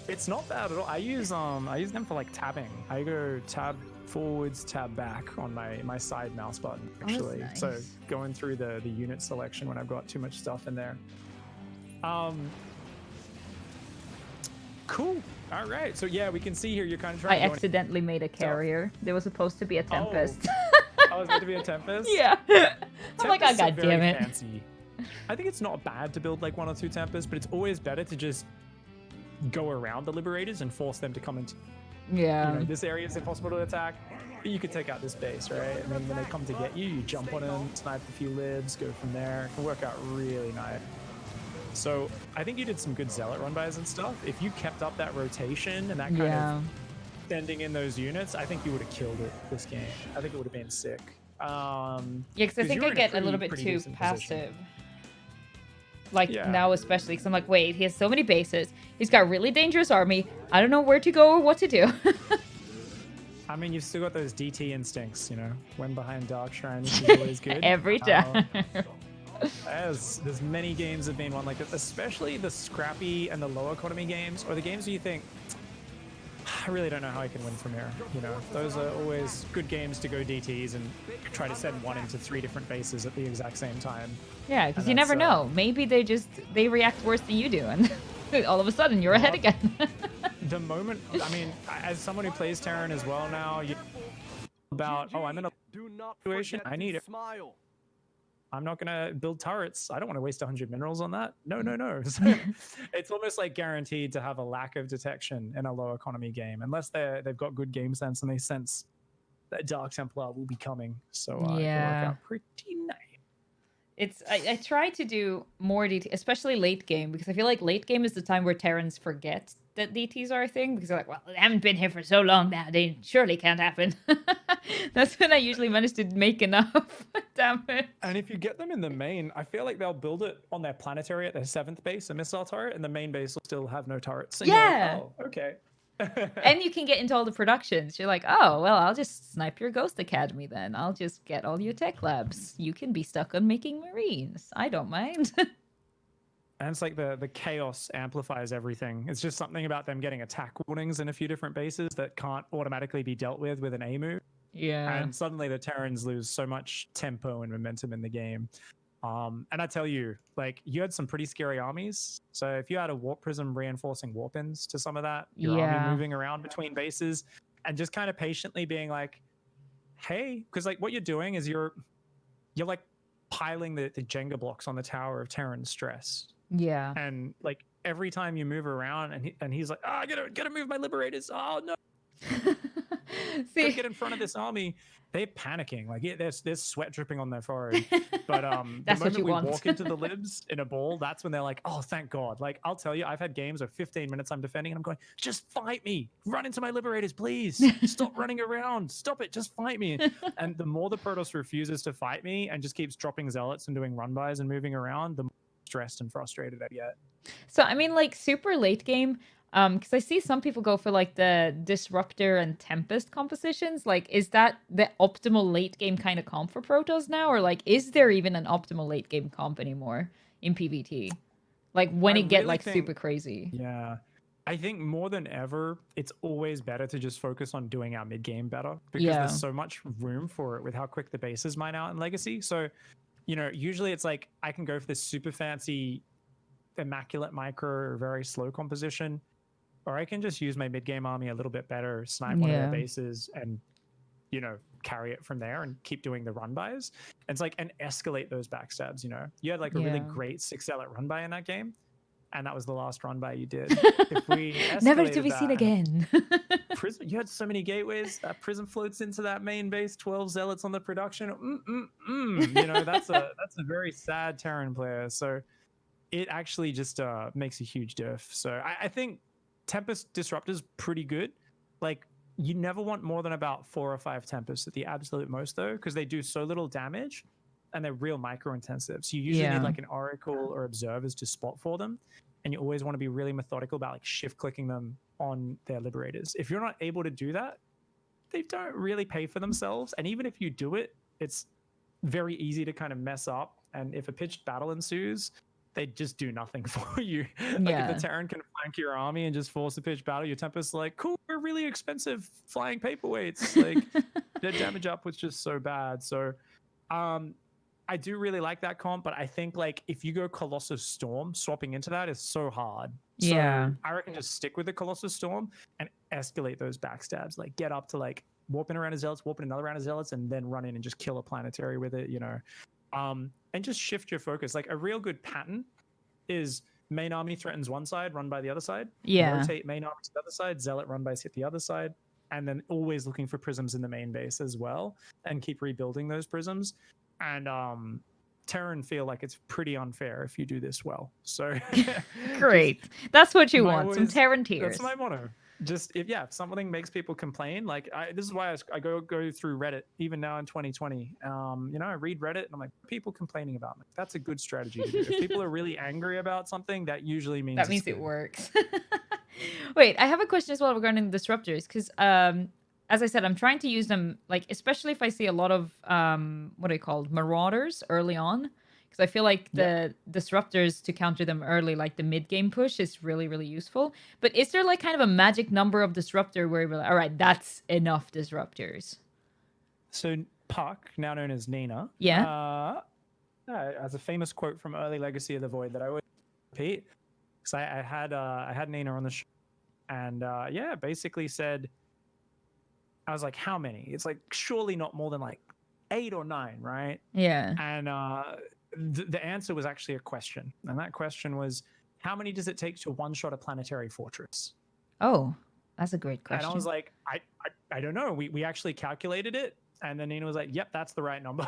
It's not bad at all. I use them for like tabbing. I go tab forwards, tab back on my side mouse button actually. Nice. So going through the unit selection when I've got too much stuff in there. Cool. All right. So yeah, we can see here you're kind of trying. I accidentally made a carrier. There was supposed to be a tempest. I was meant to be a tempest. Yeah. I'm like, oh, God damn it. Fancy. I think it's not bad to build like 1 or 2 tempests, but it's always better to just go around the liberators and force them to come into. Yeah. You know, this area is impossible to attack, but you could take out this base, right? And then when they come to get you, you jump on them, snipe a few libs, go from there. It can work out really nice. So I think you did some good zealot run-bys and stuff. If you kept up that rotation and that kind of sending in those units, I think you would have killed it this game. I think it would have been sick. Yeah, because I think I get a little bit too passive. Like now especially, because I'm like, wait, he has so many bases. He's got a really dangerous army. I don't know where to go or what to do. I mean, you've still got those DT instincts, you know, when behind Dark Shrine, which is always good. Every time. There's many games have been one like this, especially the scrappy and the low economy games, or the games where you think, I really don't know how I can win from here. You know, those are always good games to go DTs and try to send 1 into 3 different bases at the exact same time. Yeah, because you never know. Maybe they react worse than you do, and all of a sudden you're ahead again. The moment, I mean, as someone who plays Terran as well now, you about, I'm in a situation, I need it. I'm not gonna build turrets. I don't want to waste 100 minerals on that. No. So it's almost like guaranteed to have a lack of detection in a low economy game, unless they've got good game sense and they sense that Dark Templar will be coming. So it can work out pretty nice. I try to do more DT, especially late game, because I feel like late game is the time where Terrans forget that DTs are a thing, because they're like, well, they haven't been here for so long now, they surely can't happen. That's when I usually manage to make enough. Damn it. And if you get them in the main, I feel like they'll build it on their planetary at their 7th base, a missile turret, and the main base will still have no turrets. So yeah. Like, oh, okay. And you can get into all the productions. You're like, oh, well, I'll just snipe your Ghost Academy then. I'll just get all your tech labs. You can be stuck on making Marines. I don't mind. And it's like the chaos amplifies everything. It's just something about them getting attack warnings in a few different bases that can't automatically be dealt with an A move. Yeah. And suddenly the Terrans lose so much tempo and momentum in the game. And I tell you, like, you had some pretty scary armies. So if you had a Warp Prism reinforcing warp-ins to some of that, your army moving around between bases and just kind of patiently being like, hey, because like what you're doing is you're like piling the Jenga blocks on the tower of Terran stress. Yeah. And like every time you move around and he's like, oh, I gotta move my liberators. Oh no. See, get in front of this army. They're panicking. Like there's sweat dripping on their forehead. But that's the what you moment we want. walk into the libs in a ball, that's when they're like, oh, thank God. Like I'll tell you, I've had games of 15 minutes I'm defending and I'm going, just fight me. Run into my liberators, please. Stop running around. Stop it. Just fight me. And the more the Protoss refuses to fight me and just keeps dropping zealots and doing run-bys and moving around, the more stressed and frustrated I get. So I mean, like super late game, because I see some people go for like the Disruptor and Tempest compositions. Like, is that the optimal late game kind of comp for Protoss now, or like, is there even an optimal late game comp anymore in PvT? Like when it get like super crazy. Yeah, I think more than ever, it's always better to just focus on doing our mid game better because there's so much room for it with how quick the bases mine out in Legacy. So you know, usually it's like I can go for this super fancy immaculate micro or very slow composition, or I can just use my mid-game army a little bit better, snipe one of their bases, and, you know, carry it from there and keep doing the run bys. And it's like, and escalate those backstabs, you know. You had like a really great 6 zealot run by in that game, and that was the last run by you did. If we never to be seen again. Prism, you had so many gateways. That prism floats into that main base. 12 zealots on the production. You know, that's a very sad Terran player. So it actually just makes a huge diff. So I think Tempest Disruptor's pretty good. Like, you never want more than about 4 or 5 Tempests at the absolute most, though, because they do so little damage and they're real micro intensive. So you usually need like an Oracle or Observers to spot for them. And you always want to be really methodical about like shift clicking them on their Liberators. If you're not able to do that, they don't really pay for themselves. And even if you do it, it's very easy to kind of mess up. And if a pitched battle ensues, they just do nothing for you. Like if the Terran can flank your army and just force a pitched battle, your Tempest's like, cool, we're really expensive flying paperweights. Like their damage up was just so bad. So I do really like that comp, but I think like if you go Colossus Storm, swapping into that is so hard. So I reckon just stick with the Colossus Storm and escalate those backstabs. Like get up to like warping around a Zealots, warping another round of Zealots, and then run in and just kill a planetary with it, you know. And just shift your focus. Like a real good pattern is main army threatens one side, run by the other side. Rotate main army to the other side, Zealot run bys hit the other side, and then always looking for prisms in the main base as well, and keep rebuilding those prisms. And Terran feel like it's pretty unfair if you do this well. So great. That's what you want, some Terran tears. That's my motto. Just if something makes people complain, like this is why I go through Reddit even now in 2020. You know, I read Reddit and I'm like, people complaining about me. That's a good strategy to do. If people are really angry about something, that usually means it works. Wait, I have a question as well regarding disruptors, because as I said, I'm trying to use them, like, especially if I see a lot of, what are they called? Marauders early on. Because I feel like the disruptors to counter them early, like the mid-game push, is really, really useful. But is there, like, kind of a magic number of disruptor where we're like, all right, that's enough disruptors? So Puck, now known as Nina, has a famous quote from early Legacy of the Void that I always repeat. Because I had Nina on the show. And, basically said, I was like, how many? It's like, surely not more than like 8 or 9, right? Yeah. And the answer was actually a question. And that question was, how many does it take to one-shot a planetary fortress? Oh, that's a great question. And I was like, I don't know. We actually calculated it. And then Nina was like, yep, that's the right number.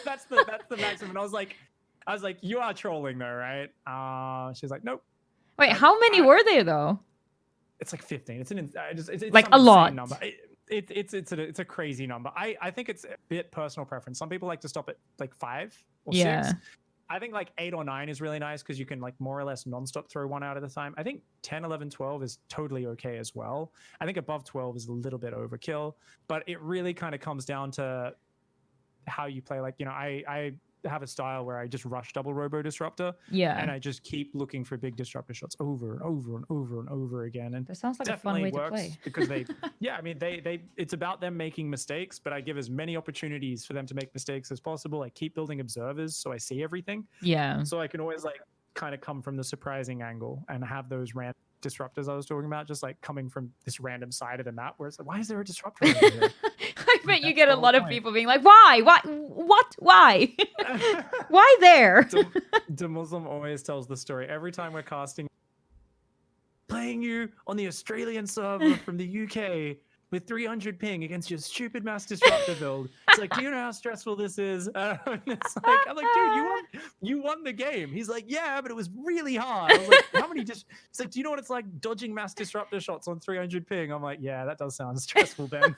that's the maximum. And I was like, you are trolling though, right? She's like, nope. Wait, how many were there though? It's like 15. It's like a lot. Number. It's a crazy number. I think it's a bit personal preference. Some people like to stop at like 5 or 6. I think like 8 or 9 is really nice because you can like more or less nonstop throw one out at a time. I think 10, 11, 12 is totally okay as well. I think above 12 is a little bit overkill, but it really kind of comes down to how you play. Like, you know, I have a style where I just rush double robo disruptor. And I just keep looking for big disruptor shots over and over and over and over again. And that sounds like a fun way to play. Because they it's about them making mistakes, but I give as many opportunities for them to make mistakes as possible. I keep building observers so I see everything. So I can always like kind of come from the surprising angle and have those random disruptors I was talking about, just like coming from this random side of the map where it's like, why is there a disruptor over here? I bet you get a lot of people being like, why? What? Why? Why there? The Muslim always tells the story. Every time we're casting, playing you on the Australian server from the UK with 300 ping against your stupid mass disruptor build. It's like, do you know how stressful this is? And it's like, I'm like, dude, you won the game. He's like, yeah, but it was really hard. I was like, how many just? It's like, do you know what it's like dodging mass disruptor shots on 300 ping? I'm like, yeah, that does sound stressful, Ben.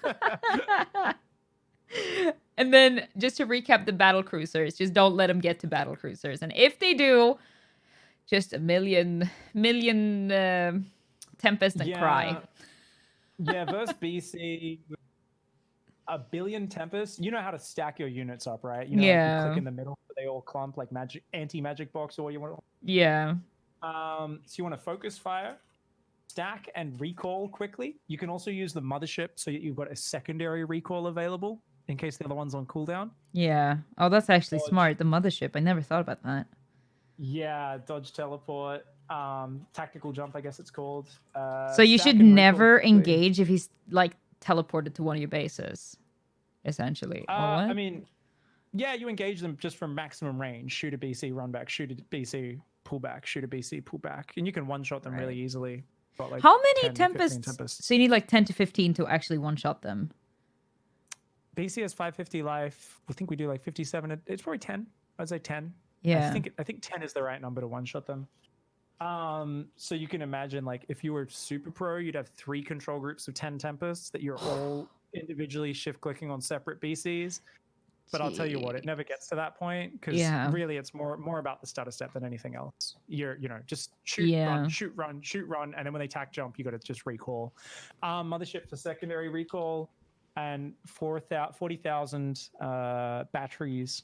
And then just to recap the battle cruisers, just don't let them get to battle cruisers. And if they do, just a million Tempest and cry. Yeah, versus BC, a billion Tempest. You know how to stack your units up, right? You know, like you click in the middle, they all clump like anti-magic box, or what you want. Yeah. So you want to focus fire, stack, and recall quickly. You can also use the mothership so you've got a secondary recall available. in case the other one's on cooldown. Yeah. Oh, that's actually Dodge. smart. The mothership. I never thought about that. Yeah, dodge, teleport, tactical jump, I guess it's called. So you Stack should and recall never quickly. engage if he's like teleported to one of your bases, essentially. Or what? I mean, yeah, you engage them just from maximum range. Shoot a BC, run back. Shoot a BC, pull back. Shoot a BC, pull back. And you can one-shot them really easily. Got, like, how many 10, 15 tempests? So you need like 10 to 15 to actually one-shot them. BC has 550 life. I think we do like 57. It's probably 10. I'd say 10. Yeah. I think 10 is the right number to one-shot them. So you can imagine, like, if you were super pro, you'd have 3 control groups of 10 tempests that you're all individually shift clicking on separate BCs. But I'll tell you what, it never gets to that point because really it's more about the stutter step than anything else. You're just shoot, run, shoot, run, shoot, run, and then when they tack jump, you got to just recall. Mothership for secondary recall and 40,000 batteries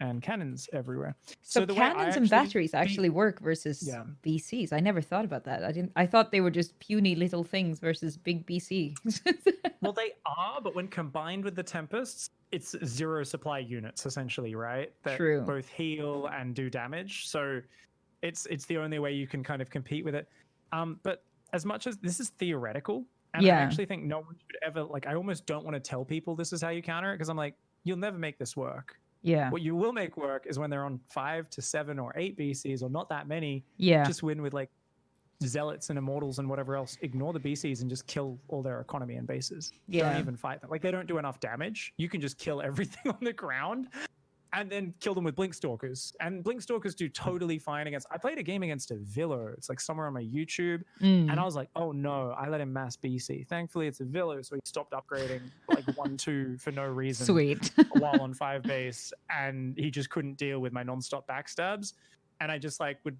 and cannons everywhere. So the cannons and batteries actually work versus BCs. I never thought about that. I thought they were just puny little things versus big BC. Well, they are, but when combined with the Tempests, it's 0 supply units essentially, right? That True. both heal and do damage. So it's the only way you can kind of compete with it. But as much as this is theoretical, and I actually think no one should ever, like, I almost don't want to tell people this is how you counter it because I'm like, you'll never make this work. Yeah. What you will make work is when they're on 5 to 7 or 8 BCs or not that many. Yeah. Just win with like zealots and immortals and whatever else. Ignore the BCs and just kill all their economy and bases. Yeah. Don't even fight them. Like, they don't do enough damage. You can just kill everything on the ground and then kill them with Blink Stalkers. And Blink Stalkers do totally fine against... I played a game against a Villo. It's like somewhere on my YouTube. And I was like, oh no, I let him mass BC. Thankfully, it's a Villo, so he stopped upgrading like 1-2 for no reason. Sweet. While on 5 base. And he just couldn't deal with my non-stop backstabs. And I just like would,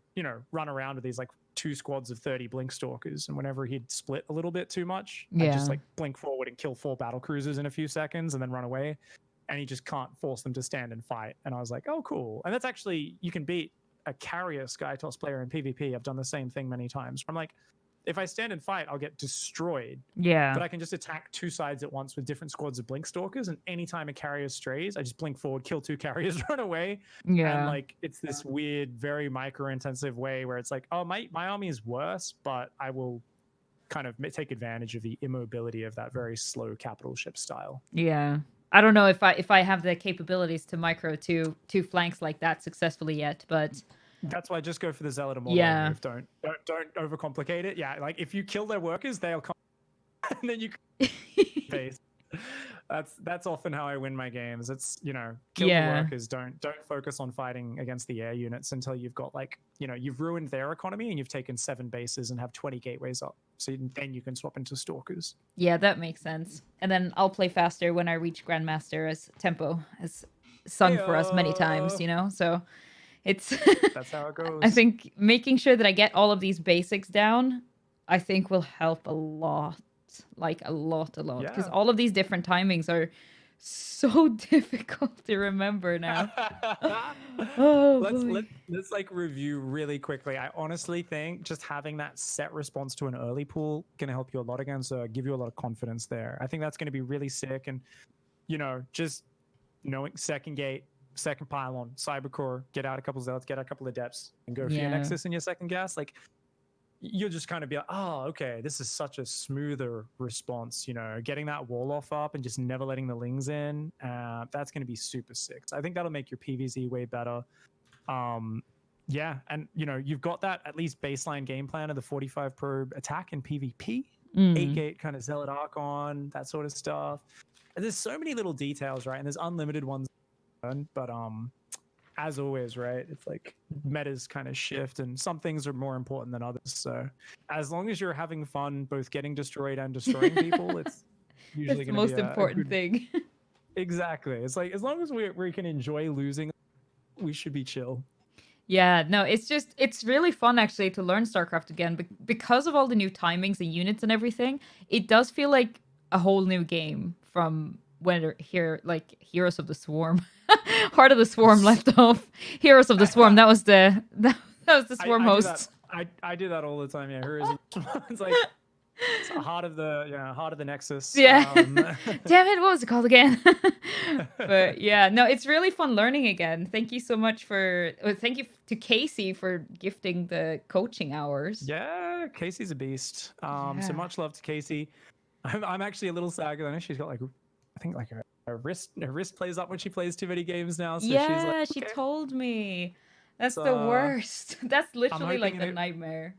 run around with these like 2 squads of 30 Blink Stalkers. And whenever he'd split a little bit too much, I'd just like blink forward and kill 4 battle cruisers in a few seconds and then run away. And he just can't force them to stand and fight. And I was like, oh, cool. And that's actually, you can beat a carrier Skytoss player in PvP. I've done the same thing many times. I'm like, if I stand and fight, I'll get destroyed. Yeah. But I can just attack 2 sides at once with different squads of Blink Stalkers. And anytime a carrier strays, I just blink forward, kill 2 carriers, run away. Yeah. And like, it's this weird, very micro-intensive way where it's like, oh, my army is worse, but I will kind of take advantage of the immobility of that very slow capital ship style. Yeah. I don't know if I have the capabilities to micro 2 flanks like that successfully yet, but that's why I just go for the Zealot Immortal move. Don't overcomplicate it. Yeah, like if you kill their workers, they'll come and then you base. That's often how I win my games. It's, kill the workers, don't focus on fighting against the air units until you've got like, you've ruined their economy and you've taken 7 bases and have 20 gateways up. So then you can swap into Stalkers. Yeah, that makes sense. And then I'll play faster when I reach Grandmaster, as Tempo has sung for us many times, So it's that's how it goes. I think making sure that I get all of these basics down, I think will help a lot. Like a lot. Because all of these different timings are so difficult to remember now. Let's like review really quickly. I honestly think just having that set response to an early pool can help you a lot again. So give you a lot of confidence there. I think that's going to be really sick. And just knowing second gate, second pylon, cybercore, get out a couple zealots, get out a couple of depths, and go for your nexus in your second gas. Like, you'll just kind of be like, oh, okay, this is such a smoother response, getting that wall off up and just never letting the lings in. That's going to be super sick. So I think that'll make your PvZ way better. And you've got that at least baseline game plan of the 45 probe attack in PvP, 8-gate kind of Zealot Archon, that sort of stuff. And there's so many little details, right? And there's unlimited ones, but as always, right, it's like metas kind of shift and some things are more important than others. So as long as you're having fun both getting destroyed and destroying people, it's usually going to be the most important thing. Exactly. It's like, as long as we can enjoy losing, we should be chill. Yeah, no, it's really fun actually to learn StarCraft again because of all the new timings and units and everything. It does feel like a whole new game from when Heroes of the Swarm. Heart of the Swarm left off. Heroes of the Swarm. That was the Swarm hosts. I do that all the time. Yeah, Heroes of the Swarm. It's like It's heart of the Nexus. Yeah. Damn it, what was it called again? But yeah, no, it's really fun learning again. Thank you so much thank you to Casey for gifting the coaching hours. Yeah, Casey's a beast. So Yeah. much love to Casey. I'm actually a little sad because I know she's got I think her wrist plays up when she plays too many games now. So Yeah, she's like, she okay. told me. That's the So, worst. That's literally like hoping the nightmare.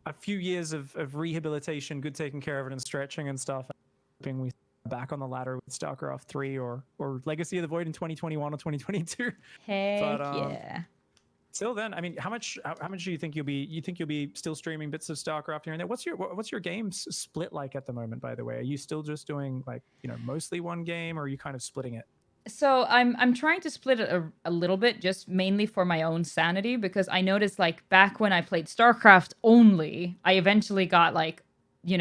a few years of rehabilitation, good taking care of it and stretching and stuff. Hoping we back on the ladder with StarCraft 3 or Legacy of the Void in 2021 or 2022. Heck But yeah. till then, I mean, how much do you think you'll be still streaming bits of StarCraft here and there? What's your games split like at the moment, by the way? Are you still just doing like, mostly one game, or are you kind of splitting it? So I'm trying to split it a little bit, just mainly for my own sanity, because I noticed like back when I played StarCraft only, I eventually got like, you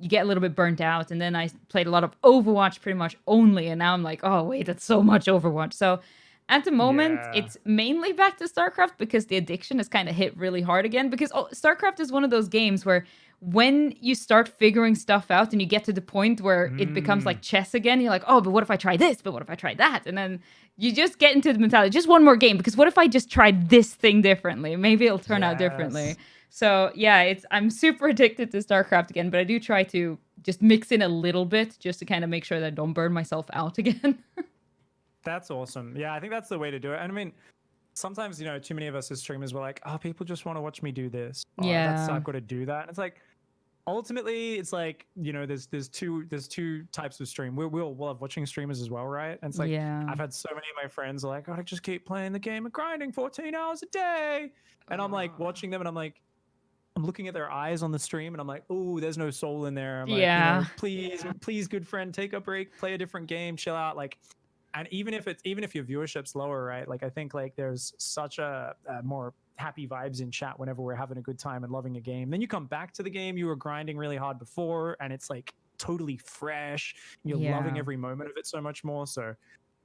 get a little bit burnt out, and then I played a lot of Overwatch pretty much only, and now I'm like, oh wait, that's so much Overwatch. So at the moment, Yeah. it's mainly back to StarCraft because the addiction has kind of hit really hard again, because StarCraft is one of those games where when you start figuring stuff out and you get to the point where it becomes like chess again, you're like, oh, but what if I try this? But what if I try that? And then you just get into the mentality, just one more game, because what if I just tried this thing differently? Maybe it'll turn out differently. So yeah, I'm super addicted to StarCraft again, but I do try to just mix in a little bit just to kind of make sure that I don't burn myself out again. That's awesome. Yeah, I think that's the way to do it. And I mean, sometimes, too many of us as streamers were like, oh, people just want to watch me do this. Oh, Yeah. I've got to do that. And it's like, ultimately, it's like, there's two types of stream. We'll love watching streamers as well, right? And it's like, Yeah. I've had so many of my friends are like, oh, I just keep playing the game and grinding 14 hours a day. And I'm like watching them and I'm looking at their eyes on the stream and I'm like, oh, there's no soul in there. I'm Yeah. like, please, good friend, take a break, play a different game, chill out. Like, and even if your viewership's lower, right? Like, I think like there's such a more happy vibes in chat whenever we're having a good time and loving a game. Then you come back to the game you were grinding really hard before, and it's like totally fresh. You're loving every moment of it so much more. So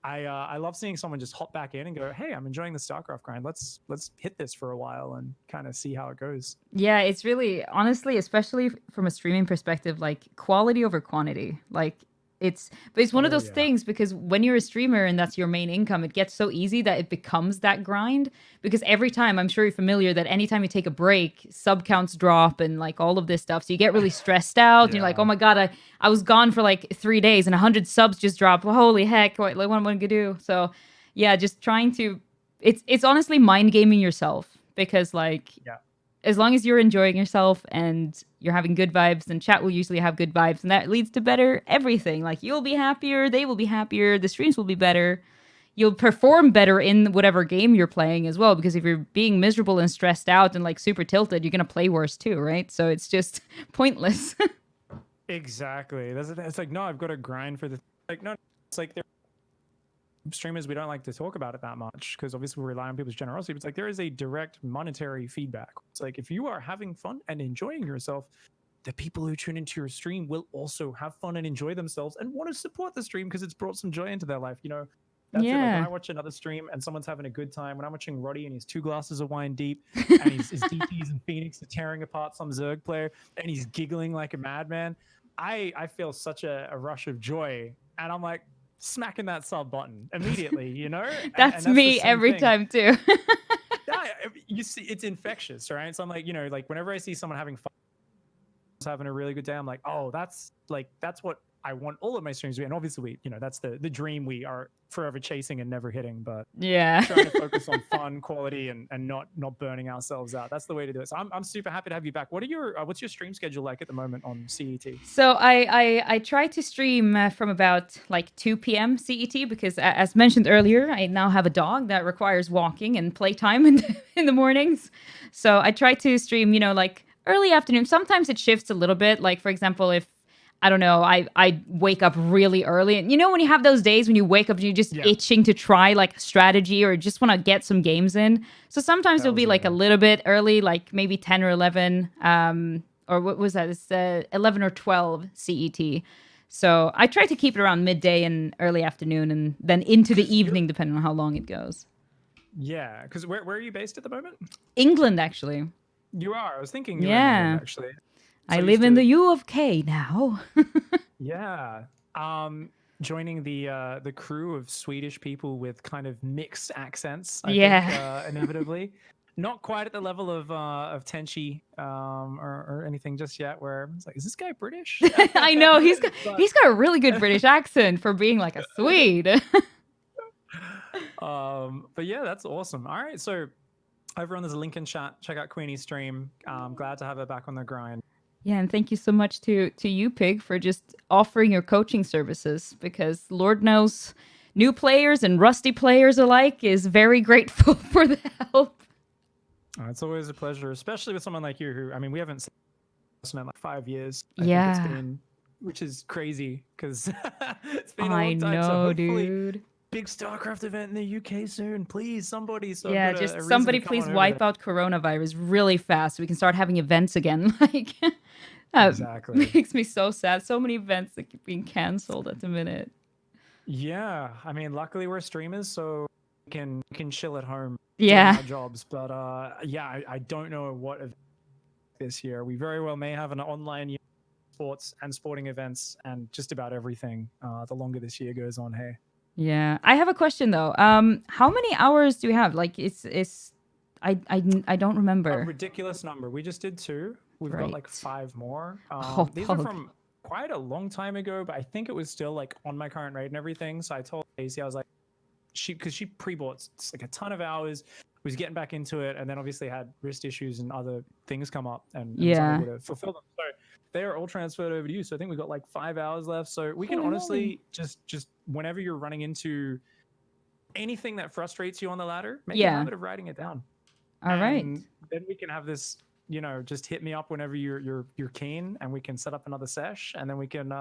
I love seeing someone just hop back in and go, hey, I'm enjoying the StarCraft grind. Let's hit this for a while and kind of see how it goes. Yeah, it's really, honestly, especially from a streaming perspective, like quality over quantity. Like it's one of those things, because when you're a streamer and that's your main income, it gets so easy that it becomes that grind, because every time, I'm sure you're familiar that anytime you take a break, sub counts drop and like all of this stuff. So you get really stressed out and you're like, oh my God, I was gone for like 3 days and 100 subs just dropped. Well, holy heck, what am I going to do? So yeah, just trying to, it's honestly mind gaming yourself, because like, as long as you're enjoying yourself and you're having good vibes, then chat will usually have good vibes, and that leads to better everything. Like, you'll be happier, they will be happier, the streams will be better. You'll perform better in whatever game you're playing as well, because if you're being miserable and stressed out and like super tilted, you're going to play worse too, right? So it's just pointless. Exactly. It's like, no, I've got to grind for the, like, no, it's like streamers, we don't like to talk about it that much because obviously we rely on people's generosity. But it's like there is a direct monetary feedback. It's like if you are having fun and enjoying yourself, the people who tune into your stream will also have fun and enjoy themselves and want to support the stream because it's brought some joy into their life. That's it. Like when I watch another stream and someone's having a good time, when I'm watching Roddy and he's 2 glasses of wine deep and his DPs and Phoenix are tearing apart some Zerg player and he's giggling like a madman, I feel such a rush of joy, and I'm like, smacking that sub button immediately, That's me every time too. Yeah, you see, it's infectious, right? So I'm like, like whenever I see someone having fun, having a really good day, I'm like, oh, that's what I want all of my streams to be. And obviously, that's the dream we are forever chasing and never hitting. But yeah, trying to focus on fun, quality, and not burning ourselves out. That's the way to do it. So I'm super happy to have you back. What's your stream schedule like at the moment on CET? So I try to stream from about like 2 p.m. CET, because as mentioned earlier, I now have a dog that requires walking and playtime in the mornings. So I try to stream, like early afternoon. Sometimes it shifts a little bit. Like, for example, if I don't know, I wake up really early. And when you have those days when you wake up and you're just itching to try like strategy or just want to get some games in. So sometimes it'll be like a little bit early, like maybe 10 or 11. Or what was that? It's 11 or 12 CET. So I try to keep it around midday and early afternoon and then into the evening, depending on how long it goes. Yeah, because where are you based at the moment? England, actually. You are? I was thinking you were in England, actually. I live in the U of K now. Yeah. Joining the crew of Swedish people with kind of mixed accents, I think, inevitably. Not quite at the level of Tenchi or anything just yet, where it's like, is this guy British? I know, he's got a really good British accent for being like a Swede. But yeah, that's awesome. All right, so everyone, there's a link in chat. Check out QueenE's stream. Glad to have her back on the grind. Yeah, and thank you so much to you, Pig, for just offering your coaching services, because Lord knows new players and rusty players alike is very grateful for the help. It's always a pleasure, especially with someone like you who, I mean, we haven't seen in like 5 years. I yeah. think it's been, which is crazy because it's been a I long time. know, dude. Big StarCraft event in the UK soon, please, somebody. So yeah, just somebody please wipe out coronavirus really fast so we can start having events again. Like, exactly. Makes me so sad. So many events that keep being canceled at the minute. Yeah, I mean, luckily we're streamers, so we can chill at home. Yeah. Doing our jobs, but yeah, I don't know what this year. We very well may have an online sports and sporting events and just about everything. The longer this year goes on, hey. Yeah, I have a question though. How many hours do we have? Like, I don't remember. A ridiculous number. We just did 2. We've got like 5 more. These are from quite a long time ago, but I think it was still like on my current rate and everything. So I told Daisy, I was like, because she pre-bought like a ton of hours, was getting back into it, and then obviously had wrist issues and other things come up, and was unable to fulfill them. So they are all transferred over to you. So I think we've got like 5 hours left. So we can honestly just whenever you're running into anything that frustrates you on the ladder, make a habit of writing it down. All right. Then we can have this, just hit me up whenever you're keen, and we can set up another sesh, and then we can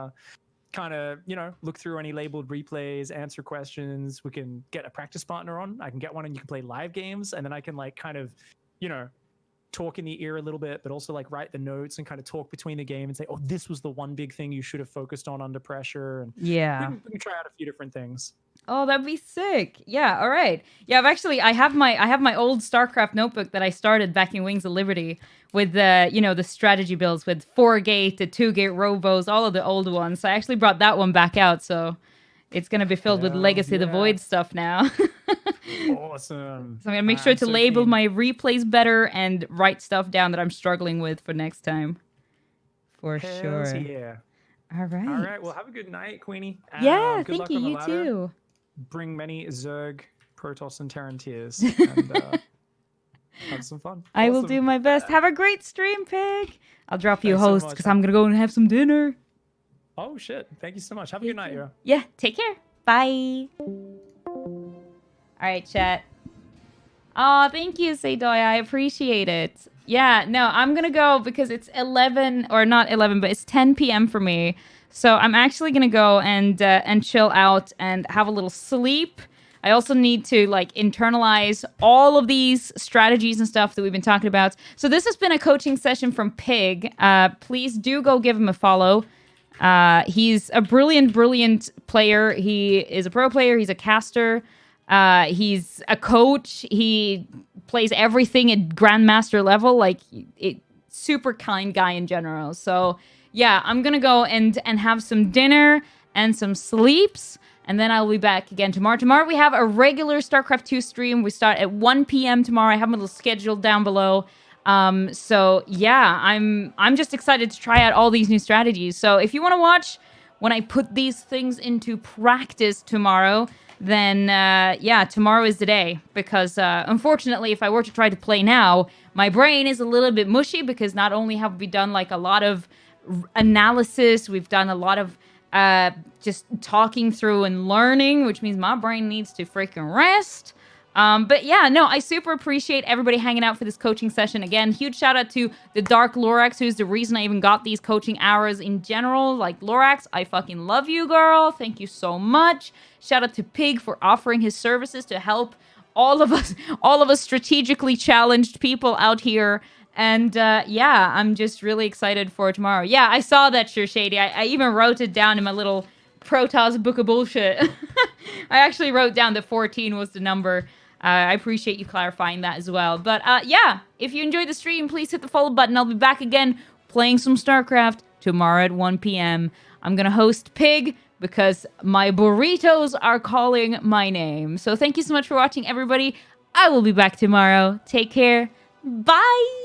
kind of, look through any labeled replays, answer questions. We can get a practice partner on. I can get one and you can play live games, and then I can like kind of, talk in the ear a little bit, but also like write the notes and kind of talk between the game and say, oh, this was the one big thing you should have focused on under pressure. And we can try out a few different things. Oh, that'd be sick. Yeah, all right. Yeah, I have my old StarCraft notebook that I started back in Wings of Liberty with the strategy builds with 4-gate, the 2-gate robos, all of the old ones. So I actually brought that one back out, so it's gonna be filled with Legacy of the Void stuff now. Awesome. So I'm gonna make sure to label my replays better and write stuff down that I'm struggling with for next time. For sure. Yeah. All right. All right. Well, have a good night, Queenie. Yeah, thank you. You too. Bring many Zerg, Protoss, and Terran tears, and have some fun. I will do my best. Have a great stream, Pig. I'll drop you a host because I'm gonna go and have some dinner. Oh shit! Thank you so much. Have a good night, yo. Yeah. Take care. Bye. All right, chat. Oh, thank you, Saydoy. I appreciate it. Yeah, no, I'm gonna go because it's 11, or not 11, but it's 10 p.m. for me. So I'm actually gonna go and chill out and have a little sleep. I also need to like internalize all of these strategies and stuff that we've been talking about. So this has been a coaching session from Pig. Please do go give him a follow. He's a brilliant player. He is a pro player. He's a caster. He's a coach. He plays everything at grandmaster level. Like, super kind guy in general. So yeah, I'm gonna go and have some dinner and some sleeps, and then I'll be back again tomorrow. Tomorrow we have a regular StarCraft 2 stream. We start at 1 p.m. tomorrow. I have a little schedule down below. So yeah, I'm just excited to try out all these new strategies. So if you want to watch when I put these things into practice tomorrow, then yeah, tomorrow is the day. Because unfortunately, if I were to try to play now, my brain is a little bit mushy because not only have we done like a lot of analysis, we've done a lot of just talking through and learning, which means my brain needs to freaking rest. But yeah, no, I super appreciate everybody hanging out for this coaching session. Again, huge shout out to the Dark Lorax, who's the reason I even got these coaching hours in general. Like, Lorax, I fucking love you, girl. Thank you so much. Shout out to Pig for offering his services to help all of us strategically challenged people out here. And yeah, I'm just really excited for tomorrow. Yeah, I saw that, Sure Shady. I even wrote it down in my little Protoss book of bullshit. I actually wrote down that 14 was the number. I appreciate you clarifying that as well. But yeah, if you enjoyed the stream, please hit the follow button. I'll be back again playing some StarCraft tomorrow at 1 p.m. I'm going to host Pig because my burritos are calling my name. So thank you so much for watching, everybody. I will be back tomorrow. Take care. Bye.